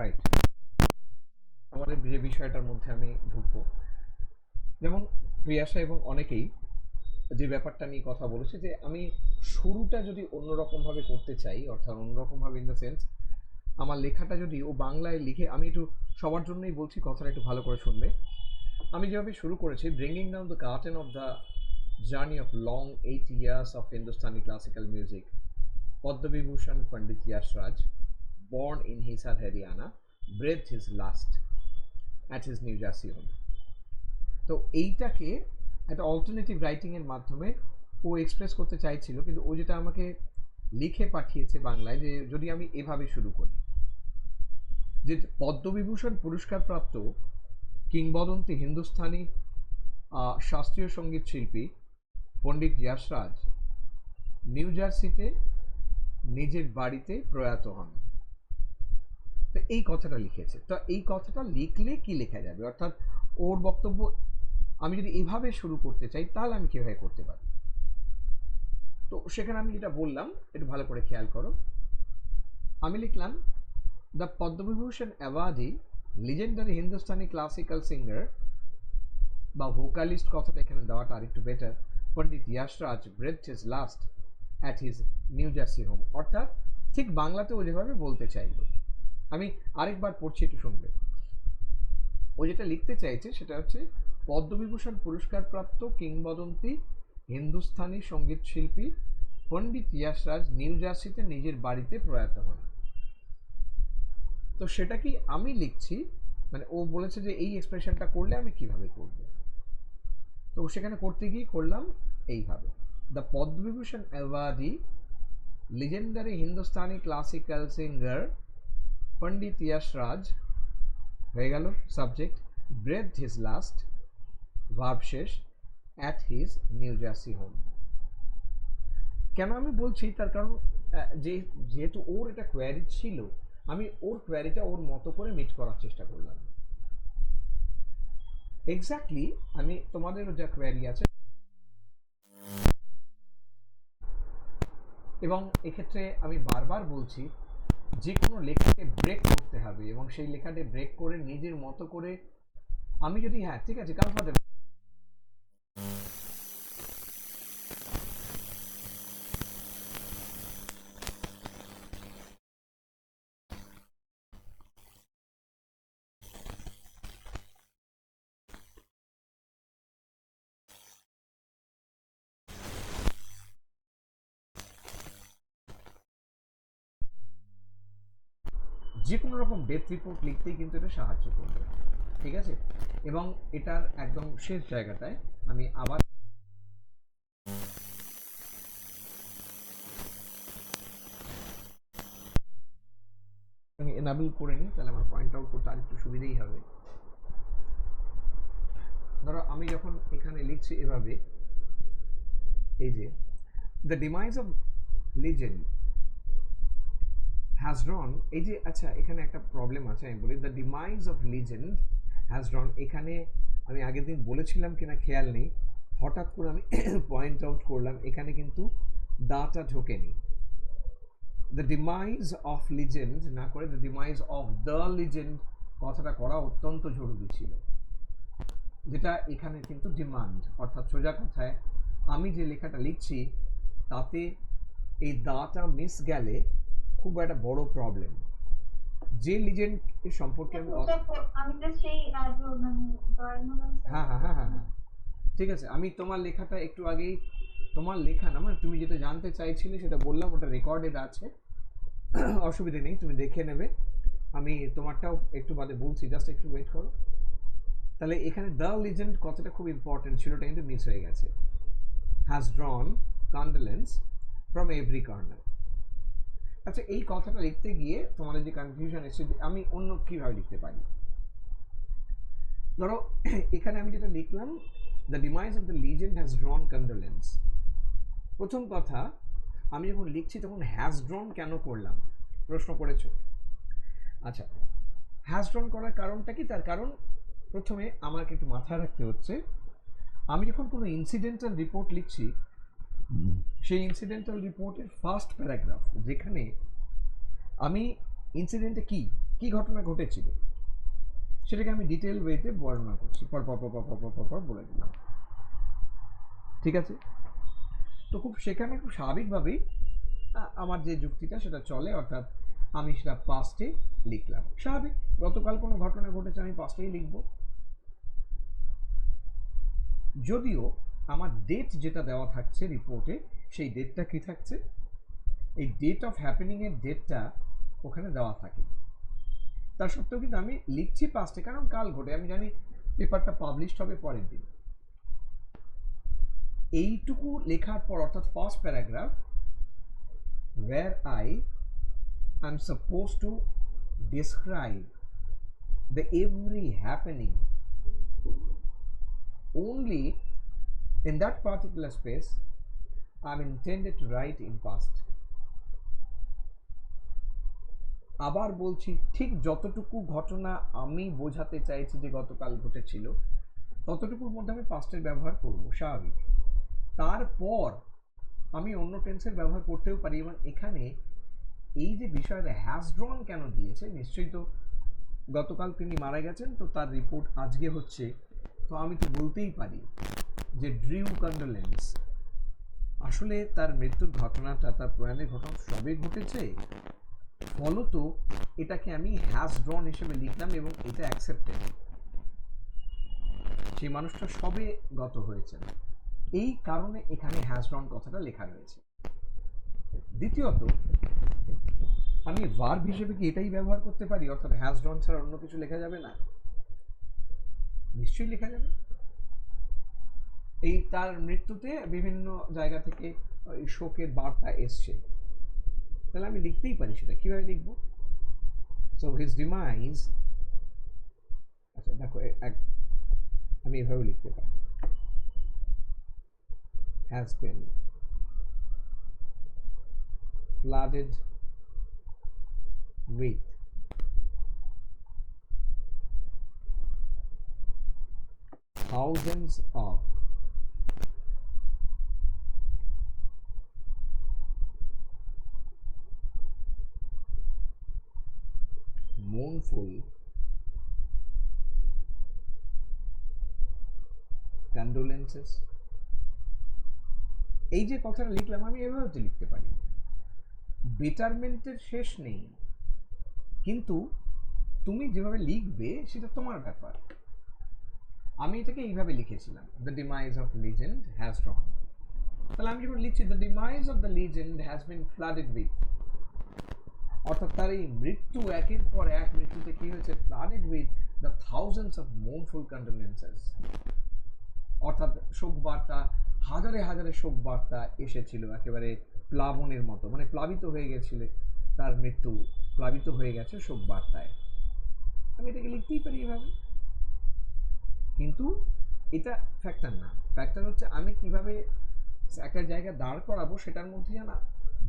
Right, আমাদের যে বিষয়টার মধ্যে আমি ঢুকবো, যেমন প্রিয়াশা এবং অনেকেই যে ব্যাপারটা নিয়ে কথা বলেছে যে আমি শুরুটা যদি অন্যরকমভাবে করতে চাই, অর্থাৎ অন্যরকমভাবে ইন দ্য সেন্স আমার লেখাটা যদি ও বাংলায় লিখে, আমি একটু সবার জন্যই বলছি, কথাটা একটু ভালো করে শুনবে। আমি যেভাবে শুরু করেছি, bringing down the curtain of the journey of long 8 years of Hindustani classical music, Padma Pandit Yash Raj, born in Hisar, Haryana, breathed his last at his New Jersey home. তো এইটাকে একটা অল্টারনেটিভ রাইটিং এর মাধ্যমে ও express করতে চাইছিল, কিন্তু ও যেটা আমাকে লিখে পাঠিয়েছে বাংলায়, যে যদি আমি এভাবে শুরু করি, যে পদ্মবিভূষণ পুরস্কার প্রাপ্ত কিংবদন্তি হিন্দুস্তানি শাস্ত্রীয় সঙ্গীত শিল্পী পণ্ডিত যশরাজ নিউ জার্সিতে নিজের বাড়িতে প্রয়াত হন। তো এই কথাটা লিখেছে। তো এই কথাটা লিখলে কি লেখা যাবে, অর্থাৎ ওর বক্তব্য আমি যদি এভাবে শুরু করতে চাই তাহলে আমি কীভাবে করতে পারি। তো সেখানে আমি যেটা বললাম একটু ভালো করে খেয়াল করো। আমি লিখলাম, the Padma Vibhushan awardee legendary Hindustani classical singer বা ভোকালিস্ট, কথাটা এখানে দেওয়াটা আরেকটু better, Pandit Jasraj breathed his last at his New Jersey home. অর্থাৎ ঠিক বাংলাতেও যেভাবে বলতে চাইল, আমি আরেকবার পড়ছি, একটু শুনবে। ও যেটা লিখতে চাইছে সেটা হচ্ছে, পদ্মবিভূষণ পুরস্কারপ্রাপ্ত কিংবদন্তি হিন্দুস্তানি সঙ্গীত শিল্পী পণ্ডিত যশরাজ নিউ জার্সিতে নিজের বাড়িতে প্রয়াত হন। তো সেটা কি আমি লিখছি, মানে ও বলেছে যে এই এক্সপ্রেশনটা করলে আমি কিভাবে করব। তো সেখানে করতে গিয়ে করলাম এইভাবে, the Padma Vibhushan awardee legendary Hindustani classical singer Pandit Jasraj, হয়ে গেল subject, breathed his last, verb শেষ, at his New Jersey home. কেন আমি বলছি, তার কারণ যেহেতু ওর এটা কোয়ারি ছিল, আমি ওর কোয়ারিটা ওর মতো করে মিট করার চেষ্টা করলাম। এক্স্যাক্টলি আমি তোমাদেরও যা কোয়ারি আছে, এবং এক্ষেত্রে আমি বারবার বলছি যে কোনো লেখাকে ব্রেক করতে হবে, এবং সেই লেখাটি ব্রেক করে নিজের মতো করে আমি যদি, হ্যাঁ ঠিক আছে, কমফর্টেবল, যে কোনো রকম ডেথ রিপোর্ট লিখতেই কিন্তু এটা সাহায্য করবে, ঠিক আছে। এবং এটার একদম শেষ জায়গাটায় আমি আবার এনাবেল করে নিই, তাহলে আমার পয়েন্ট আউট করতে আরেকটু সুবিধেই হবে। ধরো আমি যখন এখানে লিখছি এভাবে, এই যে the demise of legend has run, এই যে আচ্ছা এখানে একটা প্রবলেম আছে, আমি বলি the demise of legend has run, এখানে আমি আগের দিন বলেছিলাম কিনা খেয়াল নেই, হঠাৎ করে আমি পয়েন্ট আউট করলাম, এখানে কিন্তু দাটা ঢোকেনি। দ্য ডিমাইজ অফ লিজেন্ড না করে the demise of the legend কথাটা করা অত্যন্ত জরুরি ছিল, যেটা এখানে কিন্তু ডিমান্ড, অর্থাৎ সোজা কথায় আমি যে লেখাটা লিখছি তাতে এই দাটা মিস গেলে খুব একটা বড় প্রবলেম। যে লিজেন্ড সম্পর্কে আমি হ্যাঁ হ্যাঁ হ্যাঁ হ্যাঁ হ্যাঁ ঠিক আছে, আমি তোমার লেখাটা একটু আগেই, তোমার লেখা না, মানে তুমি যেটা জানতে চাইছিলে সেটা বললাম, ওটা রেকর্ডেড আছে, অসুবিধে নেই, তুমি দেখে নেবে। আমি তোমারটাও একটু বাদে বলছি, জাস্ট একটু ওয়েট করো। তাহলে এখানে দ্য লিজেন্ড কথাটা খুব ইম্পর্টেন্ট ছিল, ওটা কিন্তু মিস হয়ে গেছে। Has ড্রন condolence from every corner. আচ্ছা এই কথাটা লিখতে গিয়ে তোমাদের যে কনফিউশন এসেছে, আমি অন্য কীভাবে লিখতে পারি। ধরো এখানে আমি যেটা লিখলাম, the demise of the legend has ড্রন condolence, প্রথম কথা আমি যখন লিখছি তখন হ্যাজ ড্রন কেন করলাম, প্রশ্ন করেছো। আচ্ছা হ্যাজ ড্রন করার কারণটা কি, তার কারণ প্রথমে আমাকে একটু মাথায় রাখতে হচ্ছে, আমি যখন কোনো ইনসিডেন্টাল রিপোর্ট লিখছি, সেই ইনসিডেন্টাল রিপোর্টের ফার্স্ট প্যারাগ্রাফ, যেখানে আমি ইনসিডেন্টে কি কি ঘটনা ঘটেছিল সেটাকে আমি ডিটেল ওয়েতে বর্ণনা করছি, পর পর পর পর পর পর পর বলে দিলাম। ঠিক আছে, তো খুব সেখানে খুব স্বাভাবিকভাবেই আমার যে যুক্তিটা সেটা চলে, অর্থাৎ আমি সেটা পাস্টে লিখলাম। স্বাভাবিক, গতকাল কোনো ঘটনা ঘটেছে আমি পাস্টেই লিখব। যদিও আমার ডেট যেটা দেওয়া থাকছে রিপোর্টে, সেই ডেটটা কি থাকছে, এই ডেট অফ হ্যাপেনিংয়ের ডেটটা ওখানে দেওয়া থাকে। তার সত্ত্বেও কিন্তু আমি লিখছি পাস্টে, কারণ কাল ঘটে, আমি জানি পেপারটা পাবলিশড হবে পরের দিন। এইটুকু লেখার পর, অর্থাৎ first paragraph, where I am supposed to describe the every happening, only in that particular space I'm intended to write in past. আবার বলছি, ঠিক যতটুকু ঘটনা আমি বোঝাতে চাইছি যে গতকাল ঘটেছিল, ততটুকুর মধ্যে আমি পাস্টের ব্যবহার করব, স্বাভাবিক। তারপর আমি অন্য টেন্সের ব্যবহার করতেও পারি। এবং এখানে এই যে বিষয়টা হ্যাজ ড্রন কেন দিয়েছে, নিশ্চয়ই তো গতকাল তিনি মারা গেছেন, তো তার রিপোর্ট আজকে হচ্ছে, তো আমি তো বলতেই পারি যে ড্রিউ কন্ডোলেন্স, আসলে তার মৃত্যুর ঘটনাটা, তার প্রয়াণের ঘটনা সবে ঘটেছে, ফলত এটাকে আমি হ্যাজ ড্রন হিসেবে লিখলাম এবং এটা অ্যাকসেপ্টেড। সেই মানুষটা সবে গত হয়েছেন, এই কারণে এখানে হ্যাজ ড্রন কথাটা লেখা রয়েছে। দ্বিতীয়ত, আমি ভার্ব হিসেবে কি এটাই ব্যবহার করতে পারি, অর্থাৎ হ্যাজ ড্রন ছাড়া অন্য কিছু লেখা যাবে না? নিশ্চয়ই লেখা যাবে। এই তার মৃত্যুতে বিভিন্ন জায়গা থেকে শোকের বার্তা এসছে, তাহলে আমি লিখতেই পারি। সেটা কিভাবে লিখবো? সো হিজ ডিমাইজ, আচ্ছা দেখো, আমি এভাবে লিখতে পারি, has been flooded with thousands of mournful condolences। এই যে কথাটা লিখলাম, আমি এভাবে তো লিখতে পারি, বেটারমেন্টের শেষ নেই, কিন্তু তুমি যেভাবে লিখবে সেটা তোমার ব্যাপার। আমি এটাকে এইভাবে লিখেছিলাম, the demise of legend has ড্রন। তাহলে আমি যখন লিখছি the demise of the legend has been flooded with, অর্থাৎ তার এই মৃত্যু, একের পর এক মৃত্যুতে কি হয়েছে, flooded with the thousands of mournful condolences, অর্থাৎ শোক বার্তা, হাজারে হাজারে শোক বার্তা এসেছিল, একেবারে প্লাবনের মতো, মানে প্লাবিত হয়ে গেছিল, তার মৃত্যু প্লাবিত হয়ে গেছে শোক বার্তায়। আমি এটাকে লিখতেই পারি এভাবে, কিন্তু এটা ফ্যাক্টর না। ফ্যাক্টর হচ্ছে আমি কিভাবে একটা জায়গা দাঁড় করাবো, সেটার মধ্যে যেন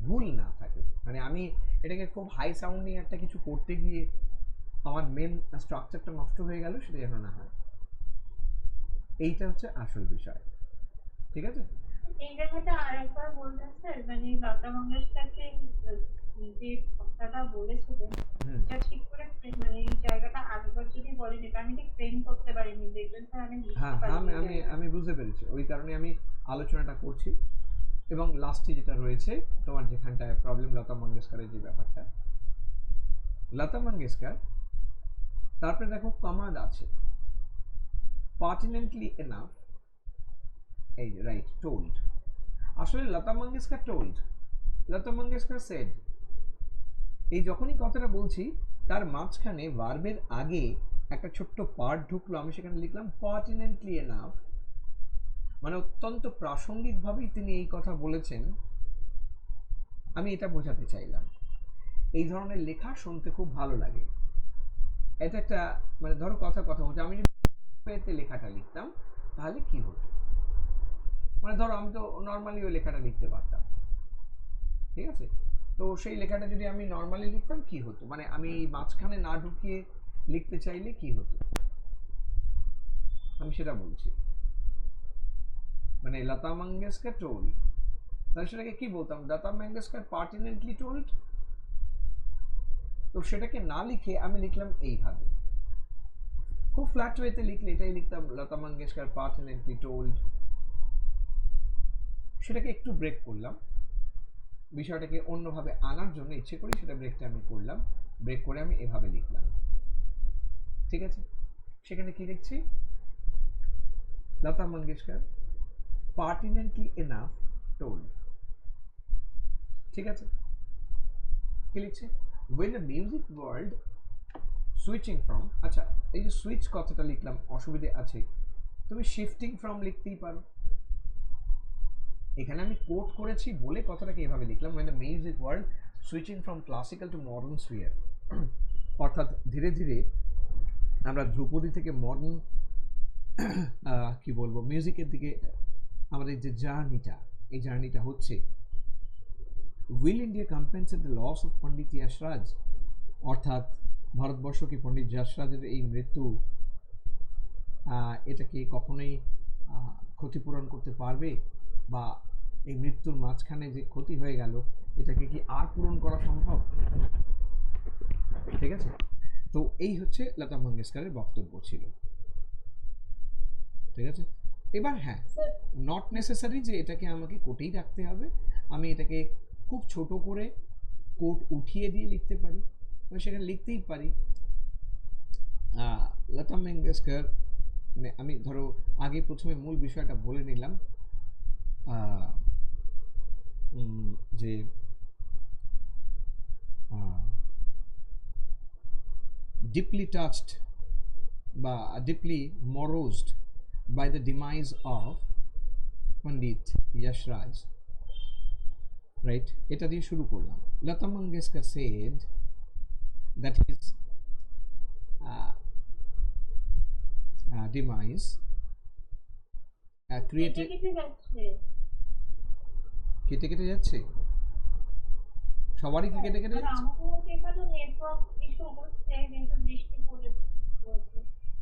ভুল না থাকে। মানে আমি এটাকে খুব হাই সাউন্ডিং একটা কিছু করতে গিয়ে আমার মেন স্ট্রাকচারটা নষ্ট হয়ে গেল, সেটা যেন না হয়। এইটা হচ্ছে আসল বিষয়। ঠিক আছে, এই জায়গাটা আরেকবার বলবেন স্যার, মানে লতা মঙ্গেশকরকে যে কথাটা বলেছিলেন, এটা ঠিক করে মানে এই জায়গাটা আরেকবার যদি বলেন, এটা আমি ঠিক ফ্রেম করতে পারিনি, দেখবেন স্যার আমি লিখতে হ্যাঁ হ্যাঁ, পারিনি আমি আমি বুঝতে পেরেছি, ওই কারণে আমি আলোচনাটা করছি। এবং লাস্টে যেটা রয়েছে তোমার, যেখানটায় প্রবলেম লতা মঙ্গেশকরের যে ব্যাপারটা, লতা মঙ্গেশকর, তারপরে দেখো কমান্ড আছে, পার্টিনেন্টলি এনাফ, এই রাইট, টোল্ড। আসলে লতা মঙ্গেশকর টোল্ড, লতা মঙ্গেশকর সেড। এই যখনই কথাটা বলছি, তার মাঝখানে ভার্বের আগে একটা ছোট্ট পার্ট ঢুকলো, আমি সেখানে লিখলাম পার্টিনেন্টলি এনাফ, মানে অত্যন্ত প্রাসঙ্গিকভাবেই তিনি এই কথা বলেছেন, আমি এটা বোঝাতে চাইলাম। এই ধরনের লেখা শুনতে খুব ভালো লাগে। এটা একটা, মানে ধরো কথা বলছে, আমি যদি এতে লেখাটা লিখতাম তাহলে কি হতো, মানে ধরো আমি তো নর্মালি ওই লেখাটা লিখতে পারতাম, ঠিক আছে, তো সেই লেখাটা যদি আমি নর্মালি লিখতাম কি হতো, মানে আমি এই মাঝখানে না ঢুকিয়ে লিখতে চাইলে কি হতো, আমি সেটা বলছি। মানে লতা মঙ্গেশকর টোল্ড, তাহলে সেটাকে কি বলতাম, লতা মঙ্গেশকর পার্টিনেন্টলি টোল্ড, তো সেটাকে না লিখে আমি লিখলাম এইভাবে, খুব ফ্ল্যাট ওয়েতে লিখলে এটাই লিখতাম, লতা মঙ্গেশকর পার্টিনেন্টলি টোল্ড। সেটাকে একটু ব্রেক করলাম, বিষয়টাকে অন্যভাবে আনার জন্য ইচ্ছে করি সেটা ব্রেকটা আমি করলাম, ব্রেক করে আমি এভাবে লিখলাম, ঠিক আছে? সেখানে কি লিখছি, লতা মঙ্গেশকর পার্টিনেন্টলি এনাফ টোল্ড, ঠিক আছে? কি লিখছে, when the music world switching from, আচ্ছা এই যে সুইচ কথাটা লিখলাম অসুবিধে আছে, তুমি শিফটিং ফ্রম লিখতেই পারো। এখানে আমি কোট করেছি বলে কথাটাকে এভাবে লিখলাম, when the music world switching from classical to modern sphere, অর্থাৎ ধীরে ধীরে আমরা ধ্রুপদী থেকে মডার্ন কি বলবো মিউজিকের দিকে আমাদের যে জার্নিটা, এই জার্নিটা হচ্ছে। Will India compensate the loss of Pandit Jasraj, অর্থাৎ ভারতবর্ষ কি পণ্ডিত যশরাজের এই মৃত্যু এটাকে কখনোই ক্ষতিপূরণ করতে পারবে, বা এই মৃত্যুর মাঝখানে যে ক্ষতি হয়ে গেল এটাকে কি আর পূরণ করা সম্ভব? ঠিক আছে, তো এই হচ্ছে লতা মঙ্গেশকরের বক্তব্য ছিল, ঠিক আছে? এবার হ্যাঁ, নট নেসেসারি যে এটাকে আমাকে কোটেই রাখতে হবে, আমি এটাকে খুব ছোট করে কোট উঠিয়ে দিয়ে লিখতে পারি, আমি সেখানে লিখতেই পারি লতা মঙ্গেশকর, মানে আমি ধরো আগে প্রথমে মূল বিষয়টা বলে নিলাম যে deeply touched বা deeply morosed by the demise of Pandit Yashraj, right? এটা দিয়ে শুরু করলাম। Lata Mangeshkar said that his demise created, কেটে কেটে যাচ্ছে, সবারই কি কেটে কেটে যাচ্ছে?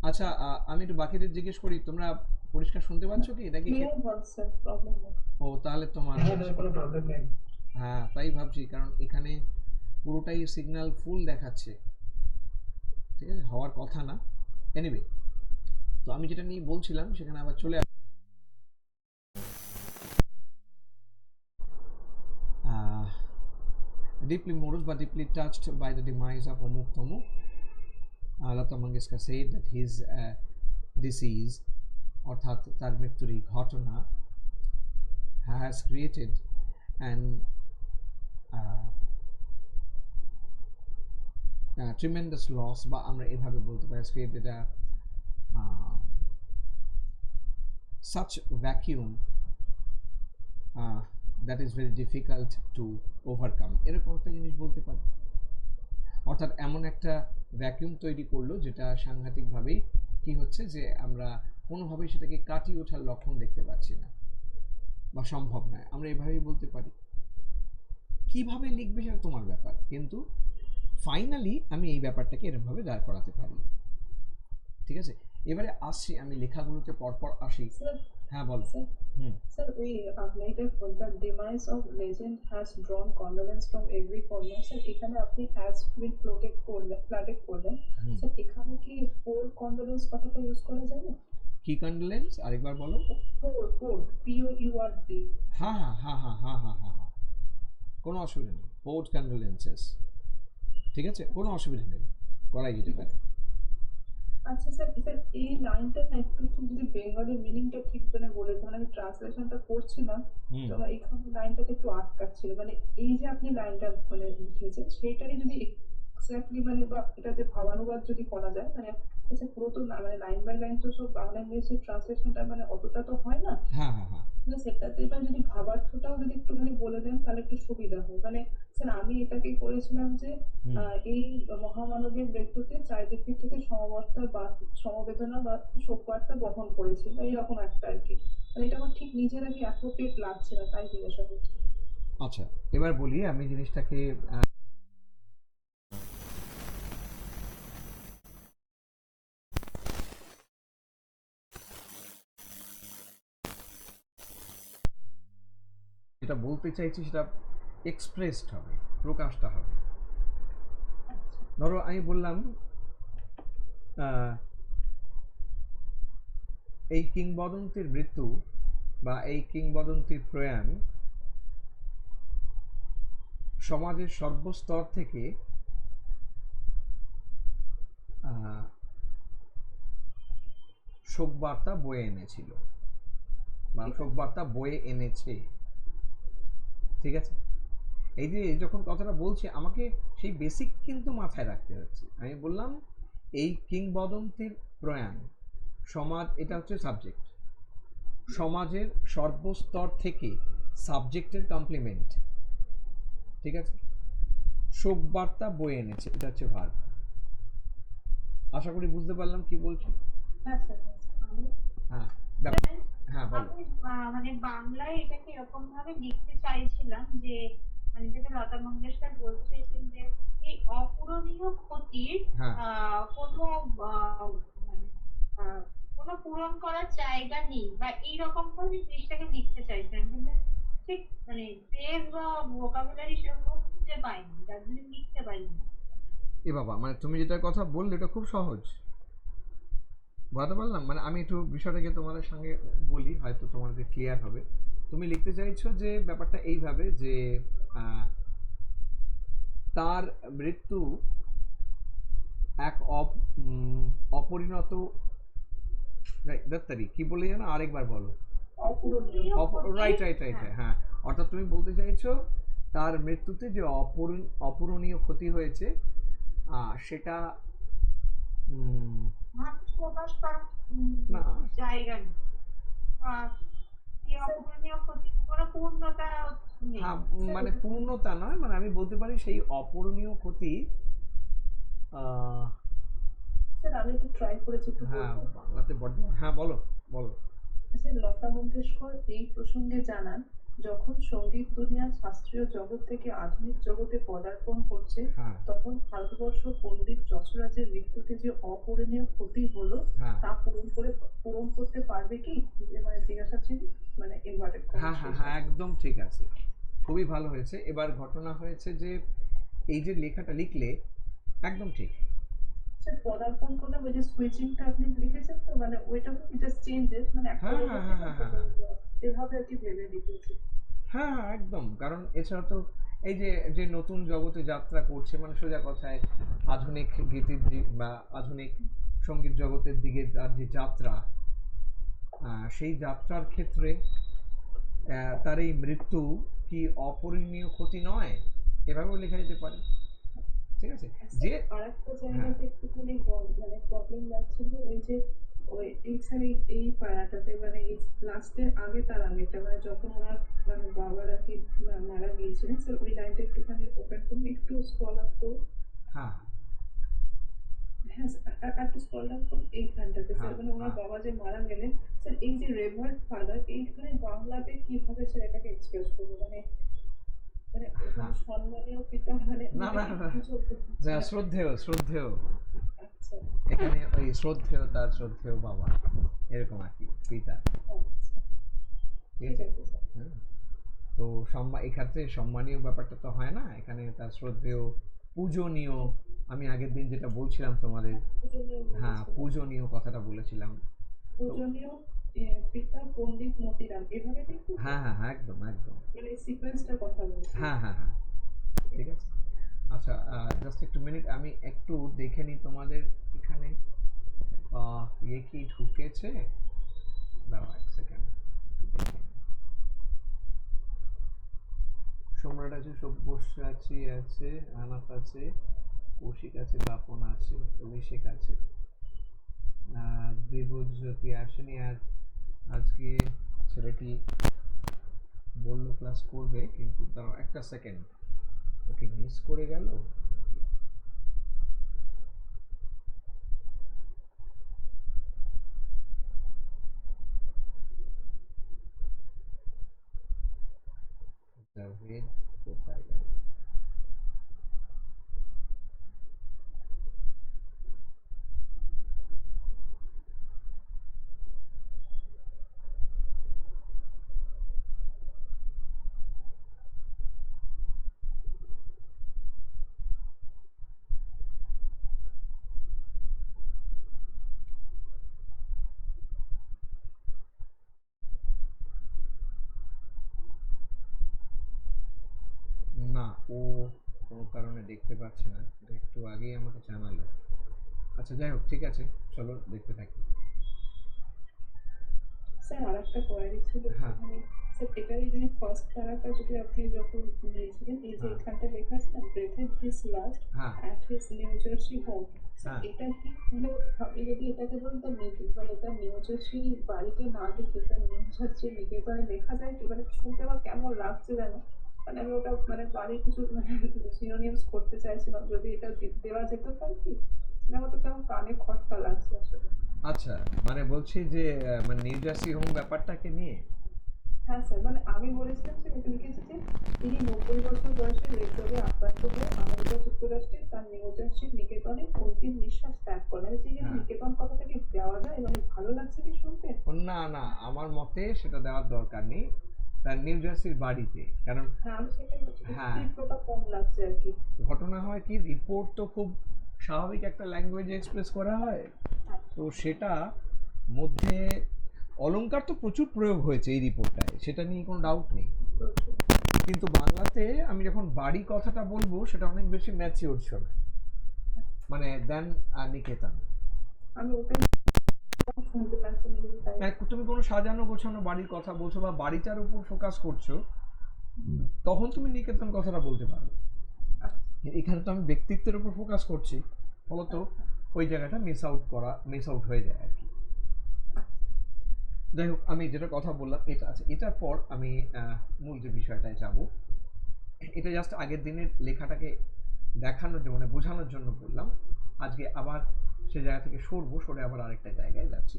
আচ্ছা আমি একটু বাকিদের জিজ্ঞেস করি, তোমরা পরিষ্কার শুনতে পাচ্ছ কি নাকি? ও তাহলে তোমার হ্যাঁ তাই ভাবছি, কারণ এখানে পুরোটাই সিগন্যাল ফুল দেখাচ্ছে, ঠিক আছে, হওয়ার কথা না। এনিওয়ে, তো আমি যেটা নিয়ে বলছিলাম সেখানে আবার চলে deeply morose but deeply touched by the demise of Amuk Tamuk, Lata Mangeshkar said that his decease, অর্থাৎ তার মৃত্যুর এই ঘটনা, has created an tremendous loss, বা আমরা এভাবে বলতে পারি, has created a such vacuum that is very difficult to overcome, এরকম একটা জিনিস বলতে পারি। অর্থাৎ এমন একটা ভ্যাকিউম তৈরি করলো যেটা সাংঘাতিকভাবেই কি হচ্ছে যে আমরা কোনোভাবেই সেটাকে কাটিয়ে ওঠার লক্ষণ দেখতে পাচ্ছি না বা সম্ভব নয়, আমরা এভাবেই বলতে পারি। কিভাবে লিখবে সেটা তোমার ব্যাপার, কিন্তু ফাইনালি আমি এই ব্যাপারটাকে এরকমভাবে দাঁড় করাতে পারি, ঠিক আছে? এবারে আসছি আমি লেখাগুলোতে পরপর আসি। হ্যাঁ বল। Sir, we later the demise of legend has drawn condolence from every corner. Sir, এখানে আপনি has been floated করলেন, স্যার এখানে কি for condolence কথাটা ইউজ করা যাবে? কি কন্ডোলেন্স আরেকবার বলো? for POURD। হ্যাঁ হ্যাঁ হ্যাঁ হ্যাঁ হ্যাঁ হ্যাঁ হ্যাঁ হ্যাঁ, কোনো অসুবিধা নেই, পোর্ট কন্ডোলেন্সেস, ঠিক আছে, কোনো অসুবিধা নেই, করাই যেতে পারে। আচ্ছা স্যার, এই লাইনটা না একটু যদি বেঙ্গলি মিনিংটা ঠিক মানে বলে, মানে আমি ট্রান্সলেশনটা করছিলাম তো এখানে লাইনটাতে একটু আটকাচ্ছিল, মানে এই যে আপনি লাইনটা মানে লিখেছেন সেইটারই যদি এক্স্যাক্টলি মানে বা এটা যে ভাবানুবাদ যদি করা যায়, মানে আচ্ছা পুরো তো না, মানে লাইন বাই লাইন তো সব বাংলা ইংরেজি ট্রান্সলেশনটা মানে অতটা তো হয় না, হ্যাঁ হ্যাঁ হ্যাঁ, সেটাতে এবার যদি ভাবার্থটাও যদি একটুখানি বলে দেন তাহলে একটু সুবিধা হয়। মানে স্যার আমি এটাকে করেছিলাম যে এই মহামানবের মৃত্যুতে চারিদিক থেকে সমবেদনা বা শোক বার্তা বহন করেছিল, এইরকম একটা আর কি, মানে এটা আমার ঠিক নিজের আগে অ্যাপ্রোপ্রিয়েট লাগছে না, তাই জিজ্ঞাসা করছি। আচ্ছা এবার বলি আমি জিনিসটাকে যেটা বলতে চাইছি সেটা এক্সপ্রেসড হবে, প্রকাশটা হবে, ধরো আমি বললাম এই কিংবদন্তির মৃত্যু বা এই কিংবদন্তির প্রয়াণ সমাজের সর্বস্তর থেকে শোকবার্তা বয়ে এনেছিল বা শোকবার্তা বয়ে এনেছে। ঠিক আছে, এই যে যখন কথাটা বলছি আমাকে সেই বেসিক কিন্তু মাথায় রাখতে হচ্ছে। আমি বললাম এই কিংবদন্তির প্রয়াণ সমাজ, এটা হচ্ছে সাবজেক্ট, সমাজের সর্বস্তর থেকে সাবজেক্টের কমপ্লিমেন্ট। ঠিক আছে, শোকবার্তা বয়ে এনেছে, এটা হচ্ছে ভার্ব। আশা করি বুঝতে পারলাম কি বলছি। হ্যাঁ স্যার, হ্যাঁ হ্যাঁ বলো। আমি মানে বাংলায় এটাকে এরকম ভাবে লিখতে চাইছিলাম যে মানে যেটা লতা মঙ্গেশকর বলতে চাইছেন যে এই অপূরণীয় ক্ষতির হ্যাঁ কোনো মানে আহ, কোনো পূরণ করার জায়গা নেই বা এইরকম ভাবে জিনিসটাকে লিখতে চাইছিলাম, কিন্তু ঠিক মানে ফ্রেজ বা ভোকাবুলারি সেরকম খুঁজে পাইনি, যার জন্য লিখতে পারিনি। এ বাবা, মানে তুমি যেটার কথা বললে এটা খুব সহজ, বুঝতে পারলাম। মানে আমি একটু বিষয়টাকে তোমাদের সঙ্গে বলি, হয়তো তোমাদের ক্লিয়ার হবে। তুমি লিখতে চাইছো যে ব্যাপারটা এইভাবে যে তার মৃত্যু এক অপরিণত, দত্তারি কি বলে জানো, আরেকবার বলো। অপূরণীয় রাইট রাইট রাইট, হ্যাঁ। অর্থাৎ তুমি বলতে চাইছো তার মৃত্যুতে যে অপূরণীয় ক্ষতি হয়েছে সেটা ভাব প্রকাশ করার না, জায়গা নেই। কি অপূরণীয় ক্ষতি, কোনো পূর্ণতা নেই। হ্যাঁ, মানে পূর্ণতা নয়, মানে আমি বলতে পারি সেই অপূরণীয় ক্ষতি। স্যার আমি একটু ট্রাই করেছি, একটু হ্যাঁ বলবো। বাংলাতে বড্ড, হ্যাঁ বলো বলো। স্যার লতা মঙ্গেশকর এই প্রসঙ্গে জানান, যখন সঙ্গীত দুনিয়া শাস্ত্রীয় জগৎ থেকে আধুনিক জগতে পদার্পণ করছে, হ্যাঁ তখন ভারতবর্ষ পণ্ডিত যশোরাজের মৃত্যুতে যে অপূরণীয় ক্ষতি হলো হ্যাঁ তা পূরণ করতে পারবে কি, মানে জিজ্ঞাসা ছিল, মানে ইনভার্টেড হ্যাঁ হ্যাঁ হ্যাঁ, একদম ঠিক আছে, খুবই ভালো হয়েছে। এবার ঘটনা হয়েছে যে এই যে লেখাটা লিখলে একদম ঠিক। স্যার পদার্পণ করলে ওই যে সুইচিংটা আপনি লিখেছেন তো, মানে ওইটা জাস্ট চেঞ্জেস, মানে একটা হ্যাঁ রোবট হ্যাঁ থেকে হ্যাঁ একটা হ্যাঁ হ্যাঁ রোবট এভাবে আর কি ভেবে লিখেছি। হ্যাঁ হ্যাঁ একদম। কারণ এছাড়া তো এই যে যে নতুন জগতে যাত্রা করছে, মানে সোজা কথায় আধুনিক গীতির বা আধুনিক সঙ্গীত জগতের দিকে তার যে যাত্রা, সেই যাত্রার ক্ষেত্রে তার এই মৃত্যু কি অপরিণীয় ক্ষতি নয়, এভাবেও লেখা যেতে পারে। ঠিক আছে, যে আর একটা হ্যাঁ জায়গাতে একটুখানি মানে প্রবলেম লাগছিল, ওই যে ওই এইখানে এই পাড়াটাতে, মানে এই লাস্টের আগে, তার আগেটা, মানে যখন ওনার মানে বাবার আর কি মারা গিয়েছিলেন, স্যার ওই লাইনটা একটুখানি ওপেন করুন, একটু স্ক্রল আপ করুন। হ্যাঁ হ্যাঁ একটু স্ক্রল ডাউন করুন এইখানটাতে স্যার, হ্যাঁ মানে ওনার হ্যাঁ বাবা যে মারা গেলেন, স্যার এই যে রেভার্ড ফাদার, এইখানে বাংলাতে কিভাবে স্যার এটাকে এক্সপ্রেস করবো, মানে মানে হ্যাঁ, সম্মানীয় পিতা, মানে না মানে না ঠিক না, বুঝে উঠতে পারছি না, না। শ্রদ্ধেয় শ্রদ্ধেয়, আচ্ছা এখানে ওই শ্রদ্ধেয়, তার শ্রদ্ধেয় বাবা, এরকম আর কি, পিতা। আচ্ছা, ঠিক ঠিক আছে। আছে স্যার। হুম। তো এক্ষেত্রে সম্মানীয় ব্যাপারটা তো হয় না, এখানে তার শ্রদ্ধেয়, পূজনীয়, আমি আগের দিন যেটা বলছিলাম তোমাদের, পূজনীয় হ্যাঁ বলেছিলেন। পূজনীয় কথাটা বলেছিলাম। তো পূজনীয় পিতা পণ্ডিত মতিরাম, এভাবে দেখুন তো? হ্যাঁ হ্যাঁ হ্যাঁ একদম একদম, মানে সিকোয়েন্সটার কথা বলছি। হ্যাঁ হ্যাঁ হ্যাঁ, ঠিক আছে। আচ্ছা, জাস্ট একটু মিনিট, আমি একটু দেখে নিই তোমাদের এখানে ইয়ে কি ঢুকেছে, দাঁড়াও এক সেকেন্ড, দেখে নিই। সম্রাট আছে, সব্যসাচী আছে, আনাফ আছে, কৌশিক আছে, বাপন আছে, অভিষেক আছে, দেবজ্যোতি আসেনি। আর আজকে ছেলেটি বললো ক্লাস করবে, কিন্তু দাঁড়াও একটা সেকেন্ড, ওকে মিস করে গেল। জাভেদ কোথায় গেল? ও কোনো কারণে দেখতে পাচ্ছে না, এটা একটু আগেই আমাকে জানালো। আচ্ছা যাই হোক, ঠিক আছে, চলো দেখতে থাকি। স্যার আরেকটা কোয়ারি ছিল, হ্যাঁ। মানে স্যার এটারই যে ফার্স্ট প্যারাটা যদি আপনি যখন নিয়েছিলেন, এই যে হ্যাঁ। এখানটা লেখা আছে না, ব্রেথেড হিজ লাস্ট হ্যাঁ। At his New Jersey home, sir হ্যাঁ। এটা কি মানে আমি যদি এটাকে বলতাম মানে এটা নিউ জার্সি বাড়িতে না লিখে তার নিউ জার্সি নিকেতনে লেখা যায় কি, মানে শুনতে আমার কেমন লাগছে জানো, মানে আমি ওটা মানে বাড়ির কিছু মানে সিনোনিমস করতে চাইছিলাম, যদি এটা দেওয়া যেত তাহলে কি, মানে আমার তো কেমন কানে খটকা লাগছে আসলে। আচ্ছা, মানে বলছি যে মানে নিউ জার্সি হোম ব্যাপারটাকে নিয়ে। হ্যাঁ স্যার, মানে আমি বলেছিলাম যে এটা লিখেছি যে তিনি 90 বছর বয়সে হৃদরোগে আক্রান্ত হয়ে আমেরিকা যুক্তরাষ্ট্রে তার নিউ জার্সির নিকেতনে অন্তিম নিঃশ্বাস ত্যাগ করেন। আমি চাই হ্যাঁ। নিকেতন কথাটা কি দেওয়া যায়, এবং ভালো লাগছে কি শুনতে? না না, আমার মতে সেটা দেওয়ার দরকার নেই, তার নিউ জার্সির বাড়িতে। কারণ হ্যাঁ আমি সেটাই বলছি, হ্যাঁ, তীব্রতা কম লাগছে আর কি। ঘটনা হয় কি, রিপোর্ট তো খুব স্বাভাবিক একটা ল্যাঙ্গুয়েজে এক্সপ্রেস করা হয়, তো সেটা মধ্যে অলংকার তো প্রচুর প্রয়োগ হয়েছে এই রিপোর্টটায়, সেটা নিয়ে কোনো ডাউট নেই। কিন্তু বাংলাতে আমি যখন বাড়ি কথাটা বলবো সেটা অনেক বেশি ম্যাচিওর শোনায়, মানে দেন নিকেতন। আমি ওটাই শুনতে লাগছে নিজেকে, তাই। তুমি কোনো সাজানো গোছানো বাড়ির কথা বলছো বা বাড়িটার উপর ফোকাস করছো, তখন তুমি নিকেতন কথাটা বলতে পারো। এখানে তো আমি ব্যক্তিত্বের উপর ফোকাস করছি, ফলত ওই জায়গাটা মিস আউট হয়ে যায় আর কি। যাই হোক, আমি যেটা কথা বললাম এটা আছে, এটার পর আমি মূল যে বিষয়টায় যাব, এটা জাস্ট আগের দিনের লেখাটাকে দেখানোর জন্য, মানে বোঝানোর জন্য বললাম। আজকে আবার সে জায়গা থেকে সরে আবার আরেকটা জায়গায় যাচ্ছি,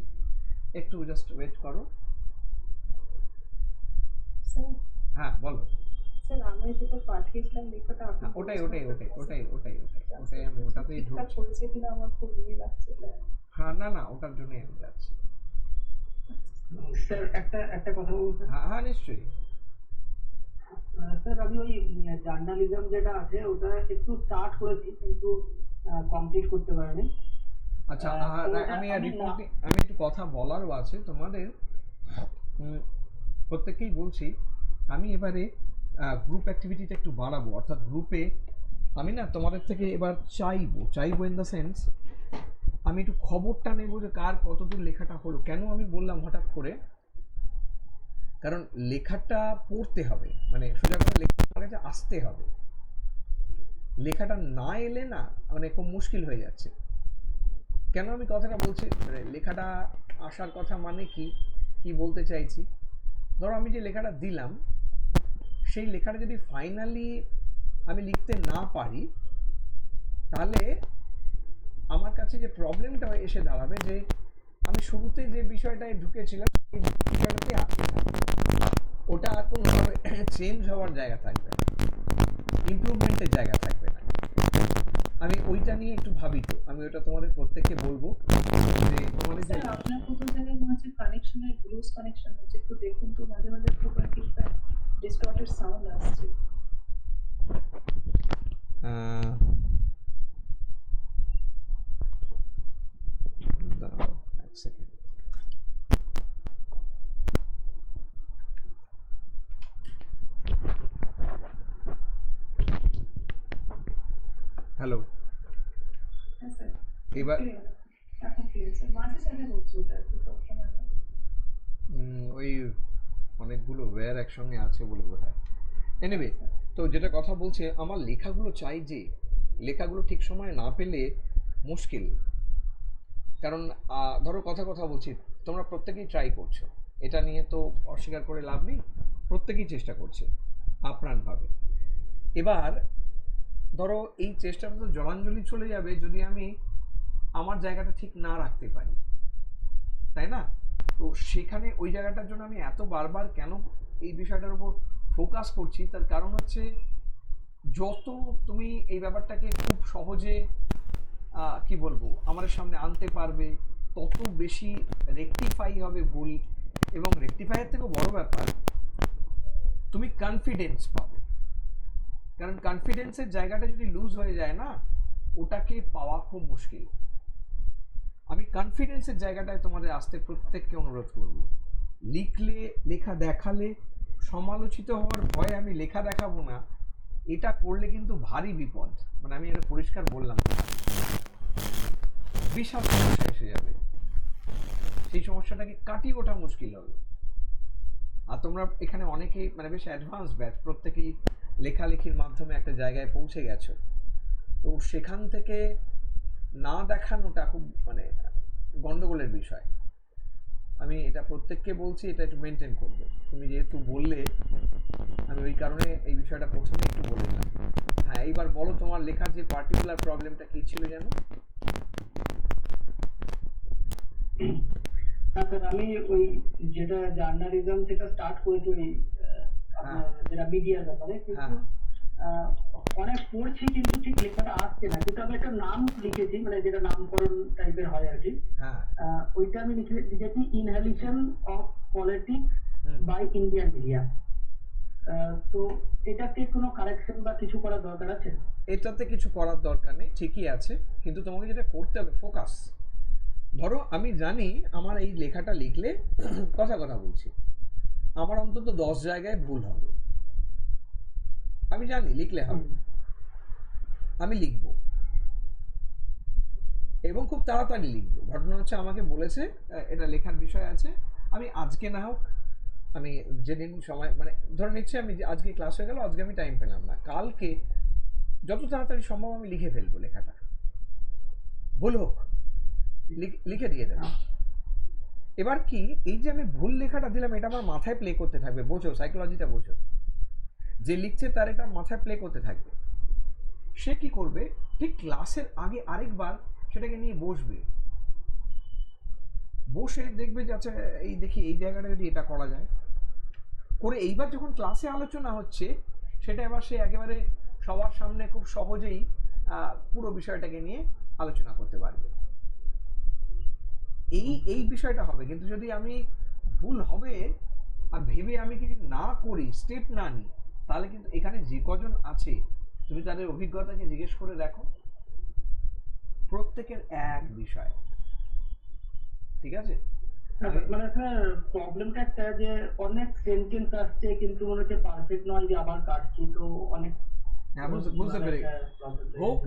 একটু জাস্ট ওয়েট করো। স্যার, হ্যাঁ বলো। স্যার আমি যেটা পাঠিয়েছিলাম লেখাটা আপনি ওটাই আমি ওটাতেই ঠিকঠাক ঢুকছি। করেছে কিনা আমার খুব ইয়ে লাগছে এটা। হ্যাঁ না না, ওটার জন্যই আমি যাচ্ছি। স্যার একটা একটা কথা বলবো স্যার। হ্যাঁ হ্যাঁ নিশ্চয়ই। স্যার আমি ওই জার্নালিজম যেটা আছে ওটা একটু স্টার্ট করেছি কিন্তু কমপ্লিট করতে পারিনি। আচ্ছা, তো ওটা আমি আমি রিপোর্টিং, আমি একটু কথা বলারও আছে তোমাদের প্রত্যেককেই বলছি। আমি এবারে গ্রুপ অ্যাক্টিভিটিটা একটু বাড়াবো, অর্থাৎ গ্রুপে আমি না তোমাদের থেকে এবার চাইবো ইন দ্য সেন্স, আমি একটু খবরটা নেব যে কার কতদূর লেখাটা হলো। কেন আমি বললাম হঠাৎ করে, কারণ লেখাটা পড়তে হবে, মানে সোজা করে লেখা আমার কাছে আসতে হবে। লেখাটা না এলে না মানে খুব মুশকিল হয়ে যাচ্ছে। কেন আমি কথাটা বলছি, মানে লেখাটা আসার কথা মানে কি বলতে চাইছি, ধরো আমি যে লেখাটা দিলাম সেই লেখাটা যদি ফাইনালি আমি লিখতে না পারি, তাহলে আমার কাছে যে প্রবলেমটা এসে দাঁড়াবে যে আমি শুরুতে যে বিষয়টায় ঢুকেছিলাম এই বিষয়টাতে আটকে থাকবে, ওটা আর কোনোভাবে চেঞ্জ হওয়ার জায়গা থাকবে না, ইমপ্রুভমেন্টের জায়গা থাকবে না। আমি ওইটা নিয়ে একটু ভাবি, তো আমি ওটা তোমাদের প্রত্যেককে বলবো যে তোমাদের যে স্যার আপনার কোথাও জায়গায় মনে হচ্ছে কানেকশনের লুজ কানেকশন হচ্ছে, একটু দেখুন তো, মাঝে মাঝে খুব আর কি ডিস্টর্টেড সাউন্ড আসছে। দাঁড়াও এক সেকেন্ড। হ্যালো, হ্যাঁ স্যার, এবার এখন ক্লিয়ার স্যার, মাঝে সাঝে হচ্ছে ওটা একটু সবসময়। ওই অনেকগুলো ওয়্যার একসঙ্গে আছে বলে বোধ হয়। এনিওয়ে, তো যেটা কথা বলছে, আমার লেখাগুলো চাই, যে লেখাগুলো ঠিক সময় না পেলে মুশকিল। কারণ ধরো কথা বলছি, তোমরা প্রত্যেকেই ট্রাই করছো, এটা নিয়ে তো অস্বীকার করে লাভ নেই, প্রত্যেকেই চেষ্টা করছে আপ্রাণভাবে। এবার ধরো এই চেষ্টাটা তো জলাঞ্জলি চলে যাবে যদি আমি আমার জায়গাটা ঠিক না রাখতে পারি, তাই না? তো সেখানে ওই জায়গাটার জন্য আমি এত বারবার কেন এই বিষয়টার উপর ফোকাস করছি, তার কারণ হচ্ছে যত তুমি এই ব্যাপারটাকে খুব সহজে কি বলবো আমাদের সামনে আনতে পারবে, তত বেশি রেকটিফাই হবে ভুল, এবং রেকটিফাইয়ের থেকেও বড় ব্যাপার তুমি কনফিডেন্স পাবে। কারণ কনফিডেন্সের জায়গাটা যদি লুজ হয়ে যায় না, ওটাকে পাওয়া খুব মুশকিল। আমি কনফিডেন্সের জায়গাটায় তোমাদের আসতে প্রত্যেককে অনুরোধ করব। লিখলে, লেখা দেখালে, সমালোচিত হওয়ার ভয়ে আমি লেখা দেখাবো না, এটা করলে কিন্তু ভারী বিপদ, মানে আমি এটা পরিষ্কার বললাম, বিশাল সমস্যা এসে যাবে, সেই সমস্যাটাকে কাটিয়ে ওঠা মুশকিল হবে। আর তোমরা এখানে অনেকেই মানে বেশ অ্যাডভান্স ব্যাচ, প্রত্যেকেই লেখালেখির মাধ্যমে একটা জায়গায় পৌঁছে গেছো, তো সেখান থেকে না দেখানোটা খুব মানে গন্ডগোলের বিষয়। আমি এটা প্রত্যেককে বলছি, এটা একটু মেনটেন করবে। তুমি যেহেতু বললে, আমি ওই কারণে এই বিষয়টা প্রথমে একটু বলে দিলাম। হ্যাঁ, এইবার বলো তোমার লেখার যে পার্টিকুলার প্রবলেমটা কি ছিল যেন? হ্যাঁ স্যার, আমি ওই যেটা জার্নালিজম সেটা স্টার্ট করেছি ওই আপনার যেটা মিডিয়ার ব্যাপারে, কিন্তু অনেক পড়ছি কিন্তু ঠিক লেখাটা আসছে না। কিন্তু আমি একটা নাম লিখেছি, মানে যেটা নামকরণ টাইপের হয় আর কি, ওইটা আমি লিখেছি inhalation of politics by Indian media. তো এটাতে কোনো কারেকশন বা কিছু করার দরকার আছে? এটাতে কিছু করার দরকার নেই, ঠিকই আছে, কিন্তু তোমাকে যেটা করতে হবে ফোকাস। ধরো আমি জানি আমার এই লেখাটা লিখলে, কথা বলছি, আমার অন্তত 10 জায়গায় ভুল হবে, আমি জানি লিখলে হবে, আমি লিখবো এবং খুব তাড়াতাড়ি লিখবো। ঘটনা হচ্ছে আমাকে বলেছে এটা লেখার বিষয় আছে, আমি আজকে না হোক, আমি যেদিন সময় মানে ধরে নিচ্ছি আমি আজকে ক্লাস হয়ে গেল, আজকে আমি টাইম পেলাম না, কালকে যত তাড়াতাড়ি সম্ভব আমি লিখে ফেলবো লেখাটা, ভুল হোক লিখে দিয়ে দেবো। এবার কি, এই যে আমি ভুল লেখাটা দিলাম, এটা আমার মাথায় প্লে করতে থাকবে, বোঝো সাইকোলজিটা বোঝো, যে লিখছে তার এটা মাথায় প্লে করতে থাকবে। সে কি করবে, ঠিক ক্লাসের আগে আরেকবার সেটাকে নিয়ে বসবে, বসে দেখবে যে আচ্ছা এই দেখি এই জায়গাটা যদি এটা করা যায় করে, এইবার যখন ক্লাসে আলোচনা হচ্ছে সেটা এবার সে একেবারে সবার সামনে খুব সহজেই পুরো বিষয়টাকে নিয়ে আলোচনা করতে পারবে। এই বিষয়টা হবে। কিন্তু যদি আমি ভুল হবে আর ভেবে আমি কিছু না করি, স্টেপ না নিই, তাহলে কিন্তু এখানে যে কজন আছে তুমি তাদের অভিজ্ঞতাকে জিজ্ঞেস করে দেখো, প্রত্যেকের এক বিষয়, ঠিক আছে? মানে স্যার প্রবলেমটা একটা যে অনেক সেন্টেন্স আসছে কিন্তু মনে হচ্ছে পারফেক্ট নয়, যে আবার কাটছি, তো অনেক বুঝতে পেরে, হোক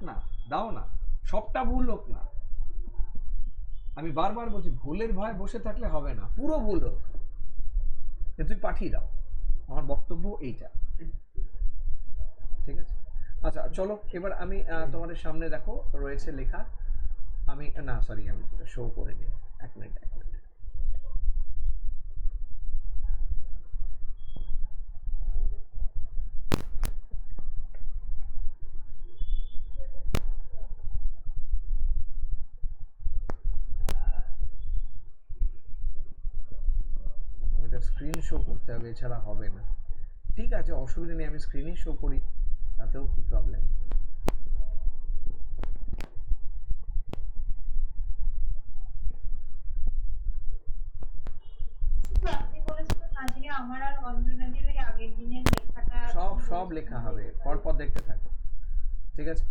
না দাও না, সবটা ভুল হোক না, আমি বারবার বলছি ভুলের ভয় বসে থাকলে হবে না, পুরো ভুল হোক তুমি পাঠিয়ে দাও, আমার বক্তব্য এইটা, ঠিক আছে? আচ্ছা চলো, এবার আমি তোমাদের সামনে দেখো রয়েছে লেখা, আমি না সরি আমি শো করে নিই, এক মিনিট। স্ক্রিন শো করতে হবে, এছাড়া হবে না। ঠিক আছে, অসুবিধা নেই, আমি স্ক্রিনে শো করি, তাতেও কি প্রবলেম? আপনি বলেছিলেন আজকে আমার আর অঞ্জনাদির ওই আগের দিনের লেখাটা সব লেখা হবে, পরপর দেখতে থাকো, ঠিক আছে?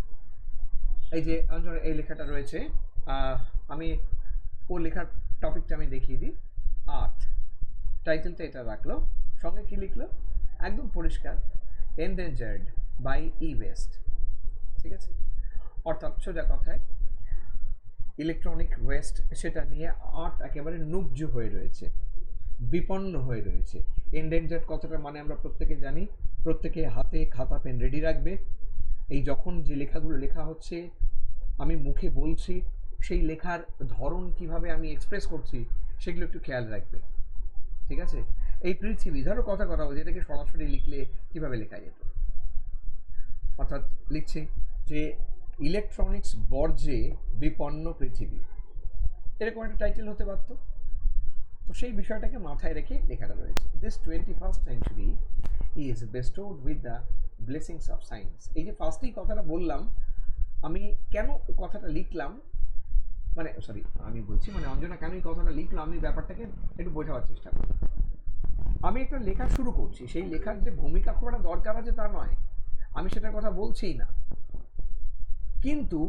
এই যে অঞ্জনা এই লেখাটা রয়েছে, আমি ও লেখার টপিকটা আমি দেখিয়ে দিই, আর্ট, টাইটেলটা এটা রাখলো, সঙ্গে কি লিখলো একদম পরিষ্কার, এন্ডেঞ্জার্ড বাই ই ওয়েস্ট, ঠিক আছে? অর্থাৎ সোজা কথায় ইলেকট্রনিক ওয়েস্ট, সেটা নিয়ে আর্ট একেবারে নুব্জ হয়ে রয়েছে, বিপন্ন হয়ে রয়েছে। এন্ডেঞ্জার্ড কথাটার মানে আমরা প্রত্যেকে জানি, প্রত্যেকে হাতে খাতা পেন রেডি রাখবে। এই যখন যে লেখাগুলো লেখা হচ্ছে, আমি মুখে বলছি, সেই লেখার ধরন কিভাবে আমি এক্সপ্রেস করছি সেগুলো একটু খেয়াল রাখবে, ঠিক আছে? এই পৃথিবী, ধরো কথা বলছি, এটাকে সরাসরি লিখলে কিভাবে লেখা যেত, অর্থাৎ লিখছি যে ইলেকট্রনিক্স বর্জ্যে বিপন্ন পৃথিবী, এরকম একটা টাইটেল হতে পারত। তো সেই বিষয়টাকে মাথায় রেখে লেখাটা রয়েছে, this 21st century is bestowed with the blessings of science। এই যে ফার্স্টেই কথাটা বললাম, আমি কেন কথাটা লিখলাম, মানে সরি আমি বলছি মানে অঞ্জনা কেন এই কথাটা লিখলাম, আমি ব্যাপারটাকে একটু বোঝাবার চেষ্টা করি। আমি একটা লেখা শুরু করছি, সেই লেখার যে ভূমিকা খুব একটা দরকার আছে তা নয়, আমি সেটার কথা বলছিই না, কিন্তু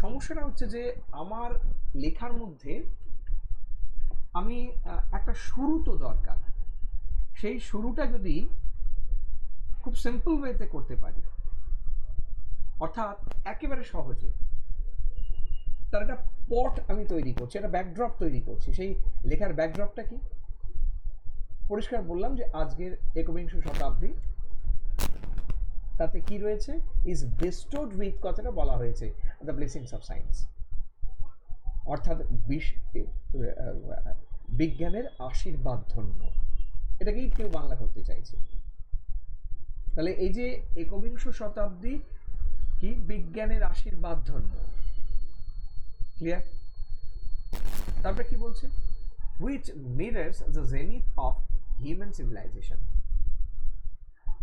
সমস্যাটা হচ্ছে যে আমার লেখার মধ্যে আমি একটা শুরু তো দরকার, সেই শুরুটা যদি খুব সিম্পল ওয়েতে করতে পারি, অর্থাৎ একেবারে সহজে। তার একটা পট আমি তৈরি করছি, একটা ব্যাকড্রপ তৈরি করছি। সেই লেখার ব্যাকড্রপটা কি? পরিষ্কার বললাম যে আজকের 21 শতাব্দী, তাতে কি রয়েছে? ইজ বেস্টোড উইথ, কথাটা বলা হয়েছে, দ্য ব্লেসিংস অফ সায়েন্স, অর্থাৎ বিজ্ঞানের আশীর্বাদ ধন্য। এটাকেই কেউ বাংলা করতে চাইছে। তাহলে এই যে 21 শতাব্দী কি বিজ্ঞানের আশীর্বাদ ধন্য, ক্লিয়ার? তারপরে কি বলছে? which mirrors the zenith of human civilization,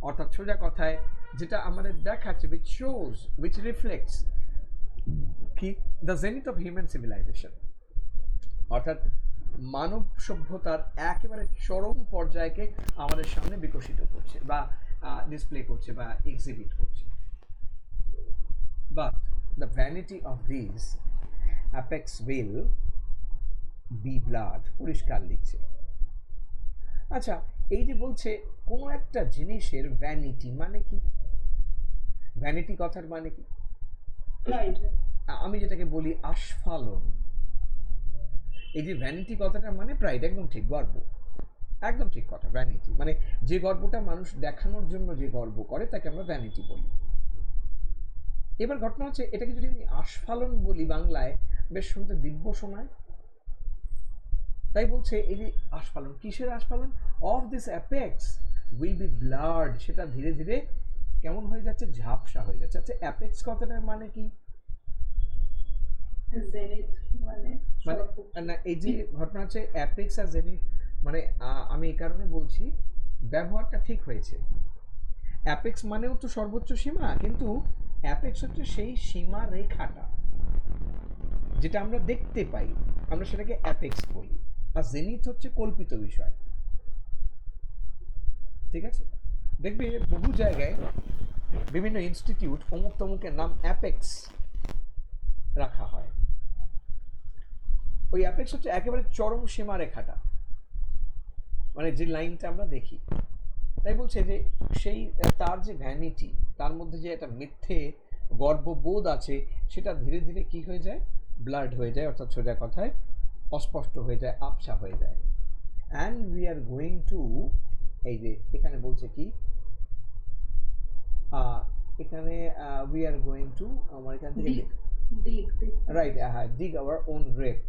অর্থাৎ সোজা কথায় যেটা আমাদের দেখাচ্ছে, which shows, which reflects কি the zenith of human civilization, অর্থাৎ মানব সভ্যতার একেবারে চরম পর্যায়কে আমাদের সামনে বিকশিত করছে বা ডিসপ্লে করছে বা এক্সিবিট করছে। But the vanity of these apex will be blurred, পরিষ্কার লিখছে। আচ্ছা, এই যে বলছে কোন একটা জিনিসের ভ্যানিটি মানে কি? ভ্যানিটি কথার মানে কি? আমি যেটাকে বলি আস্ফালন। এই যে ভ্যানিটি কথাটার মানে প্রাইড, একদম ঠিক, গর্ব, একদম ঠিক কথা। ভ্যানিটি মানে যে গর্বটা মানুষ দেখানোর জন্য যে গর্ব করে তাকে আমরা ভ্যানিটি বলি। এবার ঘটনা হচ্ছে, এটাকে যদি আমি আস্ফালন বলি বাংলায়, বেশ শুনতে দিব্য শোনায়। তাই বলছে এই যে আস্ফালন, কিসের আস্ফালন? Of this apex will be blurred, সেটা ধীরে ধীরে কেমন হয়ে যাচ্ছে? ঝাপসা হয়ে যাচ্ছে। আচ্ছা, অ্যাপেক্স কথাটার মানে কি? জেনিথ মানে না, এই যে ঘটনা হচ্ছে অ্যাপেক্স আর জেনিথ মানে আমি এই কারণে বলছি, ব্যবহারটা ঠিক হয়েছে। অ্যাপেক্স মানেও তো সর্বোচ্চ সীমা, কিন্তু অ্যাপেক্স হচ্ছে সেই সীমা রেখাটা যেটা আমরা দেখতে পাই, আমরা সেটাকে অ্যাপেক্স বলি। আর জেনিথ হচ্ছে কল্পিত বিষয়। ঠিক আছে? দেখবে বহু জায়গায় বিভিন্ন ইনস্টিটিউট অমুক তমুকের নাম অ্যাপেক্স রাখা হয়। ওই অ্যাপেক্স হচ্ছে একেবারে চরম সীমা রেখাটা, মানে যে লাইনটা আমরা দেখি। তাই বলছে যে সেই তার যে ভ্যানিটি, তার মধ্যে যে একটা মিথ্যে গর্ববোধ আছে, সেটা ধীরে ধীরে কি হয়ে যায়? ব্লাড হয়ে যায়, অর্থাৎ সোজা কথায় অস্পষ্ট হয়ে যায়, আবছা হয়ে যায়। And we are going to, এই যে এখানে বলছে কি, এখানে উই আর গোয়িং টু, আমার এখান থেকে রাইট, হ্যাঁ, dig our own grave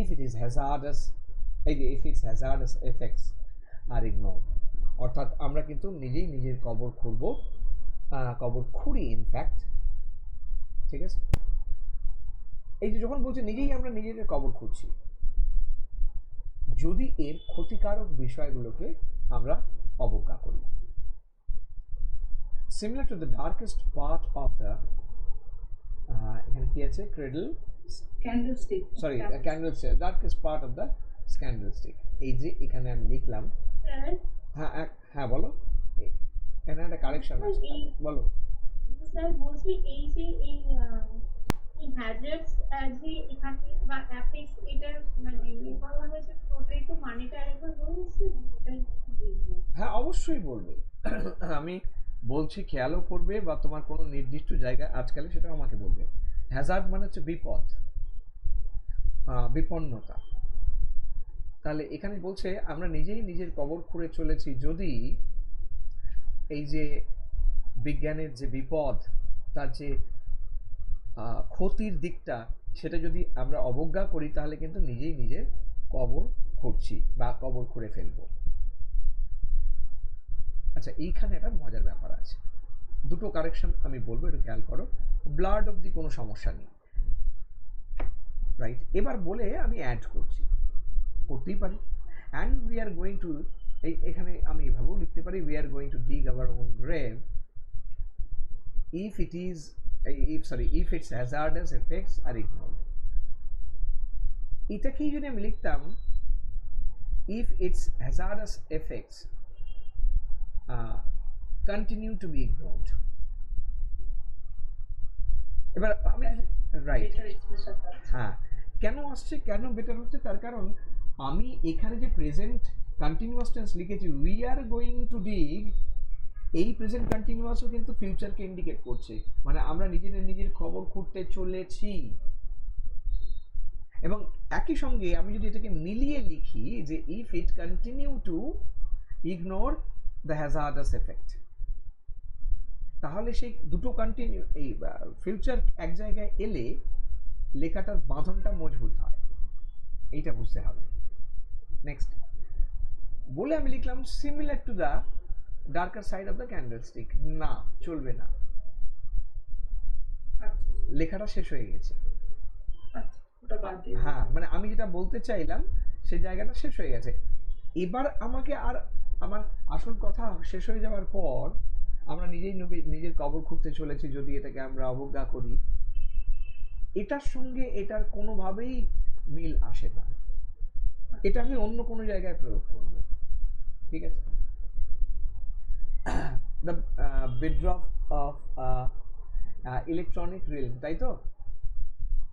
if it is hazardous, এই যে if its hazardous effects are ignored, অর্থাৎ আমরা কিন্তু নিজেই নিজের কবর খুঁড়ব, কবর খুঁড়ি ইনফ্যাক্ট। ঠিক আছে? এই যে যখন বলছে নিজেই আমরা নিজেদের কবর খুঁড়ছি, যদি এর ক্ষতিকারক বিষয়গুলোকে আমরা অবজ্ঞা করি। Similar to the darkest part of the এখানে কি আছে? cradle, candlestick, sorry candlestick, darkest part of the candlestick। এই যে এখানে আমি লিখলাম, হ্যাঁ হ্যাঁ বলো, এখানে একটা কারেকশন আছে, বলো। স্যার বলছি এই যে এই হ্যাজার্ডস যে এখানে বা অ্যাপেক্স, এটা মানে বলা হয়েছে, ওটাই তো মানেটা আরেকবার বলেছি, ওটাই বুঝবো। হ্যাঁ, অবশ্যই বলবে। আমি বলছি, খেয়ালও করবে, বা তোমার কোনো নির্দিষ্ট জায়গায় আজকাল সেটা আমাকে বলবে। হ্যাজার্ড মানে হচ্ছে বিপদ, বিপন্নতা। তাহলে এখানে বলছে আমরা নিজেই নিজের কবর খুঁড়ে চলেছি যদি এই যে বিজ্ঞানের যে বিপদ, তার যে ক্ষতির দিকটা, সেটা যদি আমরা অবজ্ঞা করি, তাহলে কিন্তু নিজেই নিজের কবর খুঁড়ছি বা কবর খুঁড়ে ফেলবো। আচ্ছা, এইখানে একটা মজার ব্যাপার আছে, দুটো কারেকশন আমি বলবো, একটু খেয়াল করো। ব্লাড অবধি কোনো সমস্যা নেই, রাইট? এবার বলে আমি অ্যাড করছি, করতেই পারি। And we are going to, এখানে আমি এভাবেও লিখতে পারি, we are going to ডিগ our own grave if it is if its hazardous effects are ignored। এটাকেই যদি আমি লিখতাম if its hazardous effects continue to be ignored। এবার আমি রাইট, হ্যাঁ, কেন আসছে, কেন বেটার হচ্ছে? তার কারণ আমি এখানে যে প্রেজেন্ট কন্টিনিউয়াস টেন্স লিখেছি, উই আর গোয়িং টু ডিগ, এই প্রেজেন্ট কন্টিনিউয়াসও কিন্তু ফিউচারকে ইন্ডিকেট করছে, মানে আমরা নিজের খবর খুঁড়তে চলেছি। এবং একই সঙ্গে আমি যদি এটাকে মিলিয়ে লিখি যে if it continue to ignore the hazardous effect, তাহলে সেই দুটো কন্টিনিউ এই ফিউচার এক জায়গায় এলে লেখাটার বাঁধনটা মজবুত হয়, এইটা বুঝতে হবে। নেক্সট বলে আমি লিখলাম similar to the darker side of the candlestick, না চলবে না, আচ্ছা লেখাটা শেষ হয়ে গেছে। আচ্ছা, ওটা বাদ দিয়ে হ্যাঁ, মানে আমি যেটা বলতে চাইলাম সেই জায়গাটা শেষ হয়ে গেছে। এবার আমাকে আর আমার আসল কথা শেষ হয়ে যাওয়ার পর আমরা নিজের কবর খুঁড়তে চলেছি যদি এটাকে আমরা অবজ্ঞা করি, এটার সঙ্গে এটার কোনোভাবেই মিল আসে না, এটা আমি অন্য কোনো জায়গায় প্রয়োগ করব, ঠিক আছে? The bedrock of electronic reel, তাই তো?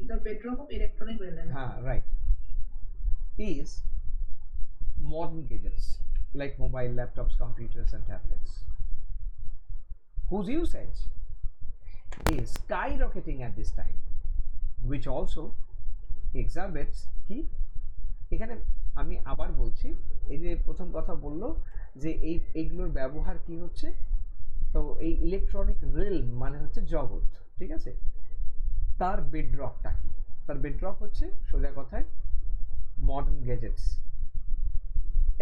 The bedroom of electronic reliance. হ্যাঁ, right, is modern gadgets like mobile, laptops, computers, and tablets, whose usage is skyrocketing at this time, which also exacerbates কি এখানে আমি আবার বলছি, এই যে প্রথম কথা বললো যে এইগুলোর ব্যবহার কি হচ্ছে, তো এই ইলেকট্রনিক রিল মানে হচ্ছে জগৎ, ঠিক আছে? তার বেডরকটা কি? তার বেডরক হচ্ছে সোজা কথায় মডার্ন গ্যাজেটস।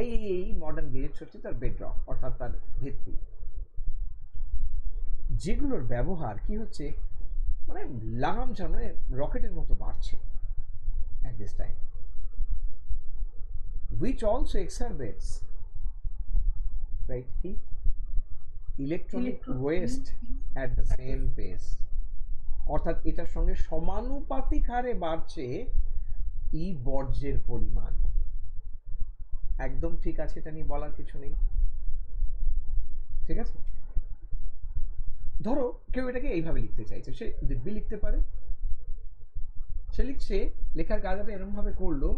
এই মডার্ন গ্যাজেটস হচ্ছে তার বেডরক, অর্থাৎ তার ভিত্তি, যেগুলোর ব্যবহার কি হচ্ছে মানে লাগামছাড়া, মানে রকেটের মতো বাড়ছে at this time, which also exacerbates, right, কি electronic waste at the same pace, অর্থাৎ এটার সঙ্গে সমানুপাতিক হারে বাড়ছে ই বর্জ্যের পরিমাণ। একদম ঠিক আছে, এটা নিয়ে বলার কিছু নেই, ঠিক আছে? ধরো কেউ এটাকে এইভাবে লিখতে চাইছে, সে দিব্যি লিখতে পারে, সে লিখছে, লেখার কাজটা এরকম ভাবে করলো,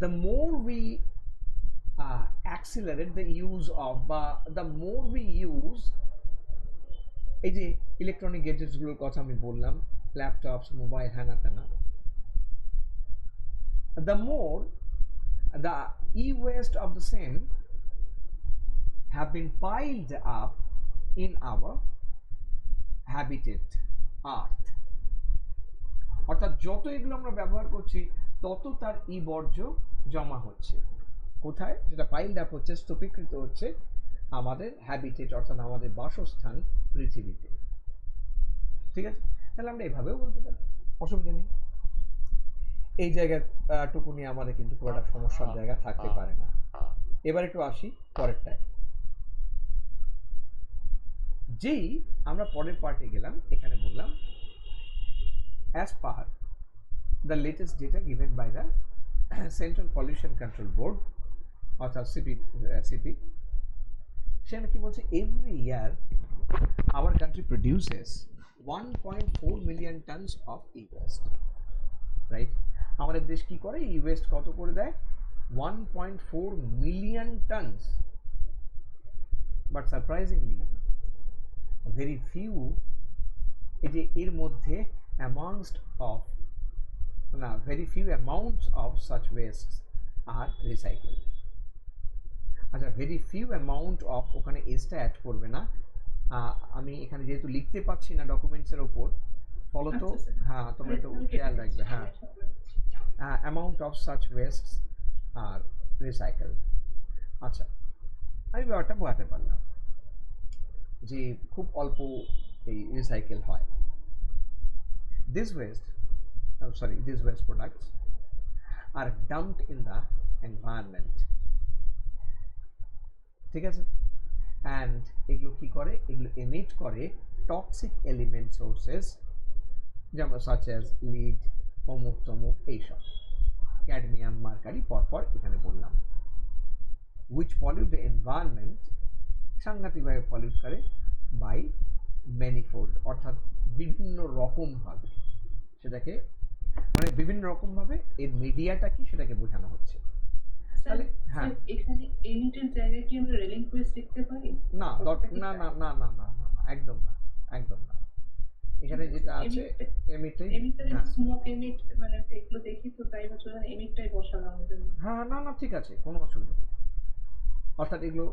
the more we accelerate the use of, বা the more we use এই যে ইলেকট্রনিক গ্যাজেটস গুলোর কথা আমি বললাম, ল্যাপটপস, মোবাইল, হ্যানা ত্যানা, the more the e-waste of the same have been piled up in our habitat earth, অর্থাৎ যত এগুলো আমরা ব্যবহার করছি তত তার ই বর্জ্য জমা হচ্ছে কোথায়, সেটা পাইলড আপ হচ্ছে, স্তূপীকৃত হচ্ছে আমাদের হ্যাবিটেট, অর্থাৎ আমাদের বাসস্থান পৃথিবীতে, ঠিক আছে? তাহলে আমরা এভাবেও বলতে পারি, অসুবিধা নেই। এই জায়গায় টুকু নিয়ে আমাদের কিন্তু খুব একটা সমস্যার জায়গা থাকতে পারে না। এবার একটু আসি পরেরটায়। যেই আমরা পরের পার্টে গেলাম, এখানে বললাম as per the latest data given by the Central Pollution Control Board, অর্থাৎ সিপি, সেখানে কি বলছে, every year our country produces 1.4 million tons of e-waste, right? আমাদের দেশ কি করে, e-waste কত করে দেয়? 1.4 million tons, but surprisingly very few, এর মধ্যে very few amounts of such wastes are recycled. আচ্ছা, very few amount of, ওখানে এসটা অ্যাড করবে না, আমি এখানে যেহেতু লিখতে পাচ্ছি না ডকুমেন্টসের ওপর, ফলত হ্যাঁ তোমরা একটু খেয়াল রাখবে, হ্যাঁ, amount of such wastes are recycled। আচ্ছা, আমি ব্যাপারটা বোঝাতে পারলাম যে খুব অল্প এই রিসাইকেল হয়। These waste products are dumped in the environment, ঠিক আছে? and এগুলো কি করে, এগুলো emit করে toxic element sources, যেমন such as lead, অমুক তমুক, এইসব ক্যাডমিয়াম, মার্কারি, পরপর এখানে বললাম, which pollute the environment, সাংঘাতিকভাবে পলিউট করে by manifold, অর্থাৎ বিভিন্ন রকম ভাবে, সেটাকে মানে বিভিন্ন রকম ভাবে এর মিডিয়াটা কি সেটাকে বোঝানো হচ্ছে। তাহলে হ্যাঁ স্যার এখানে এমিটের জায়গায় কি আমরা রেলিংকুয়েস্ট লিখতে পারি? না না না না না না না একদম না, একদম না। এখানে যেটা আছে এমিটাই। এমিটটা হ্যাঁ স্মোক এমিট মানে এগুলো দেখি তো, তাই বছর এমিটটাই বসালাম ওই জন্য। হ্যাঁ না না ঠিক আছে, কোনো অসুবিধা নেই। অর্থাৎ এগুলো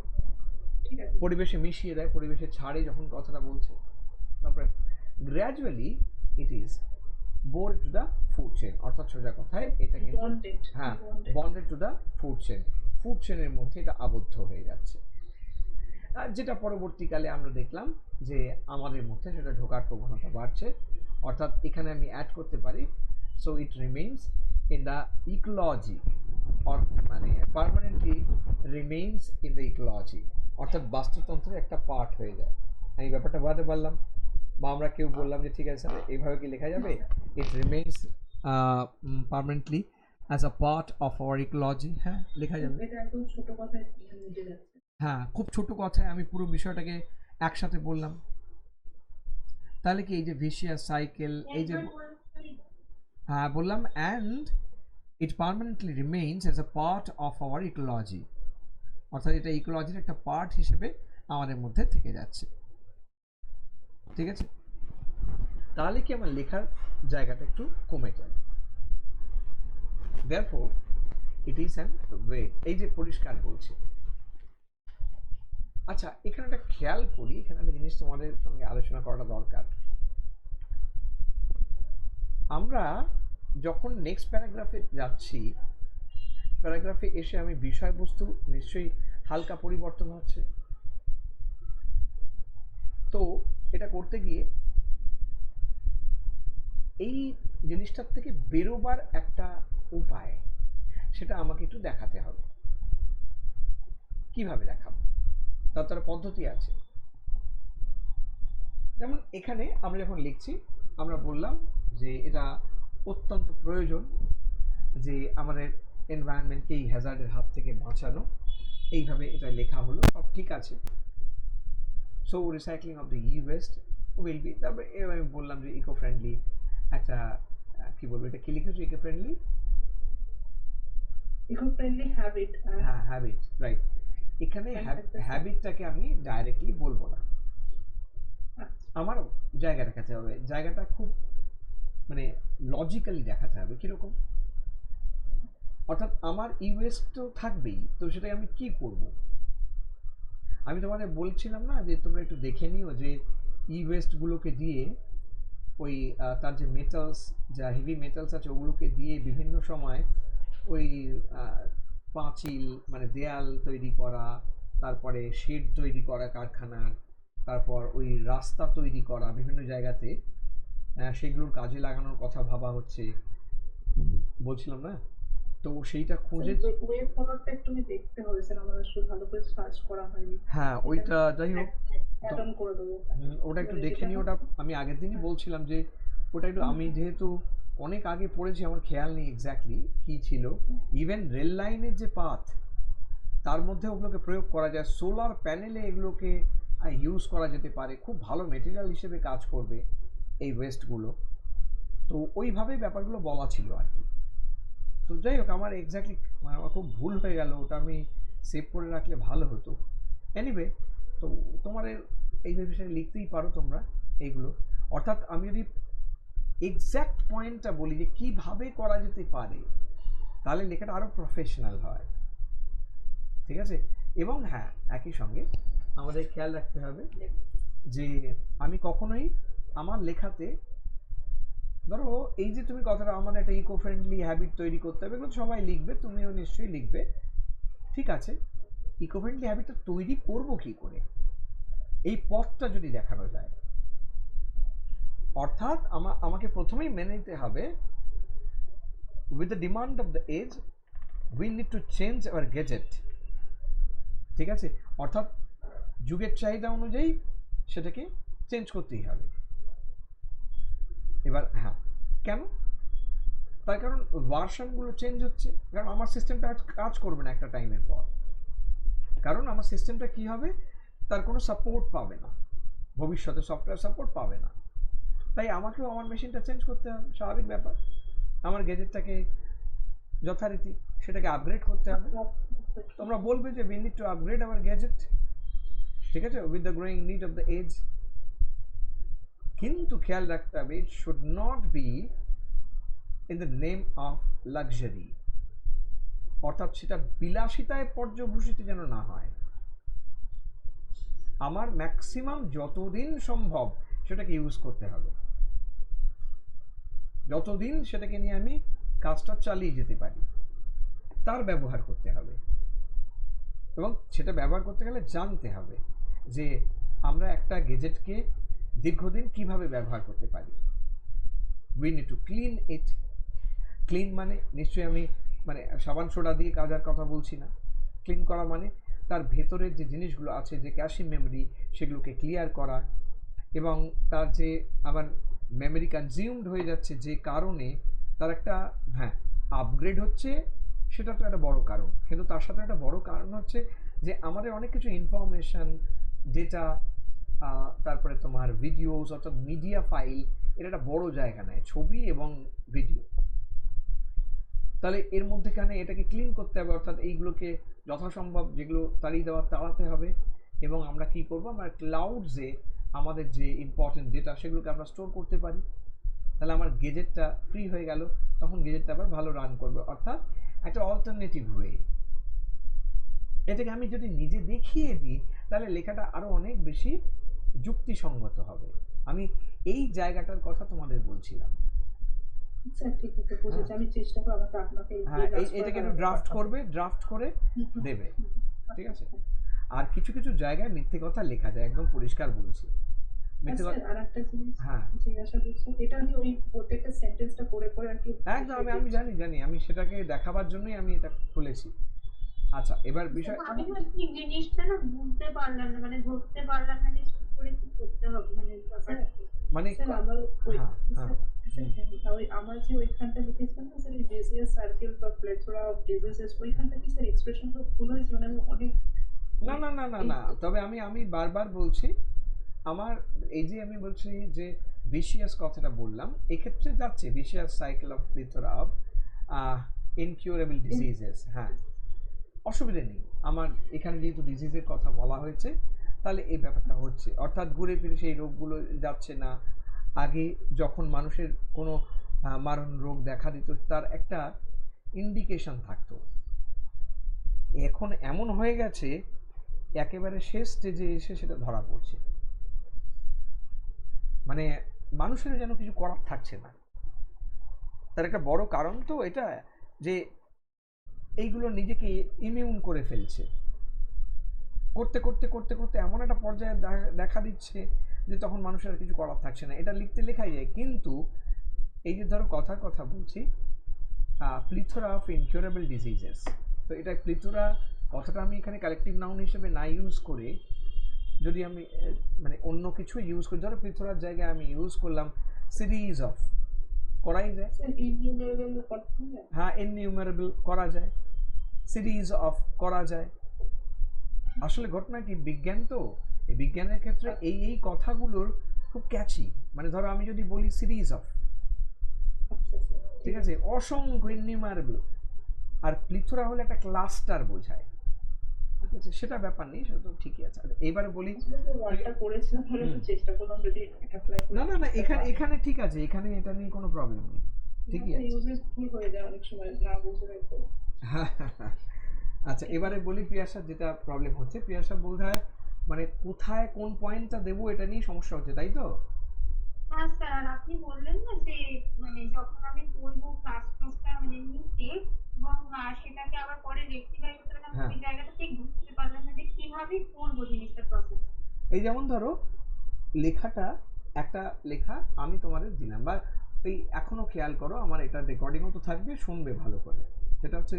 ঠিক আছে। পরিবেশে মিশিয়ে দেয়, পরিবেশে ছাড়ে যখন কথাটা বলছে, তারপরে gradually it is board to the food chain, অর্থাৎ সোজা কথায় এটা কিন্তু বন্ডেড। হ্যাঁ bonded to the food chain, food চেনের মধ্যে এটা আবদ্ধ হয়ে যাচ্ছে। আর যেটা পরবর্তীকালে আমরা দেখলাম যে আমাদের মধ্যে সেটা ঢোকার প্রবণতা বাড়ছে, অর্থাৎ এখানে আমি অ্যাড করতে পারি so it remains in the ecology, মানে permanently remains in the ecology, অর্থাৎ বাস্তুতন্ত্রের একটা পার্ট হয়ে যায়। আমি ব্যাপারটা বোঝাতে পারলাম? বা আমরা কেউ বললাম যে ঠিক আছে স্যার এইভাবে কি লেখা যাবে, it remains permanently as a part of our ecology, হ্যাঁ লেখা যাবে। এটা একদম ছোট কথায় মিটে যাচ্ছে। হ্যাঁ খুব ছোট কথায় আমি পুরো বিষয়টাকে একসাথে বললাম, তাহলে কি এই যে ভিশিয়াস সাইকেল, এই যে হ্যাঁ বললাম and it permanently remains as a part of our ecology, অর্থাৎ এটা ইকোলজির একটা পার্ট হিসেবে আমাদের মধ্যে থেকে যাচ্ছে। ঠিক আছে, তাহলে কি আমার লেখার জায়গাটা একটু কমে যায়। therefore it is an way, এই যে পরিষ্কার বলছে। আচ্ছা এখানে একটা খেয়াল করি, এখানে একটা জিনিস তোমাদের সঙ্গে আলোচনা করাটা দরকার। আমরা যখন নেক্সট প্যারাগ্রাফে যাচ্ছি, প্যারাগ্রাফে এসে আমি বিষয়বস্তু নিশ্চয়ই হালকা পরিবর্তন হচ্ছে, তো এটা করতে গিয়ে এই জিনিসটার থেকে বেরোবার একটা উপায় সেটা আমাকে একটু দেখাতে হবে। কিভাবে দেখাবো, তার পদ্ধতি আছে। যেমন এখানে আমরা যখন লিখছি আমরা বললাম যে এটা অত্যন্ত প্রয়োজন যে আমাদের এনভায়রনমেন্টকে এই হ্যাজার্ডের হাত থেকে বাঁচানো, এইভাবে এটা লেখা হলো, সব ঠিক আছে। So recycling of the E West will be, তারপরে আমি বললাম যে ইকো ফ্রেন্ডলি একটা কি বলবো, এটা কি লিখেছো, ইকো ফ্রেন্ডলি হ্যাবিট। হ্যাঁ হ্যাবিট, রাইট। এখানে হ্যাবিটটাকে আমি ডাইরেক্টলি বলবো না, আমার জায়গা দেখাতে হবে, জায়গাটা খুব মানে লজিক্যালি দেখাতে হবে। কিরকম, অর্থাৎ আমার ই ওয়েস্ট তো থাকবেই, তো সেটাকে আমি কি করব। আমি তোমাদের বলছিলাম না যে তোমরা একটু দেখে নিও যে ই ওয়েস্টগুলোকে দিয়ে ওই তার যে মেটালস, যা হেভি মেটালস আছে ওগুলোকে দিয়ে বিভিন্ন সময় ওই পাঁচিল মানে দেয়াল তৈরি করা, তারপরে শেড তৈরি করা কারখানার, তারপর ওই রাস্তা তৈরি করা বিভিন্ন জায়গাতে, সেগুলোর কাজে লাগানোর কথা ভাবা হচ্ছে, বলছিলাম না? তো সেইটা খুঁজে ওয়েব কভারটা একটু দেখতে হবে স্যার, আমাদের শুধু ভালো করে সার্চ করা হয়নি। হ্যাঁ ওইটা যাই হোক অ্যাড অন করে দেবো। ওটা একটু দেখে নিই। ওটা আমি আগের দিনই বলছিলাম যে ওটা একটু, আমি যেহেতু অনেক আগে পড়েছি আমার খেয়াল নেই এক্স্যাক্টলি কি ছিল। ইভেন রেল লাইনের যে পাথ তার মধ্যে ওগুলোকে প্রয়োগ করা যায়, সোলার প্যানেলে এগুলোকে ইউজ করা যেতে পারে, খুব ভালো মেটেরিয়াল হিসেবে কাজ করবে এই ওয়েস্টগুলো। তো ওইভাবে ব্যাপারগুলো বলা ছিল আর কি। তো যাই হোক আমার এক্স্যাক্টলি আমার খুব ভুল হয়ে গেল, ওটা আমি সেভ করে রাখলে ভালো হতো। এনিওয়ে, তো তোমাদের এই বিষয়ে লিখতেই পারো তোমরা এইগুলো। অর্থাৎ আমি যদি এক্স্যাক্ট পয়েন্টটা বলি যে কীভাবে করা যেতে পারে, তাহলে লেখাটা আরও প্রফেশনাল হয়। ঠিক আছে, এবং হ্যাঁ একই সঙ্গে আমাদের খেয়াল রাখতে হবে যে আমি কখনোই আমার লেখাতে, ধরো এই যে তুমি কথাটা আমাদের একটা ইকো ফ্রেন্ডলি হ্যাবিট তৈরি করতে হবে, এগুলো সবাই লিখবে, তুমিও নিশ্চয়ই লিখবে, ঠিক আছে। ইকো ফ্রেন্ডলি হ্যাবিটটা তৈরি করবো কি করে, এই পথটা যদি দেখানো যায়, অর্থাৎ আমাকে প্রথমেই মেনে নিতে হবে with the demand of the age we need to change our gadget. ঠিক আছে, অর্থাৎ যুগের চাহিদা অনুযায়ী সেটাকে চেঞ্জ করতেই হবে। এবার হ্যাঁ কেন, তার কারণ ভার্সনগুলো চেঞ্জ হচ্ছে, কারণ আমার সিস্টেমটা আজ কাজ করবে না একটা টাইমের পর, কারণ আমার সিস্টেমটা কি হবে, তার কোনো সাপোর্ট পাবে না, ভবিষ্যতে সফটওয়্যার সাপোর্ট পাবে না। তাই আমাকেও আমার মেশিনটা চেঞ্জ করতে হবে, স্বাভাবিক ব্যাপার। আমার গ্যাজেটটাকে যথারীতি সেটাকে আপগ্রেড করতে হবে। তোমরা বলবে যে we need to upgrade our gadget, ঠিক আছে, with the growing need of the age, কিন্তু খেয়াল রাখতে হবে it should not be in the name of luxury, অর্থাৎ সেটা বিলাসিতায় পর্যবসিত যেন না হয়। আমার ম্যাক্সিমাম যতদিন সম্ভব সেটাকে ইউজ করতে হবে, যতদিন সেটাকে নিয়ে আমি কাজটা চালিয়ে যেতে পারি তার ব্যবহার করতে হবে। এবং সেটা ব্যবহার করতে গেলে জানতে হবে যে আমরা একটা গেজেটকে দীর্ঘদিন কিভাবে ব্যবহার করতে পারি। We need to clean it. Clean মানে নিশ্চয়ই আমি মানে সাবান সোডা দিয়ে কাজার কথা বলছি না। ক্লিন করা মানে তার ভেতরের যে জিনিসগুলো আছে, যে ক্যাশে মেমরি, সেগুলোকে ক্লিয়ার করা, এবং তার যে আমার মেমরি কনজিউমড হয়ে যাচ্ছে যে কারণে তার একটা আপগ্রেড হচ্ছে, সেটা তো একটা বড় কারণ, কিন্তু তার সাথে একটা বড় কারণ হচ্ছে যে আমাদের অনেক কিছু ইনফরমেশন, ডেটা, তারপরে তোমার ভিডিওস অর্থাৎ মিডিয়া ফাইল, এটা একটা বড় জায়গা নেয়, ছবি এবং ভিডিও। তাহলে এর মধ্যেখানে এটাকে ক্লিন করতে হবে, অর্থাৎ এইগুলোকে যথাসম্ভব যেগুলো তাড়িয়ে দেওয়া তাড়াতে হবে। এবং আমরা কি করব, আমরা ক্লাউডসে আমাদের যে ইম্পর্টেন্ট ডেটা সেগুলোকে আমরা স্টোর করতে পারি। তাহলে আমার গেজেটটা ফ্রি হয়ে গেল, তখন গেজেটটা আবার ভালো রান করবে, অর্থাৎ একটা অল্টারনেটিভ ওয়ে। এটাকে আমি যদি নিজে দেখিয়ে দিই তাহলে লেখাটা আরো অনেক বেশি যুক্তিসঙ্গত হবে। আমি এই জায়গাটার কথা তোমাদের বলছিলাম। আচ্ছা ঠিক আছে, বুঝেছি। আমি চেষ্টা করব আমাকে আপনাকে এটাকে একটু ড্রাফট করে দেবে, ঠিক আছে। আর কিছু কিছু জায়গায় মিথ্যে কথা লেখা যায়, একদম পরিষ্কার বলছি। মিথ্যে কথা। আর একটা জিনিস জিজ্ঞাসা করছি, এটা আমি ওই প্রত্যেকটা সেন্টেন্সটা করে আর কি একদম আমি জানি আমি সেটাকে দেখাবার জন্যই আমি এটা খুলেছি। আচ্ছা, এবার বিষয় আমি কি জিনিসটা না বুঝতে পারলাম না, মানে ধরতে পারলাম না যে কি করে কি করতে হবে, মানে আমার আমার যে ওইখানটা লিখেছিলাম না স্যার, ডিজিএস সার্কেল বা প্লেথোরা অফ ডিজিজেস, ওইখানটা কি স্যার এক্সপ্রেশনটা ভুল হয়েছে? মানে অনেক না, তবে আমি বারবার বলছি, আমার এই যে আমি বলছি যে ভিশিয়াস কথাটা বললাম, এক্ষেত্রে যাচ্ছে vicious cycle of plethora of incurable diseases. অসুবিধা নেই, আমার এখানে যেহেতু ডিজিজের কথা বলা হয়েছে তাহলে এই ব্যাপারটা হচ্ছে, অর্থাৎ ঘুরে ফিরে সেই রোগগুলো যাচ্ছে না। আগে যখন মানুষের কোনো মারণ রোগ দেখা দিত তার একটা ইন্ডিকেশন থাকতো, এখন এমন হয়ে গেছে একেবারে শেষ স্টেজে এসে সেটা ধরা পড়ছে, মানে মানুষের যেন কিছু করার থাকছে না। তার একটা বড় কারণ তো এটা যে এইগুলো নিজেকে ইমিউন করে ফেলছে, করতে করতে করতে করতে এমন একটা পর্যায়ে দেখা দিচ্ছে যে তখন মানুষের আর কিছু করার থাকছে না। এটা লেখাই যায়, কিন্তু এই যে ধরো কথার কথা বলছি, প্লিথোরা অফ ইনকিউরেবল ডিজিজেস, তো এটা প্লিথোরা কথাটা আমি এখানে কালেকটিভ নাউন হিসেবে না ইউজ করে যদি আমি মানে অন্য কিছু ইউজ করি, ধরো প্লিথোরার জায়গায় আমি ইউজ করলাম সিরিজ অফ, করাই যায়। ইননিউমারেবল করা যায়, সিরিজ অফ করা যায়। আসলে ঘটনা কি, বিজ্ঞান তো, এই বিজ্ঞানের ক্ষেত্রে এই কথাগুলোর খুব ক্যাচি। মানে ধরো আমি যদি বলি সিরিজ অফ, ঠিক আছে, অসংখ্য ইননিউমারেবল, আর প্লিথোরা হলে একটা ক্লাস্টার বোঝায়, ঠিক আছে, সেটা ব্যাপার নেই, সেটা তো ঠিকই আছে। এবারে বলি না এখানে ঠিক আছে, এখানে এটা নিয়ে কোনো প্রবলেম নেই, ঠিকই আছে। আচ্ছা, এবারে বলি প্রিয়াসার যেটা প্রবলেম হচ্ছে, প্রিয়াসা বোধহয় মানে কোথায় কোন পয়েন্টটা দেবো এটা নিয়ে সমস্যা হচ্ছে, তাই তো? হ্যাঁ স্যার, আপনি বললেন না যে মানে যখন আমি বলবো ক্লাসটা মানে নিতে এবং সেটাকে আবার পরে রেক্টিফাই করতে হবে, আমি এই জায়গাটা ঠিক বুঝতে পারলাম না যে কিভাবে করবো জিনিসটা প্রসেস। এই যেমন ধরো লেখাটা, একটা লেখা আমি তোমাদের দিলাম, বা এই এখনো খেয়াল করো, আমার এটা রেকর্ডিংও তো থাকবে, শুনবে ভালো করে। সেটা হচ্ছে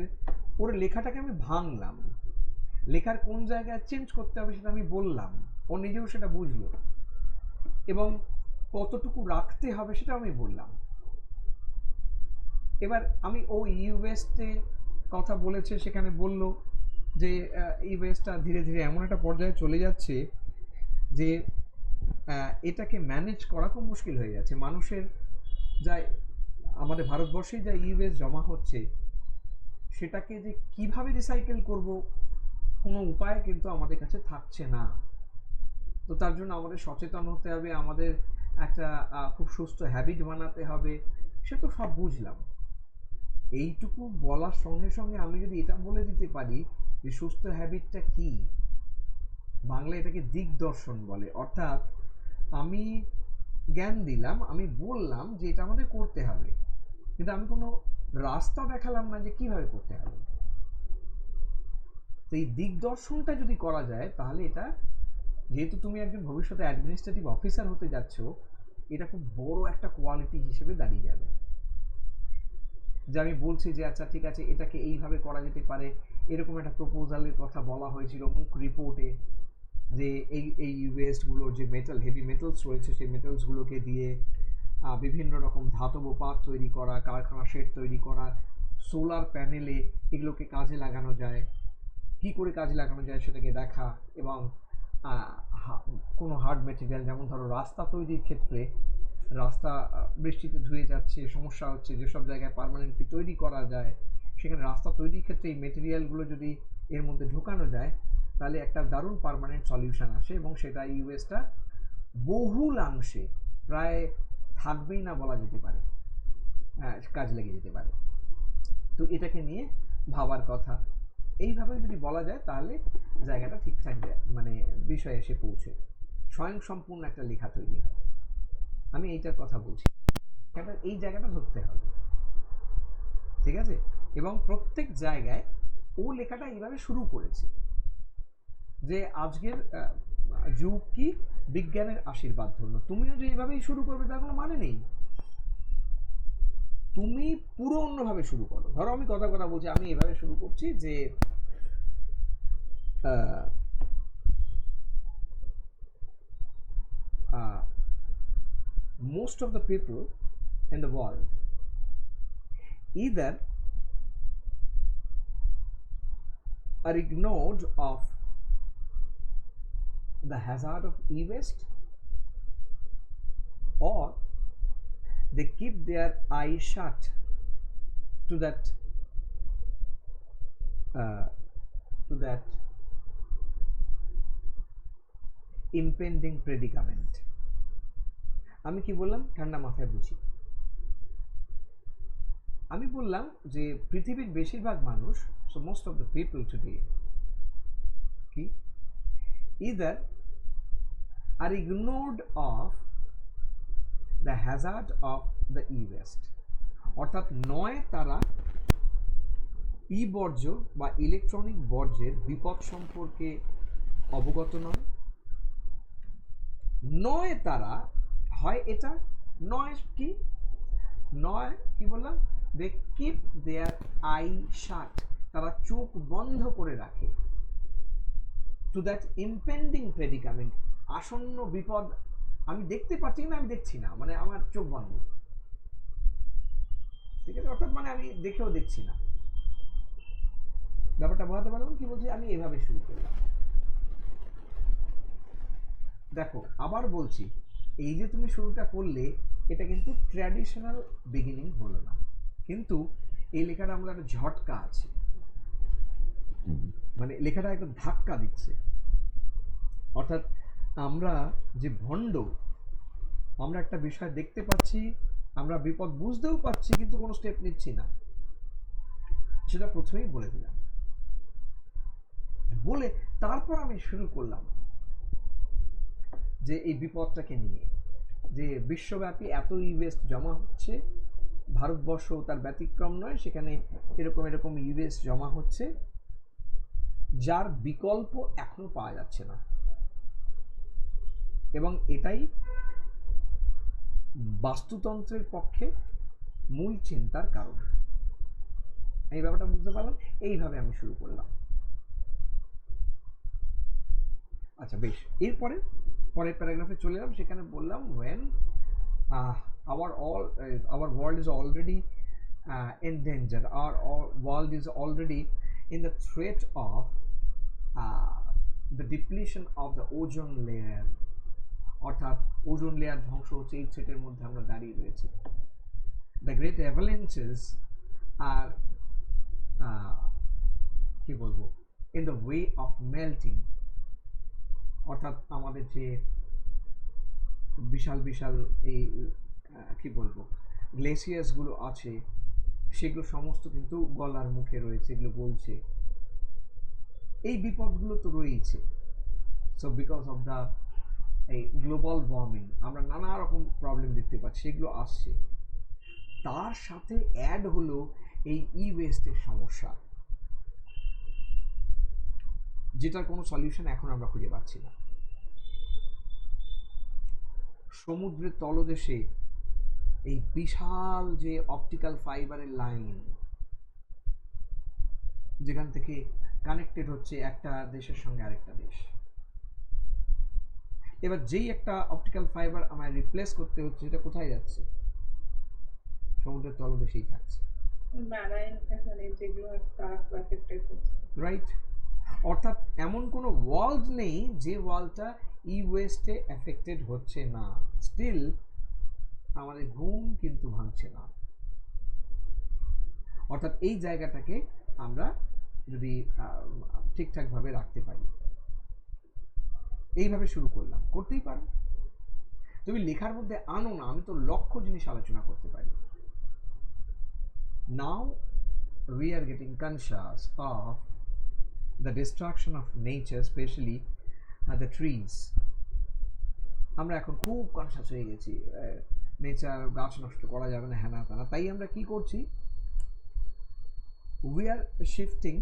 ওর লেখাটাকে আমি ভাঙলাম, লেখার কোন জায়গায় চেঞ্জ করতে হবে সেটা আমি বললাম, ও নিজেও সেটা বুঝলো, এবং কতটুকু রাখতে হবে সেটা আমি বললাম। এবার আমি ও ইউএসটে কথা বলেছে, সেখানে বলল যে ইউএসটা ধীরে ধীরে এমন একটা পর্যায়ে চলে যাচ্ছে যে এটাকে ম্যানেজ করা খুব মুশকিল হয়ে যাচ্ছে। মানুষের যা আমাদের ভারতবর্ষে যা ইউএস জমা হচ্ছে সেটাকে যে কিভাবে রিসাইকেল করব কোনো উপায় কিন্তু আমাদের কাছে থাকছে না। তো তার জন্য আমাদের সচেতন হতে হবে, আমাদের একটা খুব সুস্থ হ্যাবিট বানাতে হবে, সে তো সব বুঝলাম। এইটুকু বলার সঙ্গে সঙ্গে আমি যদি এটা বলে দিতে পারি যে সুস্থ হ্যাবিটটা কি, বাংলা এটাকে দিগদর্শন বলে। অর্থাৎ আমি জ্ঞান দিলাম, আমি বললাম যে এটা আমাদের করতে হবে, কিন্তু আমি কোনো রাস্তা দেখালাম না যে কিভাবে করতে হবে। তো এই দিগদর্শনটা যদি করা যায় তাহলে এটা, যেহেতু তুমি একজন ভবিষ্যতে অ্যাডমিনিস্ট্রেটিভ অফিসার হতে যাচ্ছ, এটা খুব বড় একটা কোয়ালিটি হিসেবে দাঁড়িয়ে যাবে। যে আমি বলছি যে আচ্ছা ঠিক আছে, এটাকে এইভাবে করা যেতে পারে, এরকম একটা প্রপোজালের কথা বলা হয়েছিল মুখ রিপোর্টে, যে এই ওয়েস্টগুলো, যে মেটাল, হেভি মেটালস রয়েছে, সেই মেটালসগুলোকে দিয়ে বিভিন্ন রকম ধাতব পাত তৈরি করা, কারখানা শেড তৈরি করা, সোলার প্যানেলে এগুলোকে কাজে লাগানো যায়, কি করে কাজে লাগানো যায় সেটাকে দেখা, এবং কোনো হার্ড মেটেরিয়াল, যেমন ধরো রাস্তা তৈরির ক্ষেত্রে, রাস্তা বৃষ্টিতে ধুয়ে যাচ্ছে, সমস্যা হচ্ছে, যেসব জায়গায় পার্মানেন্টলি তৈরি করা যায় সেখানে রাস্তা তৈরির ক্ষেত্রে এই মেটেরিয়ালগুলো যদি এর মধ্যে ঢোকানো যায় তাহলে একটা দারুণ পার্মানেন্ট সলিউশন আসে, এবং সেটা ইউএসটা বহুলাংশে প্রায় থাকবেই না বলা যেতে পারে, কাজ লেগে যেতে পারে। তো এটাকে নিয়ে ভাবার কথা, এইভাবে যদি বলা যায় তাহলে জায়গাটা ঠিকঠাক মানে বিষয়ে এসে পৌঁছে স্বয়ং সম্পূর্ণ একটা লেখা তৈরি হয়। আমি এইটার কথা বলছি, এই জায়গাটা ধরতে হবে, ঠিক আছে? এবং প্রত্যেক জায়গায় ও লেখাটা এইভাবে শুরু করেছে যে আজকের যুগ কি বিজ্ঞানের আশীর্বাদ ধন্য, তুমিও যে এইভাবেই শুরু করবে তার কোনো মানে নেই। তুমি পুরো অন্যভাবে শুরু করো। ধরো আমি কথা বলছি, আমি এভাবে শুরু করছি যে most of the people in the world either are ignored of the hazard of e-waste, or they keep their eye shut to that impending predicament. আমি কি বললাম ঠান্ডা মাথায় বুঝি। আমি বললাম যে পৃথিবীর বেশিরভাগ মানুষ, so most of the people today কি either are ignored of the hazard of the e-waste, অর্থাৎ নয় তারা ই বর্জ্য বা ইলেকট্রনিক বর্জ্যের বিপদ সম্পর্কে অবগত নয়, নয় তারা হয় এটা, নয় কি বললাম, they keep there I shut, তারা চোখ বন্ধ করে রাখে, টু দ্যাট ইম্পেন্ডিং প্রেডিকামেন্ট, আসন্ন বিপদ আমি দেখতে পাচ্ছি না, আমি দেখছি না, মানে আমার চোখ বন্ধ, ঠিক আছে? অর্থাৎ মানে আমি দেখেও দেখছি না। ব্যাপারটা বোঝাতে পারলাম কি বলছি? আমি এভাবে শুরু করলাম। দেখো আবার বলছি, এই যে তুমি শুরুটা করলে এটা কিন্তু ট্র্যাডিশনাল বিগিনিং হলো না, কিন্তু এই লেখাটা আমরা একটা ঝটকা আছে, মানে লেখাটা একটা ধাক্কা দিচ্ছে। অর্থাৎ আমরা যে ভণ্ড, আমরা একটা বিষয় দেখতে পাচ্ছি, আমরা বিপদ বুঝতেও পাচ্ছি, কিন্তু কোনো স্টেপ নিচ্ছি না, সেটা প্রথমেই বলে দিলাম। বলে তারপর আমি শুরু করলাম যে এই বিপদটাকে নিয়ে, যে বিশ্বব্যাপী এত ইওয়েস্ট জমা হচ্ছে, ভারতবর্ষ তার ব্যতিক্রম নয়, সেখানে এরকম ইওয়েস্ট জমা হচ্ছে যার বিকল্প এখনো পাওয়া যাচ্ছে না, এবং এটাই বাস্তুতন্ত্রের পক্ষে মূল চিন্তার কারণ। এই ব্যাপারটা বুঝতে পারলাম, এইভাবে আমি শুরু করলাম। আচ্ছা বেশ, এরপরে পরের প্যারাগ্রাফে চলে এলাম, সেখানে বললাম when our world is already endangered, our world is already in the threat of the depletion of the ozone layer, অর্থাৎ ওজোন লেয়ার ধ্বংস হচ্ছে, এই থ্রেটের মধ্যে আমরা দাঁড়িয়ে রয়েছি। The great avalanches are কি বলবো, in the way of melting, অর্থাৎ আমাদের যে বিশাল বিশাল এই কি বলবো গ্লেসিয়ার্সগুলো আছে সেগুলো সমস্ত কিন্তু গলার মুখে রয়েছে, এগুলো বলছে। এই বিপদগুলো তো রয়েছে। সো বিকজ অফ দ্য এই গ্লোবাল ওয়ার্মিং আমরা নানা রকম প্রবলেম দেখতে পাচ্ছি, সেগুলো আসছে। তার সাথে অ্যাড হলো এই ই ওয়েস্টের সমস্যা, যেটার কোনো সলিউশন এখন আমরা খুঁজে পাচ্ছি না। সমুদ্রের তলদেশে এই বিশাল যে অপটিক্যাল ফাইবারের লাইন, যেখান থেকে কানেক্টেড হচ্ছে একটা দেশের সঙ্গে আরেকটা দেশ, এবার যেই একটা অপটিক্যাল ফাইবার আমায় রিপ্লেস করতে হচ্ছে, এটা কোথায় যাচ্ছে? সমুদ্রের তলদেশেই থাকছে, ম্যারাইন মানে যেগুলো তারা এফেক্টেড হচ্ছে, রাইট? অর্থাৎ এমন কোনো ওয়ার্ল্ড নেই যে ওয়ার্ল্ডটা ই ওয়েস্টে এফেক্টেড হচ্ছে না। স্টিল আমাদের ঘুম কিন্তু ভাঙছে না। অর্থাৎ এই জায়গাটাকে আমরা যদি ঠিকঠাকভাবে রাখতে পারি, এইভাবে শুরু করলাম, করতেই পারো। তুমি লেখার মধ্যে আনো না, আমি তো লক্ষ জিনিস আলোচনা করতে পারি। নাও we are getting conscious of the destruction of nature, especially the trees. আমরা এখন খুব কনসাস হয়ে গেছি, নেচার, গাছ নষ্ট করা যাবে না, হ্যানা ত্যানা। তাই আমরা কি করছি? we are shifting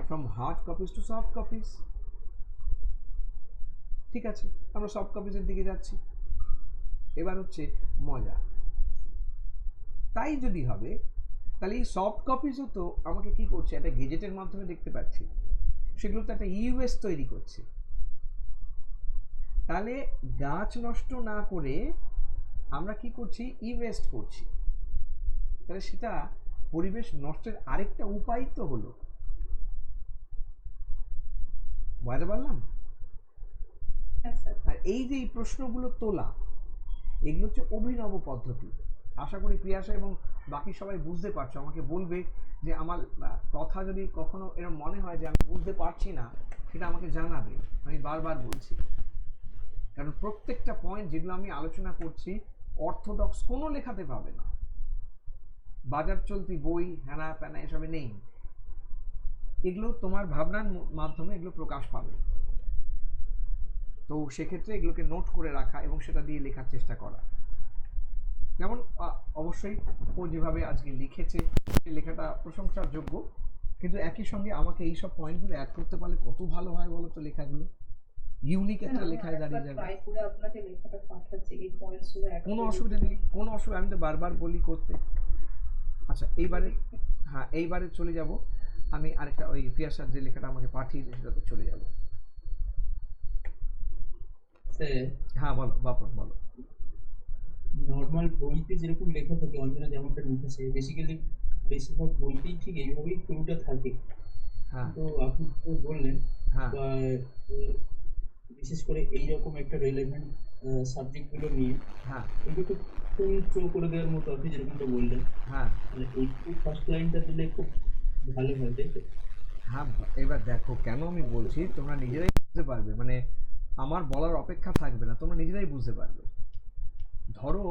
from hard copies to soft copies. ঠিক আছে, আমরা সফট কপিজের দিকে যাচ্ছি। এবার হচ্ছে মজা। তাই যদি হবে তাহলে এই সফট কপিজও তো আমাকে কি করছে, একটা গেজেটের মাধ্যমে দেখতে পাচ্ছি, সেগুলো তো একটা ইউএস তৈরি করছে। তাহলে গাছ নষ্ট না করে আমরা কি করছি, ইনভেস্ট করছি। তাহলে সেটা পরিবেশ নষ্টের আরেকটা উপায় তো হলো। বুঝতে পারলাম? আর এই যে এই প্রশ্নগুলো তোলা, এগুলো হচ্ছে অভিনব পদ্ধতি। আশা করি প্রিয়াশা এবং বাকি সবাই বুঝতে পারছো। আমাকে বলবে যে আমার কথা যদি কখনো এরকম মনে হয় যে আমি বুঝতে পারছি না, সেটা আমাকে জানাবে। আমি বারবার বলছি, কারণ প্রত্যেকটা পয়েন্ট যেগুলো আমি আলোচনা করছি অর্থোডক্স কোনো লেখাতে পাবে না। বাজার চলতি বই হ্যানা প্যানা এসবে নেই। এগুলো তোমার ভাবনার মাধ্যমে এগুলো প্রকাশ পাবে। তো সেক্ষেত্রে এগুলোকে নোট করে রাখা এবং সেটা দিয়ে লেখার চেষ্টা করা। যেমন অবশ্যই ও যেভাবে আজকে লিখেছে সেই লেখাটা প্রশংসার যোগ্য, কিন্তু একই সঙ্গে আমাকে এই সব পয়েন্টগুলো অ্যাড করতে পারলে কত ভালো হয় বলো তো, লেখাগুলো ইউনিক একটা লেখায় দাঁড়িয়ে যাবে। কোনো অসুবিধা নেই, কোনো অসুবিধা, আমি তো বারবার বলি করতে। আচ্ছা এইবারে, হ্যাঁ এইবারে চলে যাব আমি আরেকটা ওই প্রিয়াসার যে লেখাটা আমাকে পাঠিয়েছে সেটাতে চলে যাব। হ্যাঁ বলো বাপন বলো। নর্মাল বইতে যেরকম লেখা থাকে, অঞ্জনা যেমনটা লিখেছে, বেসিক্যালি বেশিরভাগ বইতেই ঠিক এইভাবেই শুরুটা থাকে। হ্যাঁ তো আপনি তো বললেন, হ্যাঁ বা বিশেষ করে এইরকম একটা রেলেভেন্ট সাবজেক্টগুলো নিয়ে হ্যাঁ এগুলো একটু করে দেওয়ার মতো আপনি যেরকমটা বললেন, হ্যাঁ মানে এই ফার্স্ট লাইনটা দিলে খুব ভালো হয়, তাই তো? হ্যাঁ এবার দেখো কেন আমি বলছি, তোমরা নিজেরাই বুঝতে পারবে, মানে আমার বলার অপেক্ষা থাকবে না, তোমরা নিজেরাই বুঝতে পারবে। ধরো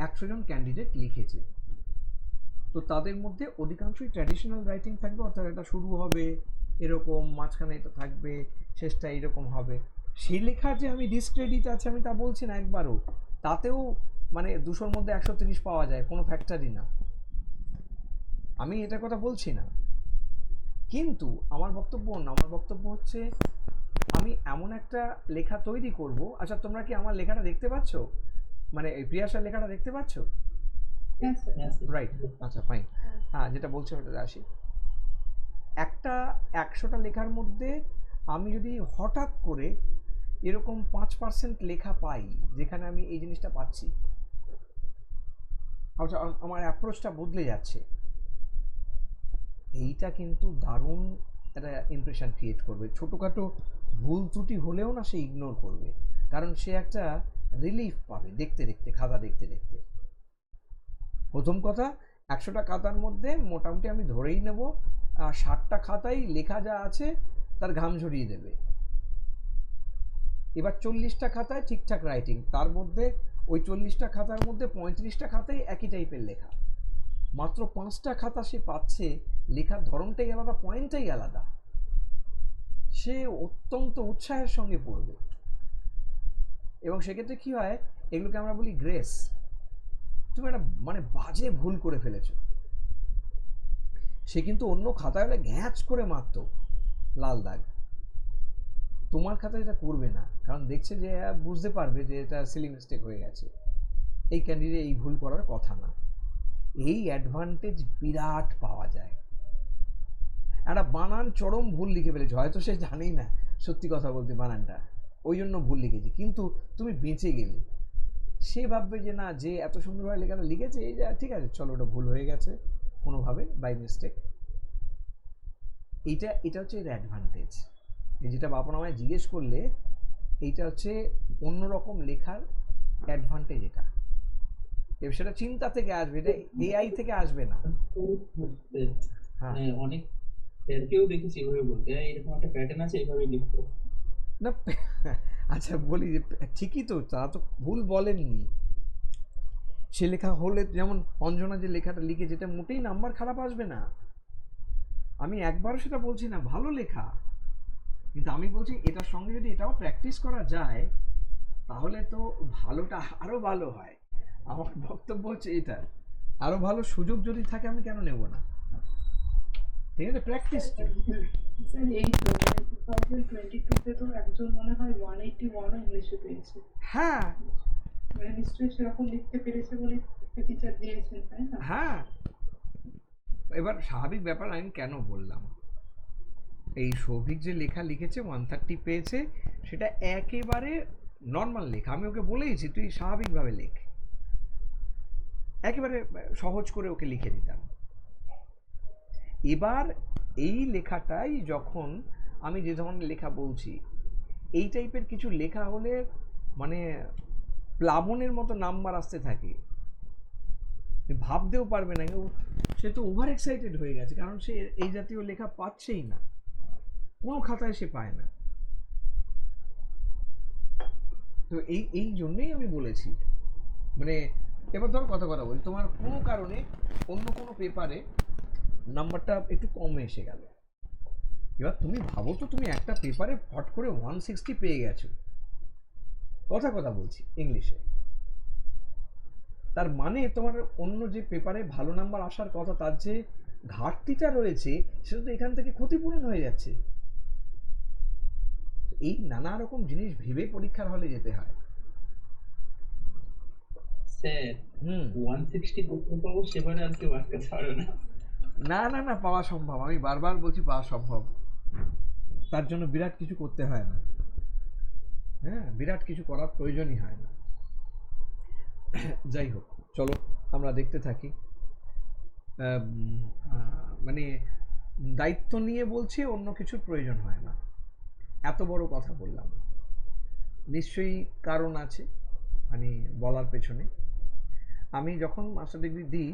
100 জন ক্যান্ডিডেট লিখেছে, তো তাদের মধ্যে অধিকাংশই ট্র্যাডিশনাল রাইটিং থাকবে, অর্থাৎ এটা শুরু হবে এরকম, মাঝখানে এটা থাকবে, শেষটা এরকম হবে। সেই লেখার যে আমি ডিসক্রেডিট আছে আমি তা বলছি না একবারও, তাতেও মানে 200-র মধ্যে 130 পাওয়া যায়, কোনো ফ্যাক্টরই না, আমি এটার কথা বলছি না। কিন্তু আমার বক্তব্য অন্য, আমার বক্তব্য হচ্ছে আমি এমন একটা লেখা তৈরি করব। আচ্ছা তোমরা কি আমার লেখাটা দেখতে পাচ্ছ, মানে এই প্রিয়াসার লেখাটা দেখতে পাচ্ছ? রাইট, আচ্ছা ফাইন। হ্যাঁ যেটা বলছি ওটাতে আসি। একটা 100টা লেখার মধ্যে আমি যদি হঠাৎ করে এরকম 5% লেখা পাই যেখানে আমি এই জিনিসটা পাচ্ছি, আচ্ছা আমার অ্যাপ্রোচটা বদলে যাচ্ছে, এইটা কিন্তু দারুণ একটা ইমপ্রেশন ক্রিয়েট করবে। ছোটোখাটো ভুল ত্রুটি হলেও না সে ইগনোর করবে, কারণ সে একটা রিলিফ পাবে দেখতে দেখতে, খাতা দেখতে দেখতে। প্রথম কথা, 100টা খাতার মধ্যে মোটামুটি আমি ধরেই নেব 60টা খাতায় লেখা যা আছে তার ঘাম ঝরিয়ে দেবে। এবার 40টা খাতায় ঠিকঠাক রাইটিং, তার মধ্যে ওই 40টা খাতার মধ্যে 35টা খাতায় একই টাইপের লেখা, মাত্র 5টা খাতা সে পাচ্ছে, লেখার ধরনটাই আলাদা, পয়েন্টটাই আলাদা, সে অত্যন্ত উৎসাহের সঙ্গে পড়বে। এবং সেক্ষেত্রে কি হয়, এগুলোকে আমরা বলি গ্রেস। তুমি একটা মানে বাজে ভুল করে ফেলেছো, সে কিন্তু অন্য খাতায় হলে ঘ্যাঁচ করে মারত লাল দাগ, তোমার খাতায় এটা করবে না, কারণ দেখছে যে বুঝতে পারবে যে এটা সিলি মিস্টেক হয়ে গেছে, এই ক্যান্ডিডেট এই ভুল করার কথা না। এই অ্যাডভান্টেজ বিরাট পাওয়া যায়। একটা বানান চরম ভুল লিখে ফেলেছে, হয়তো সে জানেই না সত্যি কথা বলতে বানানটা, ওই জন্য ভুল লিখেছে, কিন্তু তুমি বেঁচে গেলে। সে ভাববে যে না, যে এত সুন্দরভাবে লেখাটা লিখেছে, এই যে ঠিক আছে চলো ওটা ভুল হয়ে গেছে কোনোভাবে বাই মিস্টেক। এটা হচ্ছে এর অ্যাডভান্টেজ। এই যেটা বাবা আমায় জিজ্ঞেস করলে, এইটা হচ্ছে অন্যরকম লেখার অ্যাডভান্টেজ। এটা এবার সেটা চিন্তা থেকে আসবে, এটা এআই থেকে আসবে না। হ্যাঁ, অনেক স্যারকেও দেখেছি এভাবে বলতে, এরকম একটা প্যাটার্ন আছে এইভাবে লিখতে না। আচ্ছা বলি যে ঠিকই তো, তারা তো ভুল বলেননি। সে লেখা হলে, যেমন অঞ্জনা যে লেখাটা লিখে, যেটা মোটেই নাম্বার খারাপ আসবে না, আমি একবারও সেটা বলছি না, ভালো লেখা, কিন্তু আমি বলছি এটার সঙ্গে যদি এটাও প্র্যাকটিস করা যায় তাহলে তো ভালোটা আরো ভালো হয়। আমার বক্তব্য হচ্ছে এটা, আরো ভালো সুযোগ যদি থাকে আমি কেন নেব না? ঠিক আছে, প্র্যাকটিস। স্যার এই তো মানে 2022 তো একজন মনে হয় 181 ইংলিশে পেয়েছে। হ্যাঁ মানে নিশ্চয়ই সেরকম লিখতে পেরেছে বলে টিচার দিয়েছেন, তাই না? হ্যাঁ, এবার স্বাভাবিক ব্যাপার, আমি কেন বললাম, এই সৌভিক যে লেখা লিখেছে 130 পেয়েছে, সেটা একেবারে নর্মাল লেখা। আমি ওকে বলেইছি তুই স্বাভাবিকভাবে লেখ, একেবারে সহজ করে ওকে লিখে দিতাম। এবার এই লেখাটাই যখন আমি যে ধরনের লেখা বলছি, এই টাইপের কিছু লেখা হলে মানে প্লাবনের মতো নাম্বার আসতে থাকে, ভাবতেও পারবে না, সে তো ওভার এক্সাইটেড হয়ে গেছে, কারণ সে এই জাতীয় লেখা পাচ্ছেই না, কোনো খাতায় সে পায় না। তো এই জন্যই আমি বলেছি, মানে এবার ধরো কথা বলি, তোমার কোনো কারণে অন্য কোনো পেপারে নাম্বারটা একটু কমে এসে গেল, এবার তুমি ভাবো তো তুমি একটা পেপারে ফট করে 160 পেয়ে গেছো, কথা বলছি ইংলিশে, তার মানে তোমার অন্য যে পেপারে ভালো নাম্বার আসার কথা, তার যে ঘাটতিটা রয়েছে সেটা তো এখান থেকে ক্ষতিপূরণ হয়ে যাচ্ছে। এই নানা রকম জিনিস ভেবে পরীক্ষার হলে যেতে হয়। স্যার 160 করতে পাবো, সেবারে আর কেউ আটকাতে পারবে না। না না না, পাওয়া সম্ভব, আমি বারবার বলছি পাওয়া সম্ভব, তার জন্য বিরাট কিছু করতে হয় না। হ্যাঁ, বিরাট কিছু করার প্রয়োজনই হয় না। যাই হোক, চলো আমরা দেখতে থাকি। মানে দায়িত্ব নিয়ে বলছি, অন্য কিছুর প্রয়োজন হয় না। এত বড় কথা বললাম, নিশ্চয়ই কারণ আছে মানে বলার পেছনে। আমি যখন মাস্টার ডিগ্রি দিই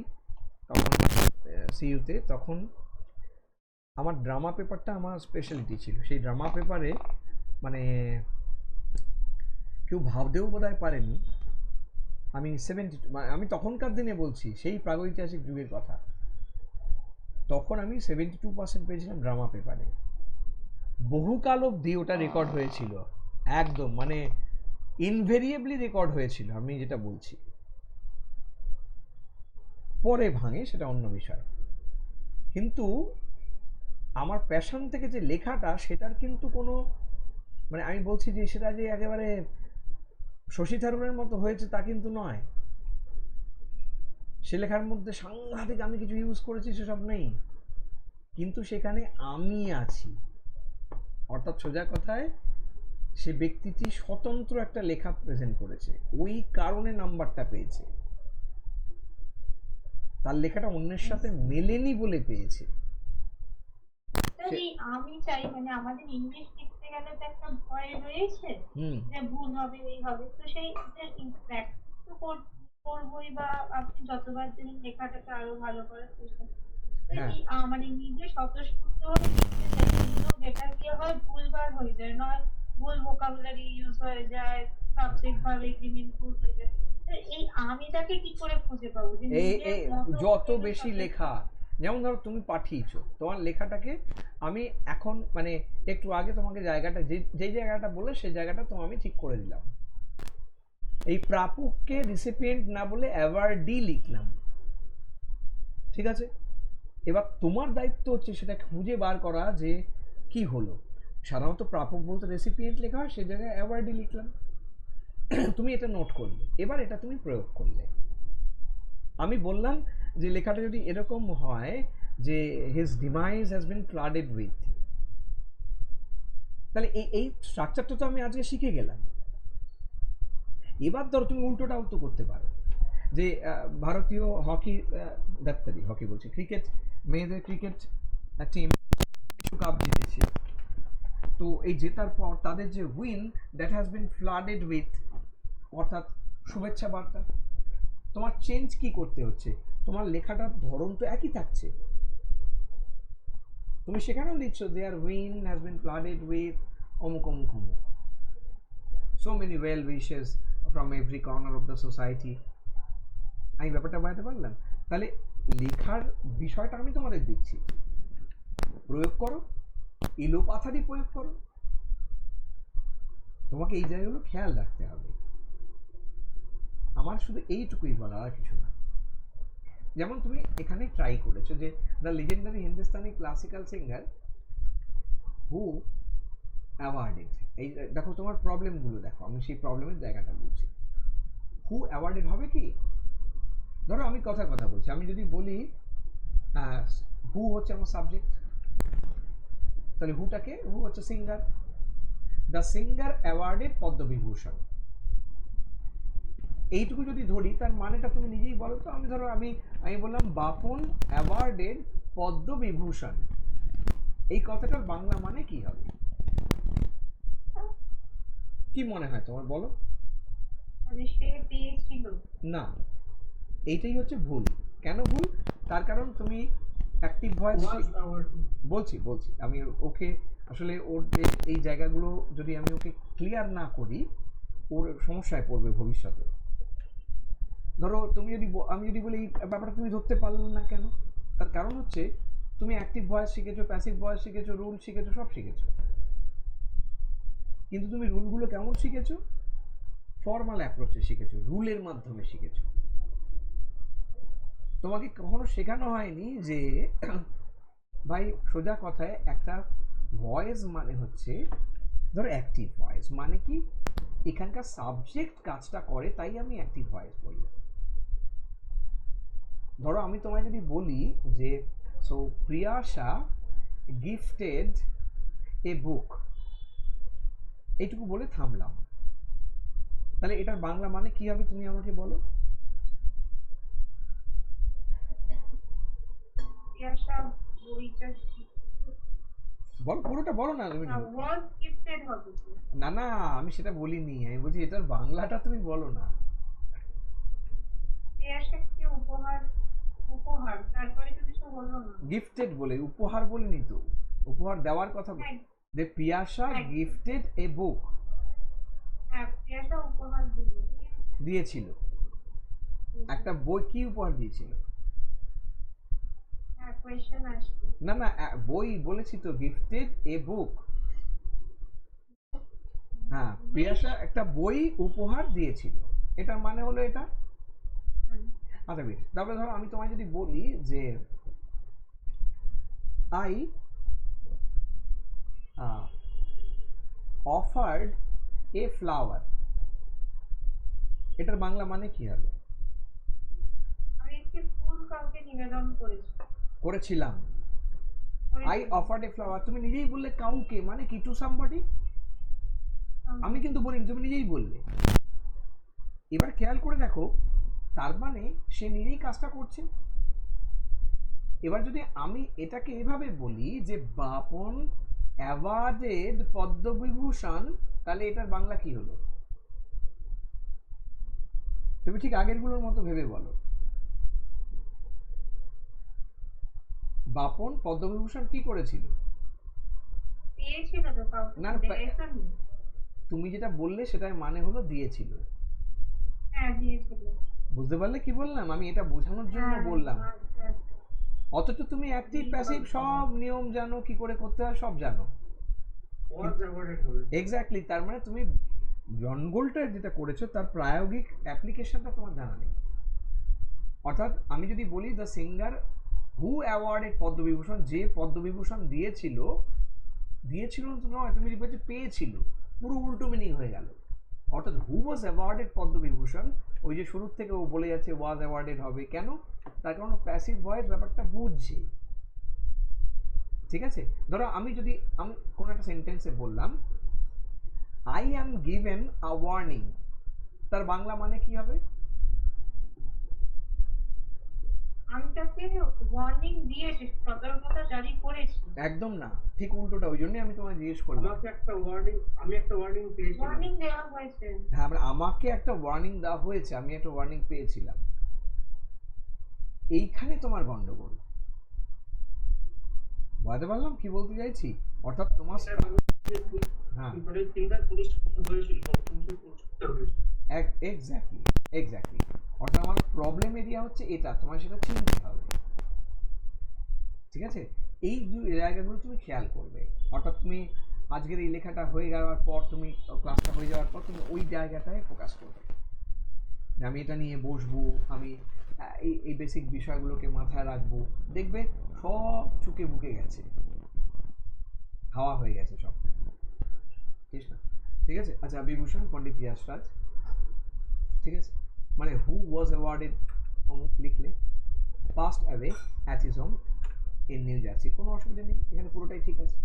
তখন সিইউতে, তখন আমার ড্রামা পেপারটা আমার স্পেশালিটি ছিল। সেই ড্রামা পেপারে মানে কেউ ভাবতেও বোধহয় পারেনি, আমি 72, আমি তখনকার দিনে বলছি, সেই প্রাগৈতিহাসিক যুগের কথা, তখন আমি 72% পেয়েছিলাম ড্রামা পেপারে। বহুকাল অবধি ওটা রেকর্ড হয়েছিল, একদম মানে ইনভেরিয়েবলি রেকর্ড হয়েছিল, আমি যেটা বলছি। পরে ভাঙে, সেটা অন্য বিষয়, কিন্তু আমার প্যাশন থেকে যে লেখাটা, সেটার কিন্তু কোনো মানে আমি বলছি যে সেটা যে একেবারে শশী থারুরের মতো হয়েছে তা কিন্তু নয়। সে লেখার মধ্যে সাংঘাতিক আমি কিছু ইউজ করেছি সেসব নেই, কিন্তু সেখানে আমি আছি, অর্থাৎ সোজা কথায় সে ব্যক্তিটি স্বতন্ত্র একটা লেখা প্রেজেন্ট করেছে, ওই কারণে নাম্বারটা পেয়েছে, তার লেখাটা অন্যের সাথে মেলেনি বলে পেয়েছে। আমি চাই মানে আমাদের ইংলিশ লিখতে গেলে তো একটা ভয় রয়েছে যে ভুল হবে, এই হবে, তো সেই প্র্যাকটিস তো করবোই, বা আপনি যতবার দেবেন লেখাটাকে আরো ভালো করার চেষ্টা। হ্যাঁ। মানে নিজে স্বতঃস্ফূর্তভাবে লিখতে চাই, কিন্তু যেটা কি হয় ভুলভাল হয়ে যায়, নয় ভুল ভোকাবুলারি ইউজ হয়ে যায়, সাবজেক্ট বা এগ্রিমেন্ট ভুল হয়ে যায়। তো এই আমিটাকে কি করে খুঁজে পাবো যে এই নিজের মতো যত করে বেশি subject- লেখা, যেমন ধরো তুমি পাঠিয়েছো তোমার লেখাটাকে, আমি এখন মানে একটু আগে তোমাকে জায়গাটা যেই জায়গাটা বলে সেই জায়গাটা তো আমি ঠিক করে দিলাম। এই প্রাপককে রিসিপিয়েন্ট না বলে অ্যাওয়ার্ডি লিখলাম, ঠিক আছে? এবার তোমার দায়িত্ব হচ্ছে সেটা খুঁজে বার করা যে কি হলো। সাধারণত প্রাপক বলতে রেসিপিয়েন্ট লেখা হয়, সেই জায়গায় অ্যাওয়ার্ডি লিখলাম। তুমি এটা নোট করলে, এবার এটা তুমি প্রয়োগ করলে। আমি বললাম যে লেখাটা যদি এরকম হয় যে his ডিমাইজ has been flooded with, তাহলে এই স্ট্রাকচারটা তো আমি আজকে শিখে গেলাম। এবার ধরো তুমি উল্টোটাও তো করতে পারো যে ভারতীয় হকি ডাক্তারি হকি বলছি ক্রিকেট, মেয়েদের ক্রিকেট টিম কাপ জিতেছে, তো এই জেতার পর তাদের যে win that has been flooded with, অর্থাৎ শুভেচ্ছা বার্তা। তোমার চেঞ্জ কি করতে হচ্ছে, তোমার লেখাটার ধরন তো একই থাকছে, তুমি সেখানেও লিখছো their win has been flooded with অমুক অমুক অমুক, so many well wishes from every corner of the society. আমি ব্যাপারটা বাড়াতে পারলাম? তাহলে লেখার বিষয়টা আমি তোমাদের দিচ্ছি, প্রয়োগ করো, এলোপাথারি প্রয়োগ করো। তোমাকে এই জায়গাগুলো খেয়াল রাখতে হবে। আমার শুধু এইটুকুই বলা, আর কিছু না। যেমন তুমি এখানে ট্রাই করেছো যে the legendary Hindustani classical singer who awarded, এই দেখো তোমার প্রবলেমগুলো দেখো, আমি সেই প্রবলেমের জায়গাটা বলছি। হু অ্যাওয়ার্ডেড হবে কি, ধরো আমি কথা বলছি, আমি যদি বলি হু হচ্ছে আমার সাবজেক্ট, তাহলে হুটাকে, হু হচ্ছে singer, the singer awarded Padma Vibhushan, এইটুকু যদি ধরি তার মানেটা তুমি নিজেই বলো তো। আমি ধরো আমি বললাম বাপন অ্যাওয়ার্ডেড পদ্মবিভূষণ, এই কথাটার বাংলা মানে কি হবে? কি মনে হয় তোমার, বলো? মানে সে পেয়েছিল। না, এইটাই হচ্ছে ভুল। কেন ভুল? তার কারণ তুমি অ্যাক্টিভ ভয়েস বলছি আমি ওকে আসলে ওর এই জায়গাগুলো যদি আমি ওকে ক্লিয়ার না করি, ওর সমস্যায় পড়বে ভবিষ্যতে। ধরো তুমি যদি আমি যদি বলি এই ব্যাপারটা তুমি ধরতে পারলে না কেন, তার কারণ হচ্ছে তুমি অ্যাক্টিভ ভয়েস শিখেছো, প্যাসিভ ভয়েস শিখেছো, রুল শিখেছো, সব শিখেছো, কিন্তু তুমি রুলগুলো কেমন শিখেছো? ফর্মাল অ্যাপ্রোচে শিখেছো, রুলের মাধ্যমে শিখেছো। তোমাকে কখনো শেখানো হয়নি যে ভাই সোজা কথায় একটা ভয়েস মানে হচ্ছে, ধরো অ্যাক্টিভ ভয়েস মানে কি, এখানকার সাবজেক্ট কাজটা করে, তাই আমি অ্যাক্টিভ ভয়েস বলি। ধরো আমি তোমায় যদি বলি যে সো প্রিয়াশা গিফটেড এ বুক, এইটুকু বলে থামলাম, তাহলে এটার বাংলা মানে কি হবে তুমি আমাকে বলো? প্রিয়াশা বইটা বলো, পুরোটা বলো না তুমি। ওয়াজ গিফটেড হবে তো। না না, আমি সেটা বলিনি, আমি বলছি এটার বাংলাটা তুমি বলো না। প্রিয়াশাকে উপহার, উপহার তারপরে তো কিছু হলো না। গিফটেড বলে, উপহার বলিনি তো, উপহার দেওয়ার কথা হ্যাঁ, যে পিয়াসা হ্যাঁ। গিফটেড এ বুক, হ্যাঁ প্রিয়াশা উপহার দিয়েছিল একটা বই, কি উপহার দিয়েছিল? হ্যাঁ কোয়েশ্চেন আসবে। না না, বই বলেছি তো, গিফটেড এ বুক। হ্যাঁ, পিয়াসা একটা বই উপহার দিয়েছিল, এটার মানে হলো এটা। আচ্ছা বেশ, তারপরে ধরো আমি তোমায় যদি বলি যে আই অফার্ড এ ফ্লাওয়ার, এটার বাংলা মানে কি হবে? আমি একটি ফুল কাউকে নিবেদন করেছিলাম। আই অফার্ড এ ফ্লাওয়ার, তুমি নিজেই বললে কাউকে, মানে কি টু সামবডি, আমি কিন্তু বলিনি, তুমি নিজেই বললে। এবার খেয়াল করে দেখো, তার মানে সে নিজেই কাজটা করছে। এবার যদি আমি এটাকে এভাবে বলি যে বাপন অ্যাওয়ার্ডেড পদ্মবিভূষণ, তাহলে এটার বাংলা কি হলো? তুমি ঠিক আগেরগুলোর মতো ভেবে বলো। বাপন পদ্মবিভূষণ কি করেছিল? পেয়েছিল তো কাউকে, না, দেখেছো নি? তুমি যেটা বললে সেটার মানে হলো দিয়েছিল। হ্যাঁ দিয়েছিল। বুঝতে পারলে কি বললাম? আমি এটা বোঝানোর জন্য হ্যাঁ, বললাম। আচ্ছা, আচ্ছা। অথচ তুমি অ্যাক্টিভ প্যাসিভ সব নিয়ম জানো, কি করে করতে হয় সব জানো। এক্স্যাক্টলি, তার মানে তুমি জনগোলটা যেটা করেছো তার প্রায়োগিক অ্যাপ্লিকেশনটা তোমার জানা নেই। অর্থাৎ আমি যদি বলি the singer who awarded Padma Vibhushan, যে পদ্মবিভূষণ দিয়েছিল, দিয়েছিল তো নয়, তুমি যদি বলছো পেয়েছিল, পুরো উল্টো মিনিং হয়ে গেল। অর্থাৎ হু ওয়াজ অ্যাওয়ার্ডেড পদ্মবিভূষণ, ওই যে শুরুর থেকে ও বলে যাচ্ছে ওয়াজ অ্যাওয়ার্ডেড হবে কেন, তার কারণ প্যাসিভ ভয়েস ব্যাপারটা বুঝছে। ঠিক আছে, ধরো আমি কোনো একটা সেন্টেন্সে বললাম I am given a warning, তার বাংলা মানে কি হবে? আমি তাকে ওয়ার্নিং দিয়েছি, সতর্কতা জারি করেছি। একদম না, ঠিক উল্টোটা, ওই জন্যই আমি তোমায় জিজ্ঞেস করলাম। আমি একটা ওয়ার্নিং পেয়েছিলাম। ওয়ার্নিং দেওয়া হয়েছে। হ্যাঁ, আমাকে একটা ওয়ার্নিং দেওয়া হয়েছে, আমি একটা ওয়ার্নিং পেয়েছিলাম, এইখানে তোমার গন্ডগোল। বুঝতে পারলাম কি বলতে চাইছি? অর্থাৎ তোমার হ্যাঁ এক্স্যাক্টলি এক্স্যাক্টলি, অর্থাৎ আমার প্রবলেম এরিয়া হচ্ছে এটা, তোমার সেটা চিনতে হবে। ঠিক আছে, এই জায়গাগুলো তুমি খেয়াল করবে। অর্থাৎ তুমি আজকের এই লেখাটা হয়ে যাওয়ার পর, তুমি ক্লাসটা হয়ে যাওয়ার পর তুমি ওই জায়গাটায় ফোকাস করবে, যে আমি এটা নিয়ে বসবো, আমি এই বেসিক বিষয়গুলোকে মাথায় রাখবো, দেখবে সব চুকে বুকে গেছে, হাওয়া হয়ে গেছে সব। ঠিক আছে, আচ্ছা, বিভূষণ পণ্ডিত ইয়াশরাজ, ঠিক আছে, মানে হু ওয়াজ অ্যাওয়ার্ডেড অমুক লিখলে, passed away at his home in New Jersey, কোনো অসুবিধা নেই, এখানে পুরোটাই ঠিক আছে।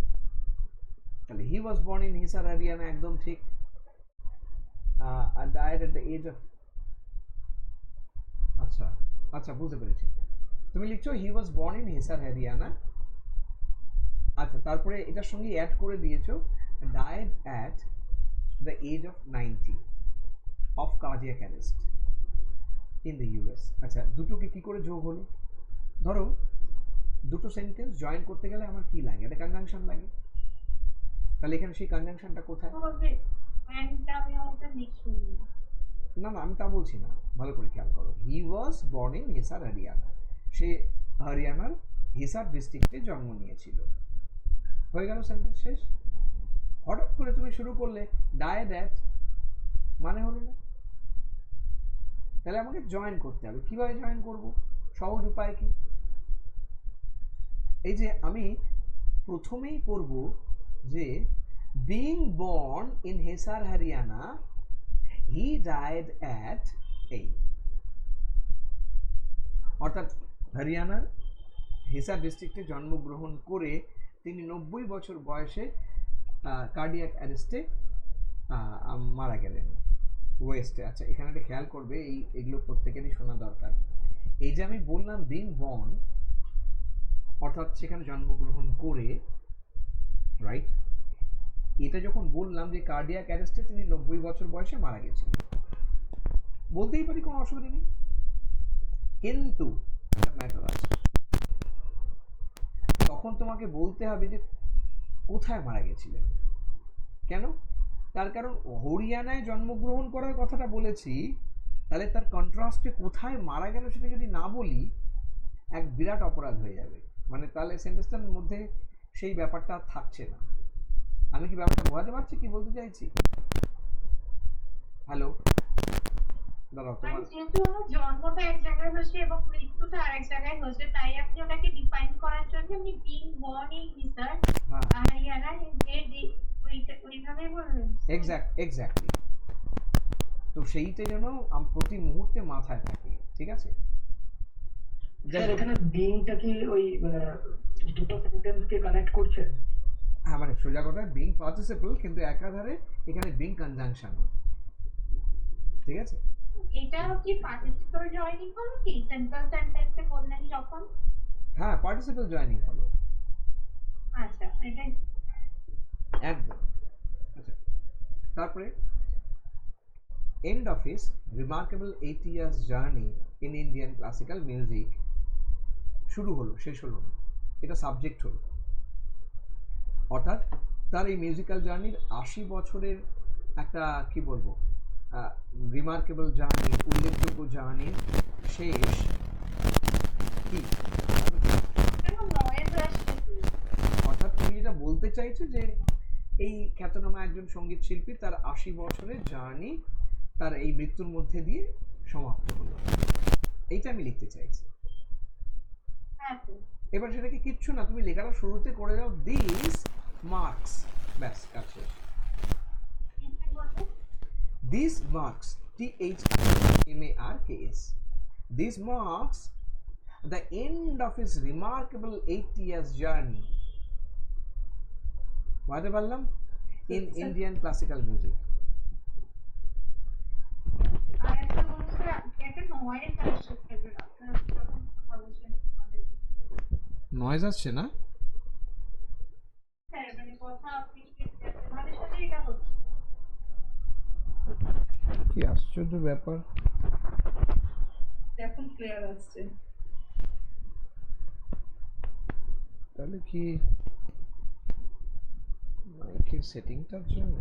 তাহলে he was born in Hisar Haryana, একদম ঠিক। and died at the age of, আচ্ছা আচ্ছা বুঝতে পেরেছি, তুমি লিখছো he was born in Hisar Haryana, আচ্ছা, তারপরে এটার সঙ্গে অ্যাড করে দিয়েছো died at the age of 90 of cardiac arrest in the US। আচ্ছা, দুটোকে কি করে যোগ হলো? ধরো দুটো সেন্টেন্স জয়েন করতে গেলে আমার কি লাগে? একটা কনজাংশন লাগে, তাহলে এখানে সেই কনজাংশনটা কোথায়? না না, আমি তা বলছি না, ভালো করে খেয়াল করো। He was born in Hisar Haryana, সে হরিয়ানার হিসার ডিস্ট্রিক্টে জন্ম নিয়েছিল, হয়ে গেল, সেন্টেন্স শেষ। হঠাৎ করে তুমি শুরু করলে ডায়েড অ্যাট, মানে হলো না, তাহলে আমাকে জয়েন করতে হবে। কিভাবে জয়েন করব? সহজ উপায় কি? এই যে আমি প্রথমেই করব যে being born in Hisar Haryana he died at এই, অর্থাৎ হরিয়ানার হিসার ডিস্ট্রিক্টে জন্মগ্রহণ করে তিনি 90 বছর বয়সে কার্ডিয়াক অ্যারেস্টে মারা গেলেন ওয়েস্টে। আচ্ছা, এখানে একটা খেয়াল করবে, এগুলো প্রত্যেকেরই শোনা দরকার। এই যে আমি বললাম বিং বর্ন, অর্থাৎ সেখানে জন্মগ্রহণ করে, রাইট, এটা যখন বললাম যে কার্ডিয়াক অ্যারেস্টে তিনি 90 বছর বয়সে মারা গেছিলেন, বলতেই পারি কোনো অসুবিধা নেই, কিন্তু ম্যাটার আছে, তখন তোমাকে বলতে হবে যে কোথায় মারা গেছিলেন। কেন? তার কারণ হরিয়ানায় জন্মগ্রহণ করার কথাটা বলেছি, তাহলে তার কন্ট্রাস্টে কোথায় মারা গেল সেটা যদি না বলি, এক বিরাট অপরাধ হয়ে যাবে, মানে তাহলে সেন্টেন্সটার মধ্যে সেই ব্যাপারটা থাকছে না। আমি কি ব্যাপারটা বোঝাতে পারছি কি বলতে চাইছি? হ্যালো, দাঁড়াও, তোমার যেহেতু আমার জন্মটা এক জায়গায় হয়েছে এবং মৃত্যুটা আরেক জায়গায় হয়েছে, তাই আপনি ওটাকে ডিফাইন করার জন্য আপনি being born in Hisar Haryana ওইভাবে বললেন। এক্স্যাক্টলি, তো সেইটা যেন প্রতি মুহূর্তে মাথায় থাকে, ঠিক আছে? স্যার, এখানে বিংটা কি ওই দুটো সেন্টেন্সকে কানেক্ট করছে? হ্যাঁ, মানে সোজা কথা বিং পার্টিসিপল, কিন্তু একাধারে এখানে বিং কনজাংশন, ঠিক আছে? এটা কি পার্টিসিপল জয়েনিং হলো কি সিম্পল সেন্টেন্সে বললেন যখন? হ্যাঁ, পার্টিসিপল জয়েনিং হলো। আচ্ছা, এটাই একদম। আচ্ছা, তারপরে end of his remarkable 80 years journey in Indian classical music, শুরু হলো, শেষ হলো, এটা সাবজেক্ট হলো, অর্থাৎ তার এই মিউজিক্যাল জার্নির 80 বছরের একটা কি বলবো রিমার্কেবল জার্নি, উল্লেখযোগ্য জার্নির শেষ কি, কেন নয়েজ আসছে কি? অর্থাৎ তুমি যেটা বলতে চাইছো যে এই খ্যাতনামা একজন সঙ্গীত শিল্পী তার 80 বছরের জার্নি তার এই মৃত্যুর মধ্যে দিয়ে সমাপ্ত হলো, এইটা আমি লিখতে চাইছি। হ্যাঁ তো এবার সেটাকে কিচ্ছু না, তুমি লেখাটা শুরুতে করে দাও দিস মার্কস, ব্যাস কাজ শেষ। কিছু বলতে This marks, THIMARKS, this marks the end of his remarkable 80 years journey. বুঝতে পারলাম? In Indian classical music. আর একটা বলছে একটা নয়েজ আসছে সেটা আপনারা যখন কথা বলছেন আমাদের নয়েজ আসছে না? হ্যাঁ মানে কথা আপনি আমাদের সাথে এটা হচ্ছে। কি আশ্চর্য ব্যাপার। এখন ক্লিয়ার আসছে। তাহলে কি মাইকের সেটিংটার জন্য?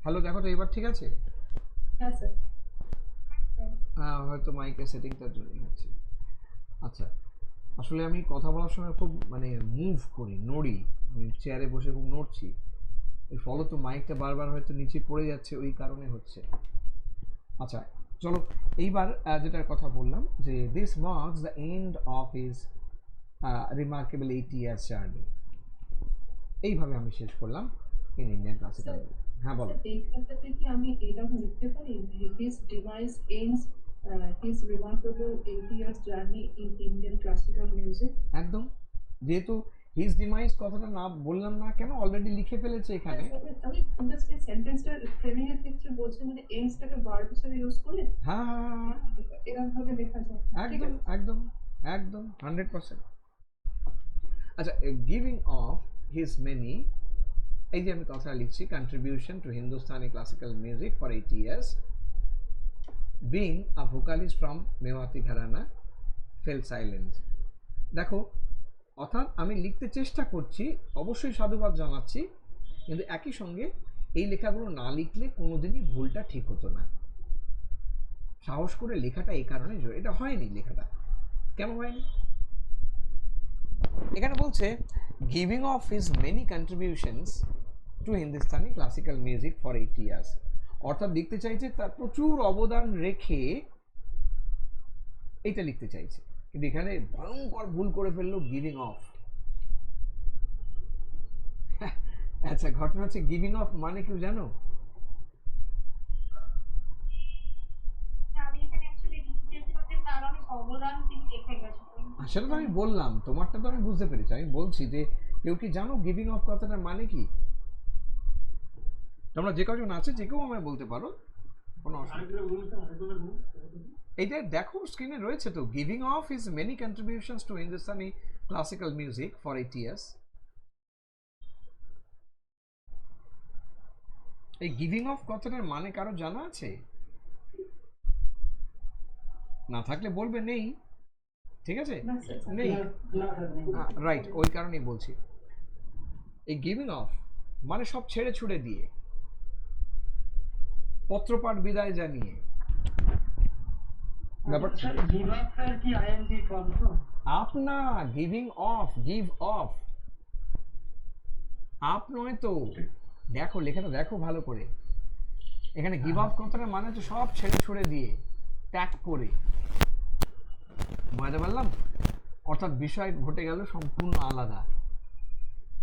হ্যালো, দেখো তো এবার ঠিক আছে? হ্যাঁ স্যার। হ্যাঁ, হয়তো মাইকের সেটিংটার জন্যই হচ্ছে। আচ্ছা, আসলে আমি কথা বলার সময় খুব মানে মুভ করি, নড়ি, আমি চেয়ারে বসে খুব নড়ছি, এর ফলে তো মাইকটা বারবার হয়তো নিচে পড়ে যাচ্ছে, ওই কারণে হচ্ছে। আচ্ছা চলো, এইবার যেটার কথা বললাম যে this marks the end of his remarkable 80 years journey, এইভাবে আমি শেষ করলাম ইন ইন্ডিয়ান ক্লাসিক্যাল। হ্যাঁ বলো। এইখানটাতে কি আমি এরকম লিখতে পারি his device ends his remarkable 80 years journey in Indian classical music? একদম, যেহেতু হিজ ডিমাইস কথাটা না বললাম না কেন, অলরেডি লিখে ফেলেছে এখানে। আমি জাস্ট এই সেন্টেন্সটা ফ্রেমিং এর ক্ষেত্রে বলছি, মানে এন্ডসটাকে ভার্ব হিসেবে ইউজ করে হ্যাঁ হ্যাঁ হ্যাঁ, এরকম ভাবে লেখা যায়। ঠিক একদম আছে একদম একদম 100%। আচ্ছা, গিভিং অফ হিজ মেনি, এই যে আমি কথা লিখছি, contribution to Hindustani classical music for 80 years, being a vocalist from Mewati ঘরানা, fell silent। দেখো, অর্থাৎ আমি লিখতে চেষ্টা করছি, অবশ্যই সাধুবাদ জানাচ্ছি, কিন্তু একই সঙ্গে এই লেখাগুলো না লিখলে কোনোদিনই ভুলটা ঠিক হতো না। সাহস করে লেখাটা এই কারণে এটা হয়নি, লেখাটা কেন হয়নি? এখানে বলছে giving of his many contributions to Hindustani classical music for 80 years, অর্থাৎ লিখতে চাইছে তার প্রচুর অবদান রেখে, এইটা লিখতে চাইছে, কিন্তু এখানে ভয়ঙ্কর ভুল করে ফেললো, গিভিং অফ। আচ্ছা, ঘটনা হচ্ছে গিভিং অফ মানে কেউ জানো? আমি এখানে অ্যাকচুয়ালি লিখেছিলাম যে তার অনেক অবদান তিনি রেখে গেছেন। সেটা তো আমি বললাম, তোমারটা তো আমি বুঝতে পেরেছি, আমি বলছি যে কেউ কি জানো গিভিং অফ কথাটার মানে কি? তোমরা যে কজন আছে যে কেউ আমায় বলতে পারো, কোনো অসুবিধা। এইটা দেখো স্ক্রিনে রয়েছে তো, giving of his many contributions to Hindustani classical music for 80 years। এই গিভিং অফ কথাটার মানে কারো জানা আছে? না থাকলে বলবে নেই, ঠিক আছে? না স্যার। নেই, রাইট, ওই কারণেই বলছি। এই গিভিং অফ মানে সব ছেড়ে ছুড়ে দিয়ে, পত্রপাঠ বিদায় জানিয়ে, ব্যাপারটা গিভ আপ স্যার কি আইএনজি ফর্ম তো? আপ না, giving of, give of, up নয় তো। দেখো লেখাটা দেখো ভালো করে, এখানে গিভ অফ কথাটা মানে হচ্ছে সব ছেড়ে ছুড়ে দিয়ে, ত্যাগ করে, বুঝতে পারলাম? অর্থাৎ বিষয় ঘটে গেল সম্পূর্ণ আলাদা।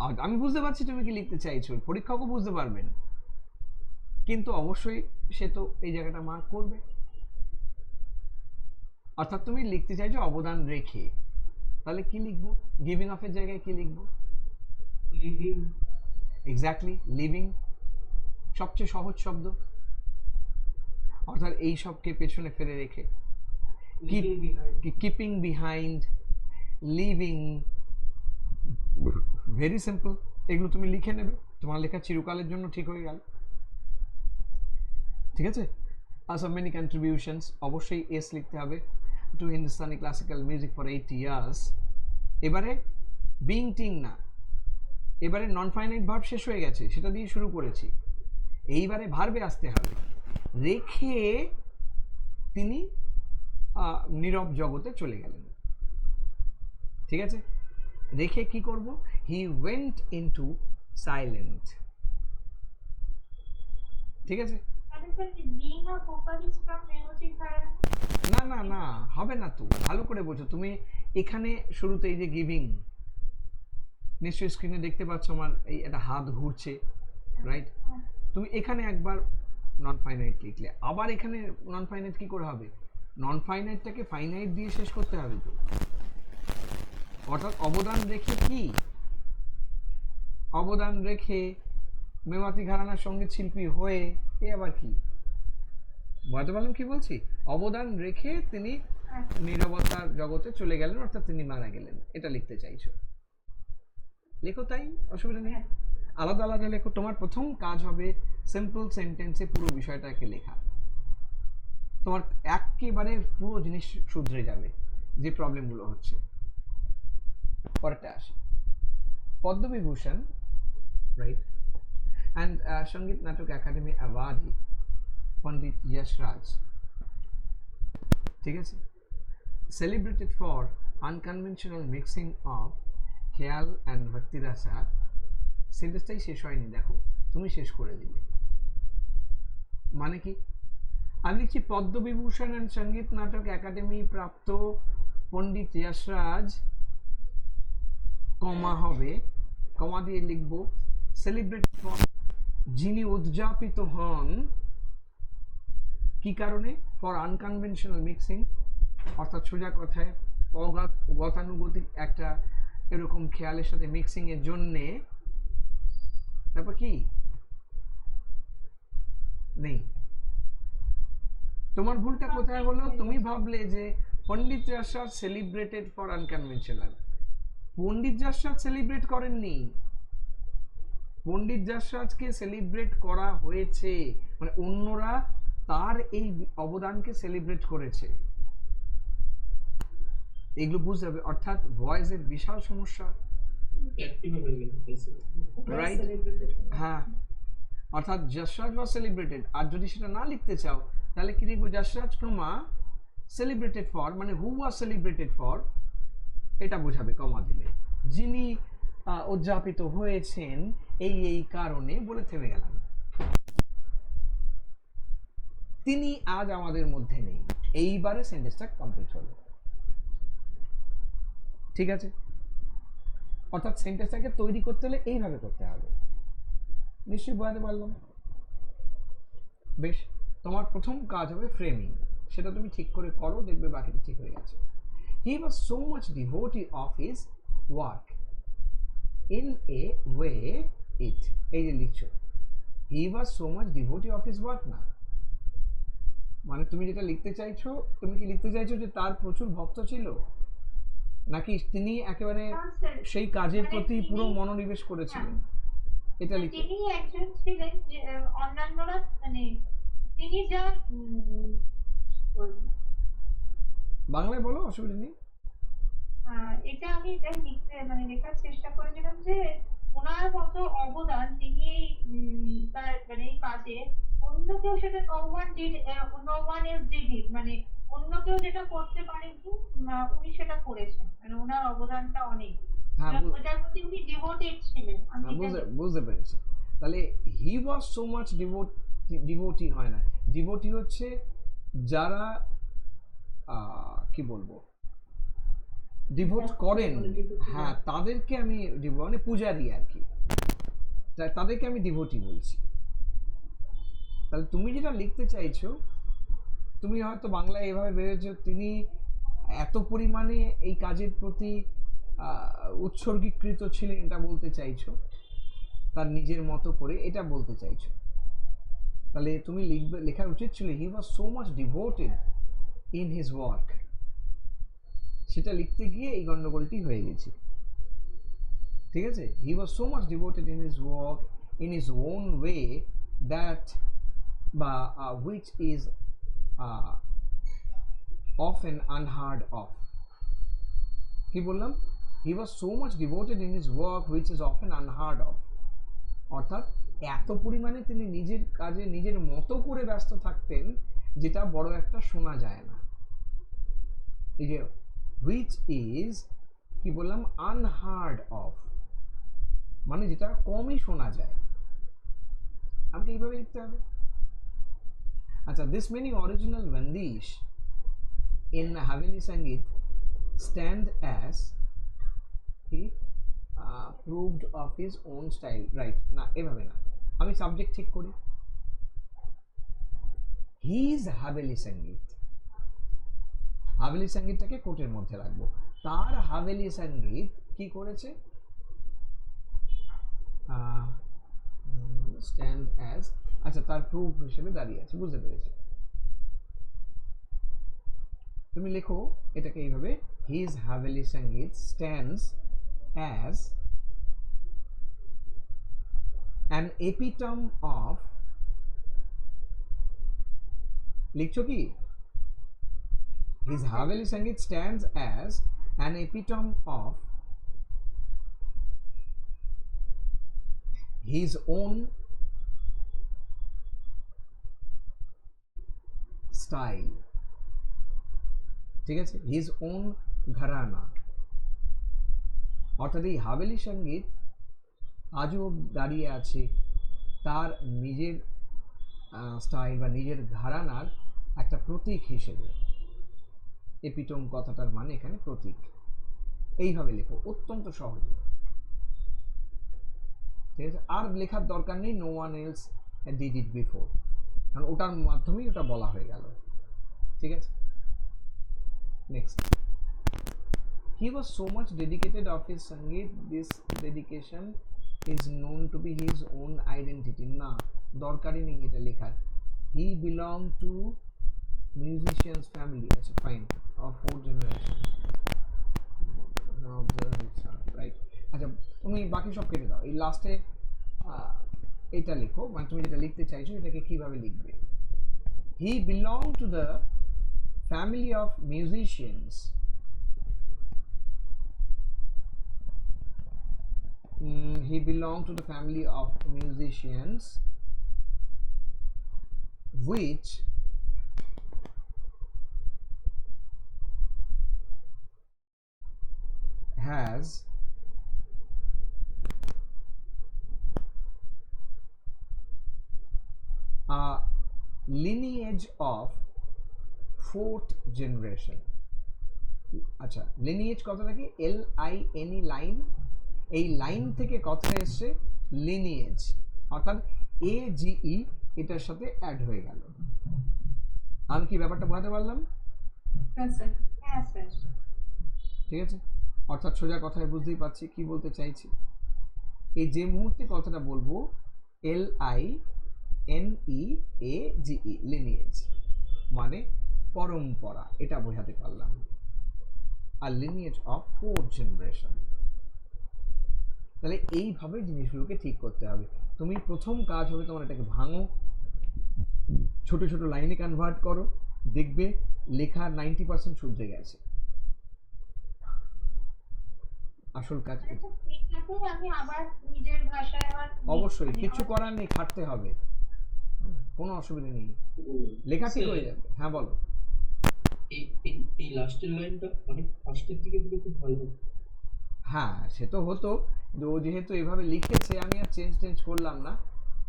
আর আমি বুঝতে পারছি তুমি কি লিখতে চাইছো, পরীক্ষকও বুঝতে পারবেন, কিন্তু অবশ্যই সে তো এই জায়গাটা মার্ক করবে। অর্থাৎ তুমি লিখতে চাইছো অবদান রেখে, তাহলে কি লিখবো? গিভিং অফের জায়গায় কি লিখবো? লিভিং। এক্স্যাক্টলি, লিভিং সবচেয়ে সহজ শব্দ, অর্থাৎ এই সবকে পেছনে ফেলে রেখে, keeping behind, living, very simple, এগুলো তুমি লিখে নেবে, তোমার লেখা চিরকালের জন্য ঠিক হয়ে গেল, ঠিক আছে? আচ্ছা, মেনি কন্ট্রিবিউশনস, অবশ্যই এস লিখতে হবে, to Hindustani classical music for 80 years, এবারে বিং টিং না, এবারে নন ফাইনাইট ভার্ব শেষ হয়ে গেছে, সেটা দিয়ে শুরু করেছি, এইবারে ভার্বে আসতে হবে। রেখে তিনি নীরব জগতে চলে গেলেন। ঠিক আছে, রেখে কি করব, হি ওয়েন্ট ইনটু সাইলেন্ট। ঠিক আছে, তাহলে sir being a vocalist from Mehoti Khara না না না হবে না, তো ভালো করে বোঝো তুমি। এখানে শুরুতে এই যে গিভিং, নিশ্চয়ই স্ক্রিনে দেখতে পাচ্ছ আমার এই একটা হাত ঘুরছে, রাইট? তুমি এখানে একবার নন ফাইনাইট লিখলে, আবার এখানে নন ফাইনাইট কি করে হবে, নন ফাইনাইটটাকে ফাইনাইট দিয়ে শেষ করতে হবে তো। অর্থাৎ অবদান রেখে কি, অবদান রেখে মেওয়াতি ঘরানার সঙ্গীত শিল্পী হয়ে, এ আবার কি, বুঝতে পারলাম কি বলছি? অবদান রেখে তিনি নীরবতার জগতে চলে গেলেন, অর্থাৎ তিনি মারা গেলেন, এটা লিখতে চাইছো, লেখো, তাই অসুবিধা নেই। আলাদা আলাদা লেখো। তোমার প্রথম কাজ হবে সিম্পল সেন্টেন্সে পুরো বিষয়টাকে লেখা। তোমার একেবারে পুরো জিনিস শুধরে যাবে যে প্রবলেমগুলো হচ্ছে। পরেরটা আসি, পদ্মবিভূষণ, রাইট, অ্যান্ড সঙ্গীত নাটক একাডেমি অ্যাওয়ার্ডি পণ্ডিত যশরাজ, ঠিক আছে, celebrated for unconventional mixing of খেয়াল অ্যান্ড ভক্তি রাসা। সেন্টেন্সটাই শেষ হয়নি, দেখো তুমি শেষ করে দিলে। মানে কি, আমি লিখছি পদ্মবিভূষণ অ্যান্ড সঙ্গীত নাটক একাডেমি প্রাপ্ত পণ্ডিত যশরাজ, কমা হবে, কমা দিয়ে লিখবো সেলিব্রেটেড ফর, যিনি উদযাপিত হন কি কারণে, ফর আনকনভেনশনাল মিক্সিং, অর্থাৎ সোজা কথায় গতানুগতিক একটা এরকম খেয়ালের সাথে মিক্সিং এর জন্যে। তারপর কি নেই, তোমার ভুলটা কোথায় হলো, তুমি ভাবলে যে Pandit Jasraj celebrated for unconventional. Pandit Jasraj celebrate করেননি, পণ্ডিত যশরাজকে সেলিব্রেট করা হয়েছে, মানে অন্যরা তার এই অবদানকে সেলিব্রেট করেছে, এগুলো বুঝতে হবে। অর্থাৎ ভয়েসের বিশাল সমস্যা, রাইট? হ্যাঁ, অর্থাৎ যশরাজ ওয়াজ সেলিব্রেটেড, আর যদি সেটা না লিখতে চাও তাহলে কি লিখবো, যশরাজ কমা সেলিব্রেটেড ফর, মানে হু ওয়াজ সেলিব্রেটেড ফর, এটা বোঝাবে কমা দিলে, যিনি উদযাপিত হয়েছেন এই এই কারণে, বলে থেমে গেলাম। তিনি আজ আমাদের মধ্যে নেই, এইবারে সেন্টেন্সটা কমপ্লিট হলো। ঠিক আছে, অর্থাৎ সেন্টেন্সটাকে তৈরি করতে হলে এইভাবে করতে হবে, নিশ্চয়ই বোঝাতে পারলাম। বেশ, তোমার প্রথম কাজ হবে ফ্রেমিং, সেটা তুমি ঠিক করে করো, দেখবে বাকিটা ঠিক হয়ে গেছে। He was so much devotee of his work in a way it, এই যে লিখছো, he was so much devotee of his work, না মানে তুমি যেটা লিখতে চাইছো, তুমি কি লিখতে চাইছো যে তার প্রচুর ভক্ত ছিল, নাকি তিনি একেবারে সেই কাজের প্রতি পুরো মনোনিবেশ করেছিলেন, এটা লিখতে? তিনি একজন ছিলেন যে অন্যান্যরা, মানে তিনি যা বাংলায় বলো, অসুবিধা নেই। এটা আমি এটাই লিখতে মানে লেখার চেষ্টা করেছিলাম যে ওনার মতো অবদান তিনি এই তার মানে এই কাজে অন্য কেউ সেটা no one else did it, মানে অন্য কেউ যেটা করতে পারেনি উনি সেটা করেছেন, মানে ওনার অবদানটা অনেক, হ্যাঁ, ওটার প্রতি উনি ডিভোটেড ছিলেন। বুঝতে পেরেছি। তাহলে he was so much devotee হয় না, ডিভোটি হচ্ছে যারা কি বলবো ডিভোট করেন, হ্যাঁ তাদেরকে আমি মানে পূজারি আর কি, তাদেরকে আমি ডিভোটি বলছি। তাহলে তুমি যেটা লিখতে চাইছো, তুমি হয়তো বাংলায় এভাবে ভেবেছো তিনি এত পরিমাণে এই কাজের প্রতি উৎসর্গীকৃত ছিলেন, এটা বলতে চাইছো, তার নিজের মতো করে এটা বলতে চাইছো। তাহলে তুমি লেখা উচিত ছিল he was so much devoted in his work, সেটা লিখতে গিয়ে এই গন্ডগোলটি হয়ে গেছে। ঠিক আছে, he was so much devoted in his work in his own way that বা which is often unheard of। কি বললাম, He was so much devoted in his work which is often unheard of. অর্থাৎ এত পরিমাণে তিনি নিজের কাজে নিজের মতো করে ব্যস্ত থাকতেন যেটা বড় একটা শোনা যায় না। এই যে which is কি বললাম unheard of, মানে যেটা কমই শোনা যায়। আমাকে এইভাবে লিখতে হবে। আচ্ছা, this many original Vandish in Haveli Sangeet stand as he proved of his own style, right? না এভাবে না, আমি সাবজেক্ট ঠিক করি, his Haveli Sangeet, হাভেলি সঙ্গীতটাকে কোটের মধ্যে রাখবো। তার হাভেলি সঙ্গীত কি করেছে, স্ট্যান্ড অ্যাজ, আচ্ছা তার প্রুফ হিসেবে দাঁড়িয়ে আছে, বুঝতে পেরেছি। তুমি লেখো এটাকে এইভাবে, হিজ হাভেলি সঙ্গীত stands as an epitome of, লিখছো কি, his Haveli Sangeet stands as an epitome of his own style, ঠিক আছে, his own ঘরানা। অর্থাৎ এই হাভেলি সঙ্গীত আজও দাঁড়িয়ে আছে তার নিজের স্টাইল বা নিজের ঘরানার একটা প্রতীক হিসেবে। এপিটোম কথাটার মানে এখানে প্রতীক। এইভাবে লেখো, অত্যন্ত সহজে, ঠিক আছে। আর লেখার দরকার নেই no one else did it before, কারণ ওটার মাধ্যমেই ওটা বলা হয়ে গেল, ঠিক আছে। Next, he was so much dedicated of his Sangeet, this dedication is known to be his own identity, না দরকারই নেই এটা লেখার। he belonged to musicians family, আচ্ছা ফাইন, of 4 generation, রাইট। আচ্ছা তুমি বাকি সব কেটে দাও, এই লাস্টে এটা লেখো, মানে তুমি যেটা লিখতে চাইছো এটাকে কিভাবে লিখবে। he belonged to the family of musicians, he belonged to the family of musicians which has a lineage of 4th generation। আচ্ছা, লিনিয়েজ কথাটা কি, LINE, লাইন, এই লাইন থেকে কথা এসছে লিনিয়েজ, অর্থাৎ AGE এটার সাথে অ্যাড হয়ে গেল। আমি কি ব্যাপারটা বোঝাতে পারলাম? হ্যাঁ স্যার, হ্যাঁ স্যার, ঠিক আছে, অর্থাৎ সোজা কথায় বুঝতেই পারছি কি বলতে চাইছি। এই যে মুহূর্তে কথাটা বলবো LINEAGE, লিনিয়েজ মানে পরম্পরা, এটা বোঝাতে পারলাম। আর লিনিয়েজ অফ 4th generation, তাহলে এইভাবে জিনিসগুলোকে ঠিক করতে হবে। তুমি প্রথম কাজ হবে তোমার এটাকে ভাঙো, ছোট ছোট লাইনে কনভার্ট করো, দেখবে লেখা 90% শুধরে গেছে। আসল কাজ আমি আবার নিজের ভাষায় আবার অবশ্যই কিছু করার নেই, খাটতে হবে, কোনো অসুবিধা নেই, লেখা ঠিক হয়ে যাবে। হ্যাঁ বলো। এই লাস্টের লাইনটা অনেক ফার্স্টের দিকে দিলে খুব ভালো হতো। হ্যাঁ সে তো হতো, ও যেহেতু এভাবে লিখেছে আমি আর চেঞ্জ করলাম না,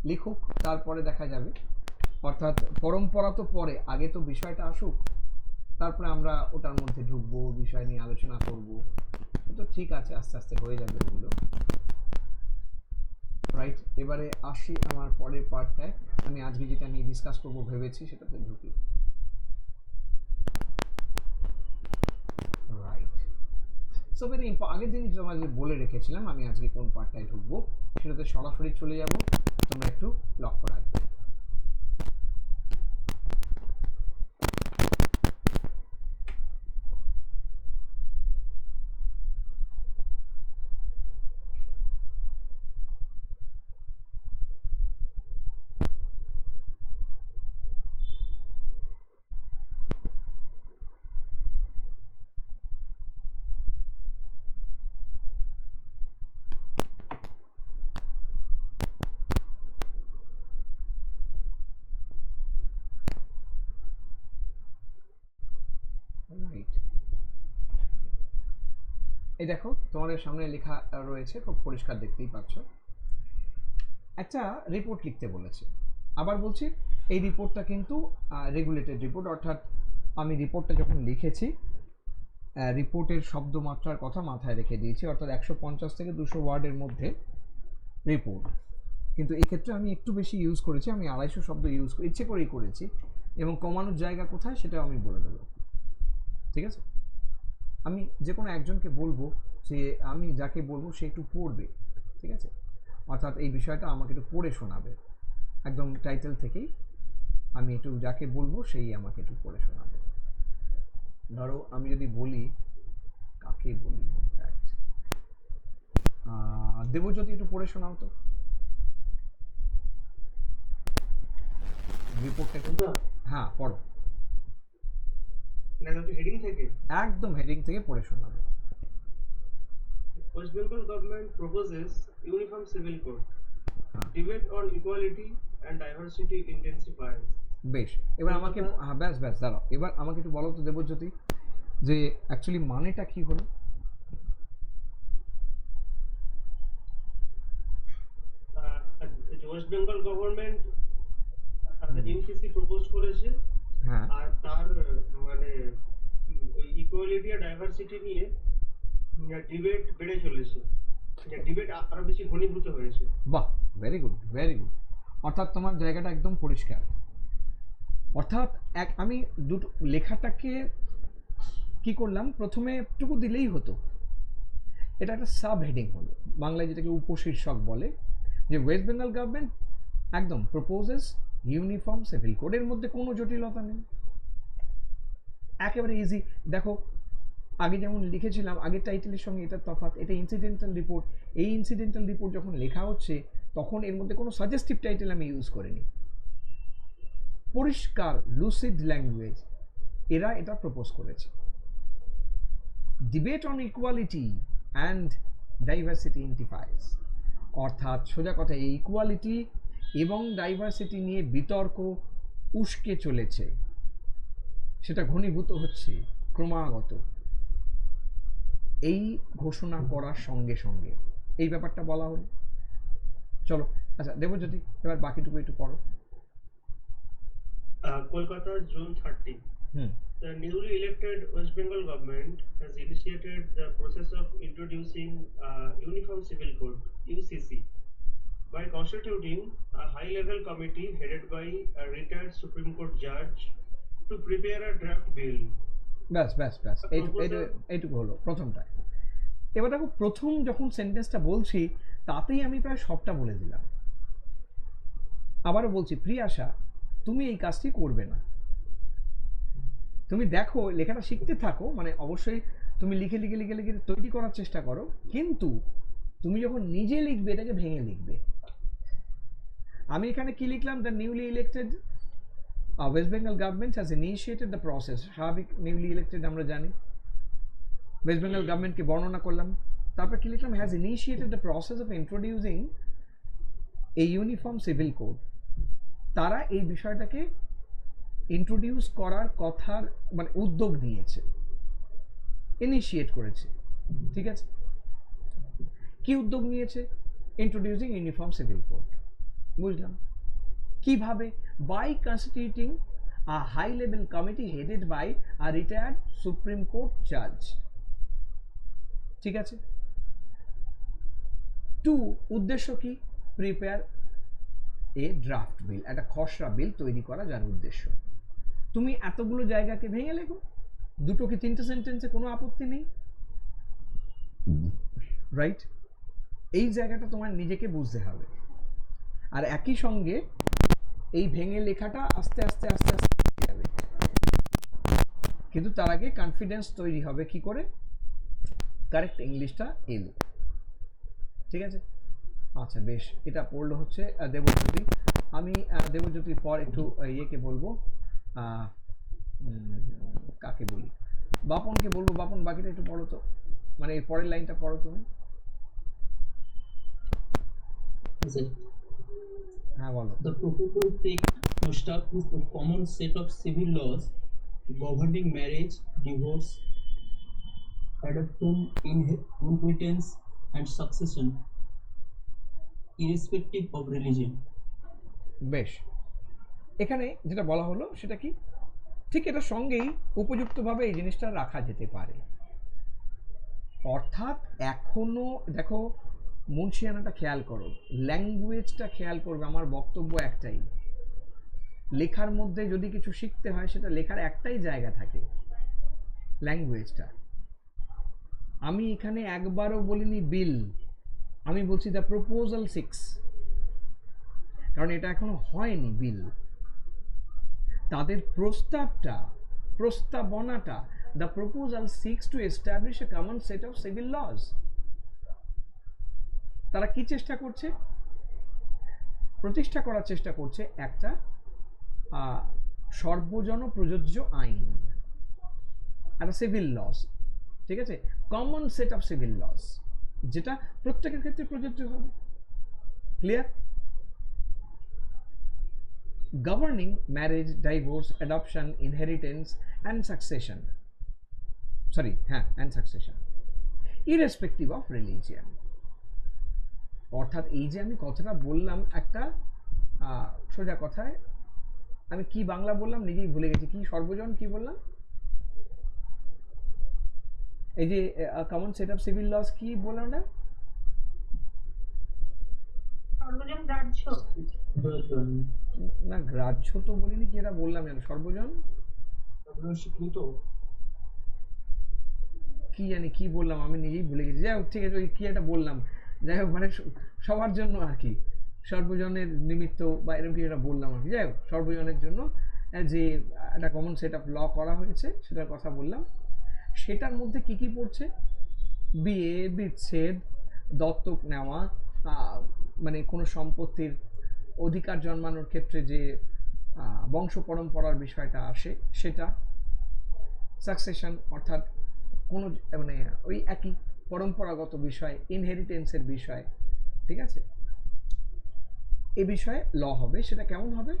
লিখুক তারপরে দেখা যাবে। অর্থাৎ পরম্পরা তো পরে, আগে তো বিষয়টা আসুক, তারপরে আমরা ওটার মধ্যে ঢুকবো, বিষয় নিয়ে আলোচনা করব, তো ঠিক আছে, আস্তে আস্তে হয়ে যাবে ওগুলো, রাইট। এবারে আসি আমার পরের পার্টটায়, আমি আজকে যেটা নিয়ে ডিসকাস করবো ভেবেছি সেটাতে ঢুকি, রাইট। সো ভেরি আগের দিন তোমাদের বলে রেখেছিলাম আমি আজকে কোন পার্টটায় ঢুকবো, সেটাতে সরাসরি চলে যাব, তোমরা একটু লক্ষ্য রাখবে। এই দেখো তোমাদের সামনে লেখা রয়েছে, খুব পরিষ্কার দেখতেই পাচ্ছ। একটা রিপোর্ট লিখতে বলেছে। আবার বলছি এই রিপোর্টটা কিন্তু রেগুলেটেড রিপোর্ট, অর্থাৎ আমি রিপোর্টটা যখন লিখেছি রিপোর্টের শব্দমাত্রার কথা মাথায় রেখে দিয়েছি, অর্থাৎ 150 থেকে 200 ওয়ার্ডের মধ্যে রিপোর্ট। কিন্তু এক্ষেত্রে আমি একটু বেশি ইউজ করেছি, আমি 250 শব্দ ইউজ ইচ্ছে করেই করেছি, এবং কমানোর জায়গা কোথায় সেটাও আমি বলে দেবো। ঠিক আছে, আমি যে কোনো একজনকে বলবো যে আমি যাকে বলবো সে একটু পড়বে, ঠিক আছে, অর্থাৎ এই বিষয়টা আমাকে একটু পড়ে শোনাবে, একদম টাইটেল থেকেই আমি একটু যাকে বলবো সেই আমাকে একটু পড়ে শোনাবে। ধরো আমি যদি বলি, কাকে বলি, দেবজ্যোতি একটু পড়ে শোনাও তো রিপোর্টটা। হ্যাঁ পড়ো, হেডিং থেকে একদম হেডিং থেকে পড়ে শোনাবে। West Bengal government proposes uniform civil code. Debate on equality and diversity intensifies. বেশ, এবার আমাকে ব্যাস ব্যাস দাঁড়াও, এবার আমাকে একটু বলো তো দেবজ্যোতি যে অ্যাকচুয়ালি মানেটা কি হলো। West Bengal government MCC propose করেছে, হ্যাঁ, আর তার মানে ওই ইকুয়ালিটি আর ডাইভার্সিটি নিয়ে ডিবেট বেড়ে চলেছে, ডিবেট আরো বেশি ঘনীভূত হয়েছে। বাহ, ভেরি গুড ভেরি গুড। অর্থাৎ তোমার জায়গাটা একদম পরিষ্কার। অর্থাৎ আমি দুটো লেখাটাকে কি করলাম, প্রথমে একটুকু দিলেই হতো, এটা একটা সাব হেডিং হলো, বাংলায় যেটাকে উপশীর্ষক বলে, যে ওয়েস্ট বেঙ্গল গভর্নমেন্ট একদম প্রপোজেস ইউনিফর্ম সিভিল কোড। এর মধ্যে কোনো জটিলতা নেই, একেবারে ইজি। দেখো আগে যেমন লিখেছিলাম, আগের টাইটেলের সঙ্গে এটা তফাৎ, এটা ইনসিডেন্টাল রিপোর্ট। এই ইনসিডেন্টাল রিপোর্ট যখন লেখা হচ্ছে তখন এর মধ্যে কোনো সাজেস্টিভ টাইটেল আমি ইউজ করিনি, পরিষ্কার লুসিড ল্যাঙ্গুয়েজ এরা এটা প্রপোজ করেছে। Debate on equality and diversity intensifies, অর্থাৎ সোজা কথা এই ইকুয়ালিটি এবং ডাইভার্সিটি নিয়ে বিতর্ক উস্কে চলেছে, সেটা ঘনীভূত হচ্ছে ক্রমাগত এই ঘোষণা করার সঙ্গে সঙ্গে। এই ব্যাপারটা বলা হলো। চলো আচ্ছা দেবজ্যোতি, এবার বাকিটুকু একটু পড়ো। Kolkata, June 30. The newly elected West Bengal government has initiated the process of introducing Uniform Civil Code (UCC) by constituting a high-level committee headed by a retired Supreme Court judge to prepare a draft bill. ব্যাস ব্যাস ব্যাস, এইটুকু হলো প্রথমটা। এবার দেখো প্রথম যখন সেন্টেন্সটা বলছি তাতেই আমি প্রায় সবটা বলে দিলাম। আবারও বলছি, প্রিয়াশা তুমি এই কাজটি করবে না, তুমি দেখো লেখাটা শিখতে থাকো, মানে অবশ্যই তুমি লিখে লিখে লিখে লিখে তৈরি করার চেষ্টা করো, কিন্তু তুমি যখন নিজে লিখবে এটাকে ভেঙে লিখবে। আমি এখানে কি লিখলাম, the newly elected West Bengal government has initiated the process. স্বাভাবিক, নিউলি ইলেক্টেড আমরা জানি, ওয়েস্ট বেঙ্গল গভর্নমেন্টকে বর্ণনা করলাম, তারপর কি লিখলাম, has initiated the process of introducing A uniform civil code. তারা এই বিষয়টাকে ইন্ট্রোডিউস করার কথার মানে উদ্যোগ নিয়েছে, ইনিশিয়েট করেছে, ঠিক আছে। কি উদ্যোগ নিয়েছে, ইন্ট্রোডিউসিং ইউনিফর্ম সিভিল কোড, বুঝলাম। কিভাবে, by constituting a high level committee headed by a retired supreme court জাজ, ঠিক আছে। টু, উদ্দেশ্য কি, প্রিপেয়ার এ ড্রাফট বিল, একটা খসড়া বিল তৈরি করা যার উদ্দেশ্য। তুমি এতগুলো জায়গাকে ভেঙে লেখো, দুটো কি তিনটে সেন্টেন্সে কোনো আপত্তি নেই, রাইট। এই জায়গাটা তোমার নিজেকে বুঝতে হবে। আর একই সঙ্গে এই ভেঙে লেখাটা আস্তে আস্তে আস্তে আস্তে যাবে, কিন্তু তার আগে কনফিডেন্স তৈরি হবে কি করে, কারেক্ট ইংলিশটা এলো, ঠিক আছে। আচ্ছা বেশ, এটা পড়লো হচ্ছে দেবজ্যোতি। আমি দেবজ্যোতির পর একটু ইয়েকে বলবো, কাকে বলি, বাপনকে বলবো। বাপন বাকিটা একটু পড়ো তো, মানে এর পরের লাইনটা পড়ো তুমি। হ্যাঁ বলো। The proposal takes to establish a common set of civil laws governing marriage, divorce, adoption, inheritance, and succession, irrespective of religion. বেশ, এখানে যেটা বলা হলো সেটা কি, ঠিক এটার সঙ্গেই উপযুক্তভাবে এই জিনিসটা রাখা যেতে পারে। অর্থাৎ এখনো দেখো, মুন্সিয়ানাটা খেয়াল করো, ল্যাঙ্গুয়েজটা খেয়াল করবে। আমার বক্তব্য একটাই, লেখার মধ্যে যদি কিছু শিখতে হয় সেটা লেখার একটাই জায়গা থাকে, ল্যাঙ্গুয়েজটা। আমি এখানে একবারও বলিনি বিল, আমি বলছি দ্য প্রপোজাল 6, কারণ এটা এখনো হয়নি বিল। তাদের প্রস্তাবনাটা, the proposal 6 to establish a common set of civil laws. তারা কি চেষ্টা করছে? প্রতিষ্ঠা করার চেষ্টা করছে একটা সর্বজন প্রযোজ্য আইন, একটা সিভিল লস, ঠিক আছে, common set of civil laws, যেটা প্রত্যেকের ক্ষেত্রে প্রযোজ্য হবে। Clear? Governing marriage, divorce, adoption, inheritance and succession, and succession, irrespective of religion. অর্থাৎ এই যে আমি কথাটা বললাম, একটা সোজা কথায় আমি কি বাংলা বললাম নিজেই ভুলে গেছি, কি সর্বজন কি বললাম, এই যে common set of civil laws কি বললাম না? সর্বজন গ্রাহ্য। না, গ্রাহ্য তো বলিনি, কি এটা বললাম যেন, সর্বজন স্বীকৃত, কি জানি কি বললাম, আমি নিজেই ভুলে গেছি। যাই হোক, ঠিক আছে, ওই কি একটা বললাম, যাই হোক, মানে সবার জন্য আর কি, সর্বজনের নিমিত্ত বা এরকম কি একটা বললাম আর কি। যাই হোক, সর্বজনের জন্য যে একটা কমন সেট অফ ল করা হয়েছে সেটার কথা বললাম। সেটার মধ্যে কি কি পড়ছে? বিয়ে, বিচ্ছেদ, দত্তক নেওয়া, মানে কোনো সম্পত্তির অধিকার জন্মানোর ক্ষেত্রে যে বংশ পরম্পরার বিষয়টা আসে সেটা, সাকসেশন অর্থাৎ কোনো মানে ওই একই পরম্পরাগত বিষয়, ইনহেরিটেন্সের বিষয়, ঠিক আছে, এ বিষয়ে ল হবে। সেটা কেমন হবে?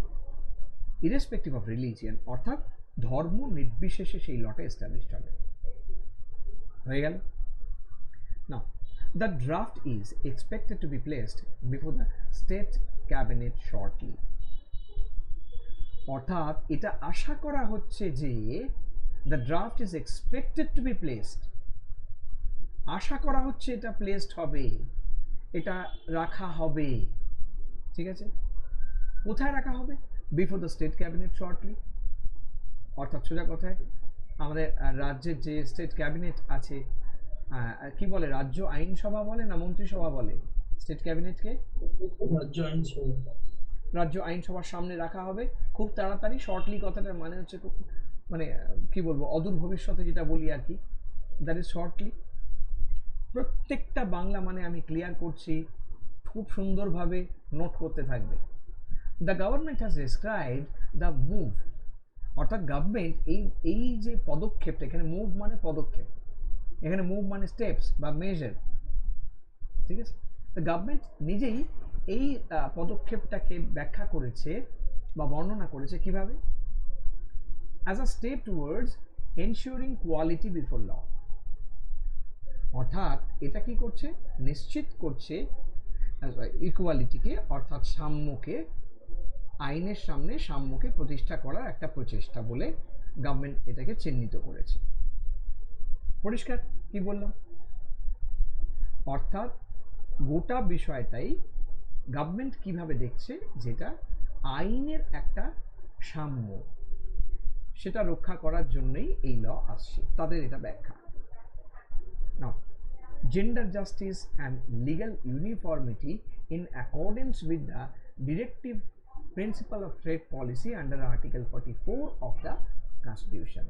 ইরেসপেক্টিভ অফ রিলিজিয়ান, অর্থাৎ ধর্ম নির্বিশেষে সেই লটা এস্টাবলিশড হবে। হয়ে গেল না? The draft is expected to be placed before the state cabinet shortly. অর্থাৎ এটা আশা করা হচ্ছে যে the draft is expected to be placed, আশা করা হচ্ছে এটা প্লেসড হবে, এটা রাখা হবে, ঠিক আছে। কোথায় রাখা হবে? Before the state cabinet shortly, অর্থাৎ সোজা কথায় আমাদের রাজ্যের যে স্টেট ক্যাবিনেট আছে, কি বলে, রাজ্য আইনসভা বলে না মন্ত্রিসভা বলে স্টেট ক্যাবিনেটকে? রাজ্য আইনসভার সামনে রাখা হবে খুব তাড়াতাড়ি। শর্টলি কথাটার মানে হচ্ছে খুব, মানে কি বলবো, অদূর ভবিষ্যতে যেটা বলি আর কি, দ্যাট ইজ শর্টলি। প্রত্যেকটা বাংলা মানে আমি ক্লিয়ার করছি, খুব সুন্দরভাবে নোট করতে থাকবে। The government has described the move, অর্থাৎ গভর্নমেন্ট এই যে পদক্ষেপটা, এখানে মুভ মানে পদক্ষেপ, এখানে মুভ মানে স্টেপস বা মেজার, ঠিক আছে। তো গভর্নমেন্ট নিজেই এই পদক্ষেপটাকে ব্যাখ্যা করেছে বা বর্ণনা করেছে কিভাবে? As a step towards ensuring equality before law, অর্থাৎ এটা কি করছে? নিশ্চিত করছে ইকুয়ালিটিকে, অর্থাৎ সাম্যকে, আইনের সামনে সাম্যকে প্রতিষ্ঠা করার একটা প্রচেষ্টা বলে গভর্নমেন্ট এটাকে চিহ্নিত করেছে। পরিষ্কার কি বললাম? অর্থাৎ গোটা বিষয়টাই গভর্নমেন্ট কিভাবে দেখছে, যেটা আইনের একটা সাম্য, সেটা রক্ষা করার জন্যই এই ল আসছে, তাদের এটা ব্যাখ্যা। নাও, gender justice and legal uniformity in accordance with the directive principle of trade policy under Article 44 of the Constitution.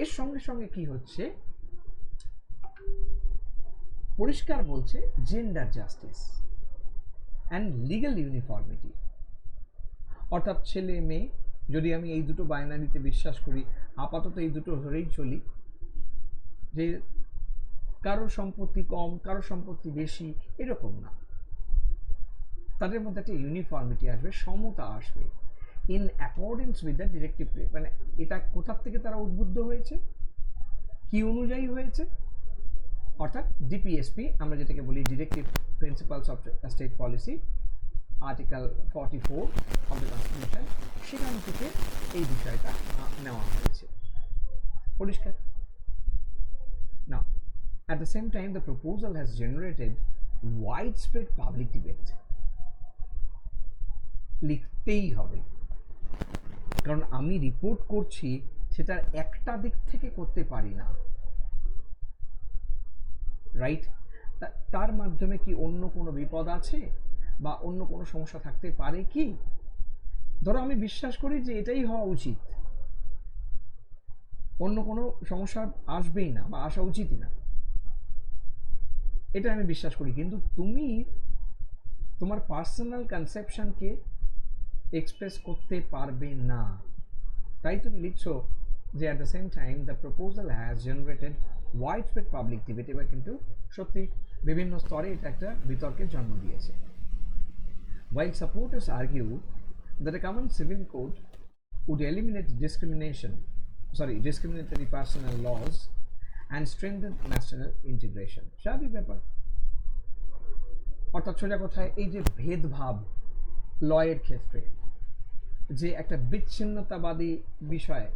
এর সঙ্গে সঙ্গে কি হচ্ছে? পরিষ্কার বলছে gender justice and legal uniformity, অর্থাৎ ছেলে মেয়ে, যদি আমি এই দুটো বাইনারিতে বিশ্বাস করি, আপাতত এই দুটো ধরেই চলি, যে কারোর সম্পত্তি কম কারোর সম্পত্তি বেশি এরকম না, তাদের মধ্যে একটা ইউনিফর্মিটি আসবে, সমতা আসবে, in accordance with the directive. মানে এটা কোথার থেকে তারা উদ্বুদ্ধ হয়েছে? কি অনুযায়ী হয়েছে? অর্থাৎ ডিপিএসপি আমরা যেটাকে বলি directive principles of state policy, article 44 of the constitution, সেখান থেকে এই বিষয়টা নেওয়া হয়েছে। পরিষ্কার? Now, at the same time, the proposal has generated widespread public debate. লিখতেই হবে, কারণ আমি রিপোর্ট করছি সেটার একটা দিক থেকে করতে পারি না, রাইট? তার মাধ্যমে কি অন্য কোনো বিপদ আছে বা অন্য কোনো সমস্যা থাকতে পারে কি? ধরো আমি বিশ্বাস করি যে এটাই হওয়া উচিত, অন্য কোনো সমস্যা আসবেই না বা আসা উচিতই না, এটা আমি বিশ্বাস করি, কিন্তু তুমি তোমার পার্সোনাল কনসেপশনকে এক্সপ্রেস করতে পারবে না। তাই তুমি লিখছো যে at the same time the proposal has generated widespread public debate, এবার কিন্তু সত্যি বিভিন্ন স্তরে এটা একটা বিতর্কের জন্ম দিয়েছে। While supporters argue that a common civil code would eliminate discriminatory personal laws and strengthen national integration, স্বাভাবিক ব্যাপার। অর্থাৎ সোজা কথায় এই যে ভেদভাব লয়ের ক্ষেত্রে, যে একটা বিচ্ছিন্নতাবাদী বিষয়,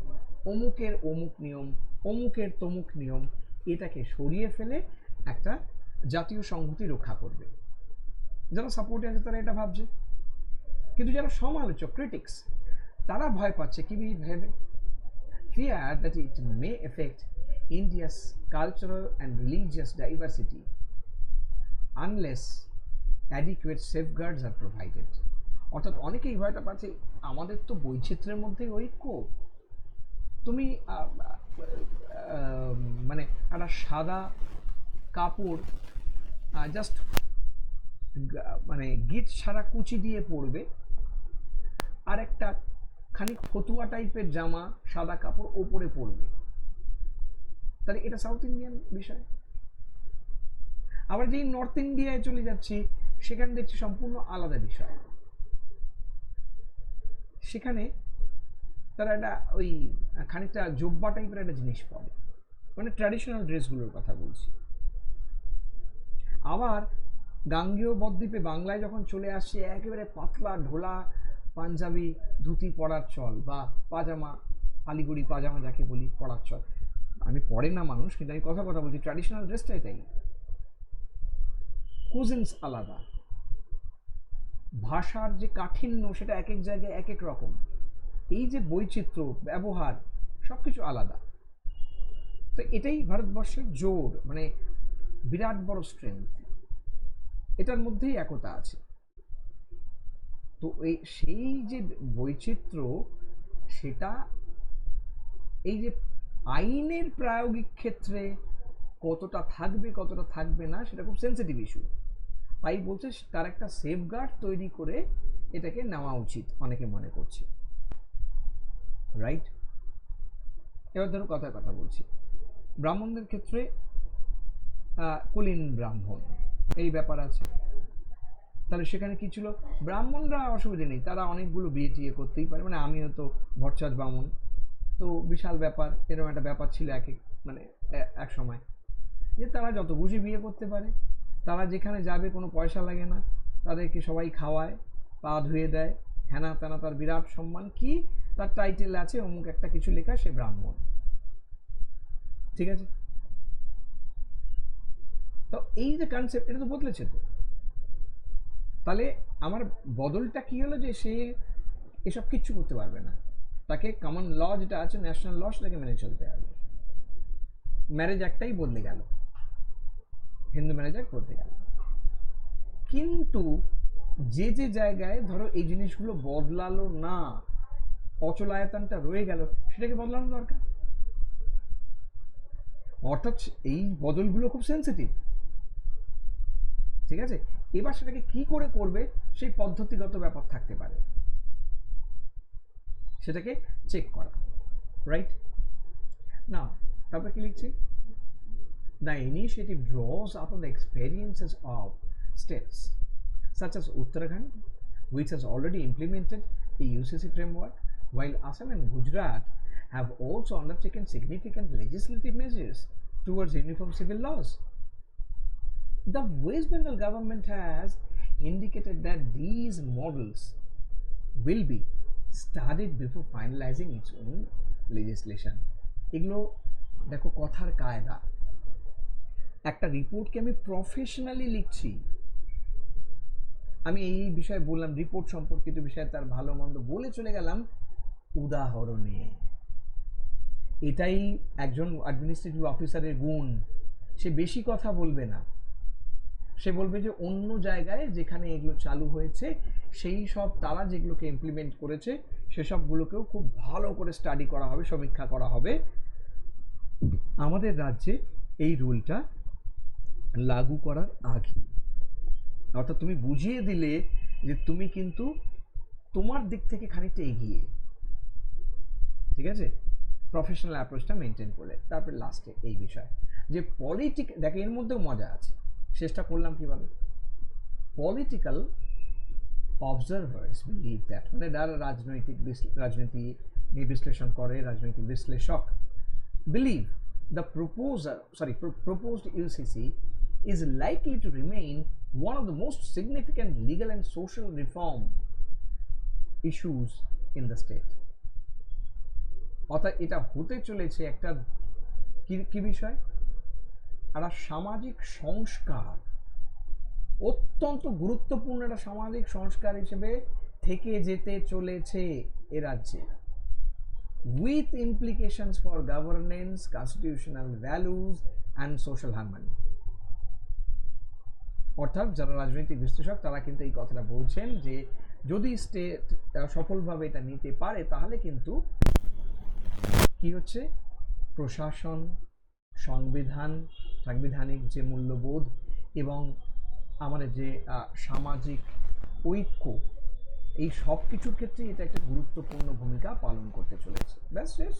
অমুকের অমুক নিয়ম, অমুকের তমুক নিয়ম, এটাকে সরিয়ে ফেলে একটা জাতীয় সংহতি রক্ষা করবে। যারা সাপোর্টে আছে তারা এটা ভাবছে, কিন্তু যারা সমালোচক ক্রিটিক্স তারা ভয় পাচ্ছে কি ভেবে? Fear that it may affect India's cultural and religious diversity unless adequate safeguards are provided. অর্থাৎ অনেকেই ভয়টা পাচ্ছে, আমাদের তো বৈচিত্র্যের মধ্যে ঐক্য, তুমি মানে একটা সাদা কাপড় জাস্ট মানে গিট ছাড়া কুচি দিয়ে পরবে, আর একটা খানিক ফতুয়া টাইপের জামা সাদা কাপড় ওপরে পরবে, তাহলে এটা সাউথ ইন্ডিয়ান বিষয়। আবার যেই নর্থ ইন্ডিয়ায় চলে যাচ্ছি সেখানে দেখছি সম্পূর্ণ আলাদা বিষয়, সেখানে তারা একটা ওই খানিকটা জোব্বা টাইপের একটা জিনিস পরে, মানে ট্র্যাডিশনাল ড্রেসগুলোর কথা বলছি। আবার গাঙ্গেয় বদ্বীপে বাংলায় যখন চলে আসছে একেবারে পাতলা ঢোলা পাঞ্জাবি ধুতি পরার চল, বা পাজামা, আলিগুড়ি পাজামা যাকে বলি পরার চল। আমি পরে না মানুষ, কিন্তু আমি কথা বলছি ট্র্যাডিশনাল ড্রেসটাই তাই। কুজিনস আলাদা, ভাষার যে কাঠিন্য সেটা এক এক জায়গায় এক এক রকম, এই যে বৈচিত্র্য ব্যবহার সব কিছু আলাদা। তো এটাই ভারতবর্ষের জোর, মানে বিরাট বড় স্ট্রেংথ, এটার মধ্যেই একতা আছে। তো সেই যে বৈচিত্র্য, সেটা এই যে আইনের প্রায়োগিক ক্ষেত্রে কতটা থাকবে কতটা থাকবে না সেটা খুব সেন্সিটিভ ইস্যু। তাই বলছে তার একটা সেফগার্ড তৈরি করে এটাকে নেওয়া উচিত, অনেকে মনে করছে, রাইট? এবার ধরো কথার কথা বলছি, ব্রাহ্মণদের ক্ষেত্রে কুলীন ব্রাহ্মণ এই ব্যাপার আছে, তাহলে সেখানে কি ছিল? ব্রাহ্মণরা অসুবিধে নেই, তারা অনেকগুলো বিয়ে টিয়ে করতেই পারে, মানে আমিও তো ভট্টাচার্য ব্রাহ্মণ, তো বিশাল ব্যাপার, এরকম একটা ব্যাপার ছিল এক সময়, যে তারা যত খুশি বিয়ে করতে পারে, তারা যেখানে যাবে কোনো পয়সা লাগে না, তাদেরকে সবাই খাওয়ায়, পা ধুয়ে দেয়, হ্যানা ত্যানা, তার বিরাট সম্মান, কি তার টাইটেল আছে অমুক একটা কিছু লেখা, সে ব্রাহ্মণ, ঠিক আছে? তো এই যে কনসেপ্ট, এটা তো বদলেছে। তো তাহলে আমার বদলটা কি হলো, যে সে এসব কিচ্ছু করতে পারবে না, তাকে কমন ল যেটা আছে, ন্যাশনাল ল, সেটাকে মেনে চলতে হবে। ম্যারেজ একটাই বদলে গেল, হিন্দু ম্যারেজ অ্যাক্ট বদলে গেল, কিন্তু যে যে জায়গায় ধরো এই জিনিসগুলো বদলালো না, অচলায়তনটা রয়ে গেল, সেটাকে বদলানো দরকার। অর্থাৎ এই বদলগুলো খুব সেন্সিটিভ, ঠিক আছে? এবার সেটাকে কি করে করবে সেই পদ্ধতিগত ব্যাপার থাকতে পারে, সেটাকে চেক করা, রাইট? না, তারপরে কি লিখছি? The initiative draws upon the experiences of states such as Uttarakhand, which has already implemented a UCC framework, while Assam and Gujarat have also undertaken significant legislative measures towards uniform civil laws. The West Bengal government has indicated that these models will be studied before finalizing its own legislation. এগুলো দেখো কথার কায়দা, একটা রিপোর্টকে আমি professionally লিখছি, আমি এই বিষয়ে বললাম, রিপোর্ট সম্পর্কিত বিষয়ে তার ভালো মন্দ বলে চলে গেলাম উদাহরণে। এটাই একজন অ্যাডমিনিস্ট্রেটিভ অফিসারের গুণ, সে বেশি কথা বলবে না, সে বলবে যে অন্য জায়গায় যেখানে এগুলো চালু হয়েছে সেই সব তারা যেগুলোকে ইমপ্লিমেন্ট করেছে সেসবগুলোকেও খুব ভালো করে স্টাডি করা হবে, সমীক্ষা করা হবে। আমাদের রাজ্যে এই রুলটা লাগু করার আগে, অর্থাৎ তুমি বুঝিয়ে দিলে যে তুমি কিন্তু তোমার দিক থেকে খানিকটা এগিয়ে, ঠিক আছে, প্রফেশনাল অ্যাপ্রোচটা মেনটেন করলে। তারপরে লাস্টে এই বিষয় যে দেখে এর মধ্যেও মজা আছে, শেষটা করলাম কিভাবে, পলিটিক্যাল অবজারভার্স বিলিভ দ্যাট, মানে যারা রাজনীতি নিয়ে বিশ্লেষণ করে, রাজনৈতিক বিশ্লেষক believe the proposed UCC is likely to remain one of the most significant legal and social reform issues in the state. অর্থাৎ এটা হতে চলেছে একটা কি বিষয়, একটা সামাজিক সংস্কার, অত্যন্ত গুরুত্বপূর্ণ একটা সামাজিক সংস্কার হিসেবে থেকে যেতে চলেছে এ রাজ্যে, with implications for governance, constitutional values and social harmony. অর্থাৎ যারা রাজনৈতিক বিশ্লেষক তারা কিন্তু এই কথাটা বলছেন যে যদি স্টেট সফলভাবে এটা নিতে পারে তাহলে কিন্তু কি হচ্ছে, প্রশাসন, সাংবিধানিক যে মূল্যবোধ এবং আমাদের যে সামাজিক ঐক্য, এই সব কিছুর ক্ষেত্রে এটা একটা গুরুত্বপূর্ণ ভূমিকা পালন করতে চলেছে। ব্যাস শেষ,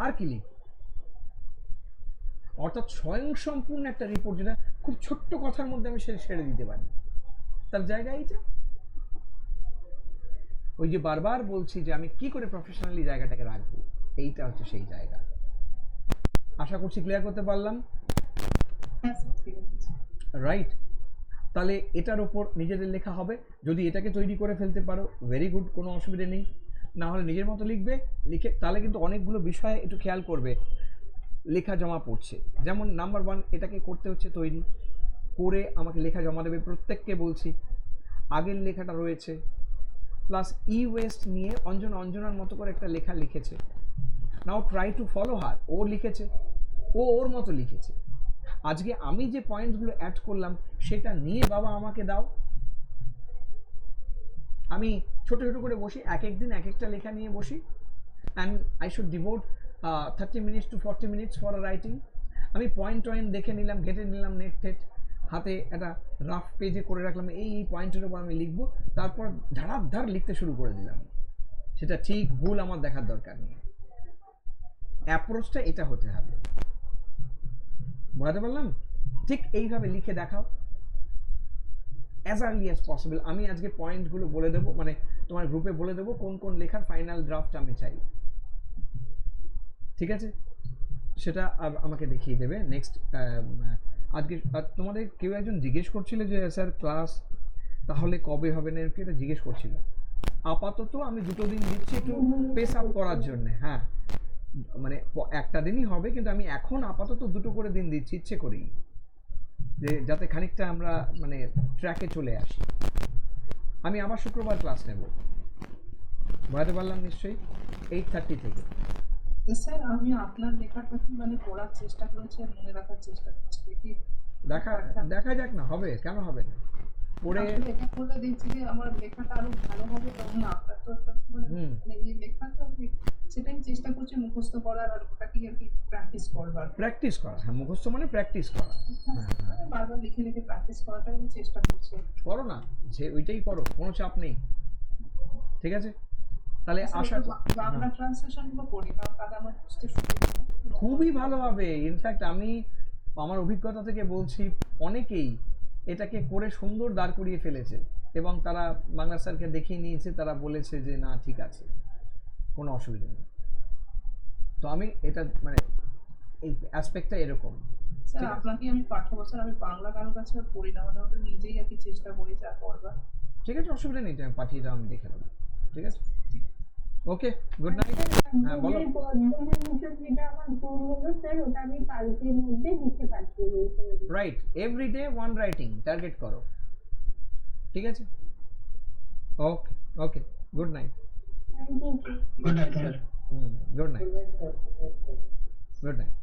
আর কি লিখ, অর্থাৎ স্বয়ংসম্পূর্ণ একটা রিপোর্ট যেটা খুব ছোট্ট কথার মধ্যে আমি সেরে দিতে পারি, তার জায়গা এইটা। ওই যে বারবার বলছি যে আমি কি করে প্রফেশনালি জায়গাটাকে রাখবো, এইটা হচ্ছে সেই জায়গা। আশা করছি ক্লিয়ার করতে পারলাম, রাইট? তাহলে এটার ওপর নিজেদের লেখা হবে, যদি এটাকে তৈরি করে ফেলতে পারো ভেরি গুড, কোনো অসুবিধা নেই, না হলে নিজের মতো লিখবে, লিখে তাহলে কিন্তু অনেকগুলো বিষয়ে একটু খেয়াল করবে লেখা জমা পড়ছে। যেমন নাম্বার 1, এটাকে করতে হচ্ছে তৈরি করে আমাকে লেখা জমা দেবে, প্রত্যেককে বলছি আগের লেখাটা রয়েছে, প্লাস ই ওয়েস্ট নিয়ে অঞ্জনার মতো করে একটা লেখা লিখেছে, নাও ট্রাই টু ফলো হার, ও লিখেছে, ও ওর মতো লিখেছে, আজকে আমি যে পয়েন্টগুলো অ্যাড করলাম সেটা নিয়ে বাবা আমাকে দাও, আমি ছোট ছোট করে বসি, এক দিন এক একটা লেখা নিয়ে বসি, and I should devote 30 minutes to 40 minutes for writing. আমি পয়েন্ট দেখে নিলাম, ঘেটে নিলাম, নেট হাতে একটা রাফ পেজে করে রাখলাম, এই পয়েন্টের উপর আমি লিখবো, তারপর ধারাধার লিখতে শুরু করে দিলাম, সেটা ঠিক ভুল আমার দেখার দরকার নেই, অ্যাপ্রোচটা এটা হতে হবে। বোঝাতে পারলাম? ঠিক এইভাবে লিখে দেখাও অ্যাজ আর্লি অ্যাজ পসিবল। আমি আজকে পয়েন্টগুলো বলে দেবো, মানে তোমার গ্রুপে বলে দেবো কোন কোন লেখার ফাইনাল ড্রাফট আমি চাই, ঠিক আছে? সেটা আমাকে দেখিয়ে দেবে নেক্সট। আজকে তোমাদের কেউ একজন জিজ্ঞেস করছিল যে স্যার ক্লাস তাহলে কবে হবে না, এটা জিজ্ঞেস করছিল। আপাতত আমি 2 দিন দিচ্ছি একটু পেস আপ করার জন্য, হ্যাঁ, মানে একটা দিনই হবে, কিন্তু আমি এখন আপাতত 2 করে দিন দিচ্ছি ইচ্ছে করেই, যে যাতে খানিকটা আমরা মানে ট্র্যাকে চলে আসি। আমি আবার শুক্রবার ক্লাস নেব, বোঝাতে পারলাম নিশ্চয়ই, 8:30 থেকে। স্যার আমি আপনার লেখাটা মানে পড়ার চেষ্টা করেছি আর মনে রাখার চেষ্টা করছি, দেখা যাক না, হবে কেন হবে না, পড়ে এটা করলে দেখছি যে আমার লেখাটা আরো ভালো হবে, তখন আপনার তো মানে এই লেখা তো সেটাই চেষ্টা করছি মুখস্থ করার, আর ওটাকে আর কি প্র্যাকটিস করা, হ্যাঁ, মুখস্থ মানে প্র্যাকটিস করা, বারবার লিখে লিখে প্র্যাকটিস করাটাই আমি চেষ্টা করছি। করো না, যে ওইটাই করো, কোনো চাপ নেই, ঠিক আছে? তাহলে আশা বাংলা ট্রান্সলেশন গুলো পড়ি, তাহলে আমার বুঝতে সুবিধা খুবই ভালো হবে। ইনফ্যাক্ট আমি আমার অভিজ্ঞতা থেকে বলছি, অনেকেই এটাকে করে সুন্দর দাঁড় করিয়ে ফেলেছে এবং তারা বাংলা স্যারকে দেখিয়ে নিয়েছে, তারা বলেছে যে না ঠিক আছে, কোনো অসুবিধা নেই। তো আমি এটা মানে এই অ্যাসপেক্টটা এরকম। স্যার ঠিক আছে। আপনাকে আমি পাঠ্যবছর আমি বাংলা কারো কাছে আর পড়ি না, মানে ওটা নিজেই আর কি চেষ্টা করি যা করবার। ঠিক আছে, অসুবিধা নেই, আমি পাঠিয়ে দাও, আমি দেখে নেবো। ঠিক আছে, ওকে, গুড নাইট। হ্যাঁ বলো। যেটা আমার ভুল হলো স্যার, ওটা আমি কালকের মধ্যে লিখে পাঠিয়ে দিয়েছি। Right, everyday one writing target করো। ঠিক আছে, okay okay, good night. Thank you. Good night sir. Good night, good night.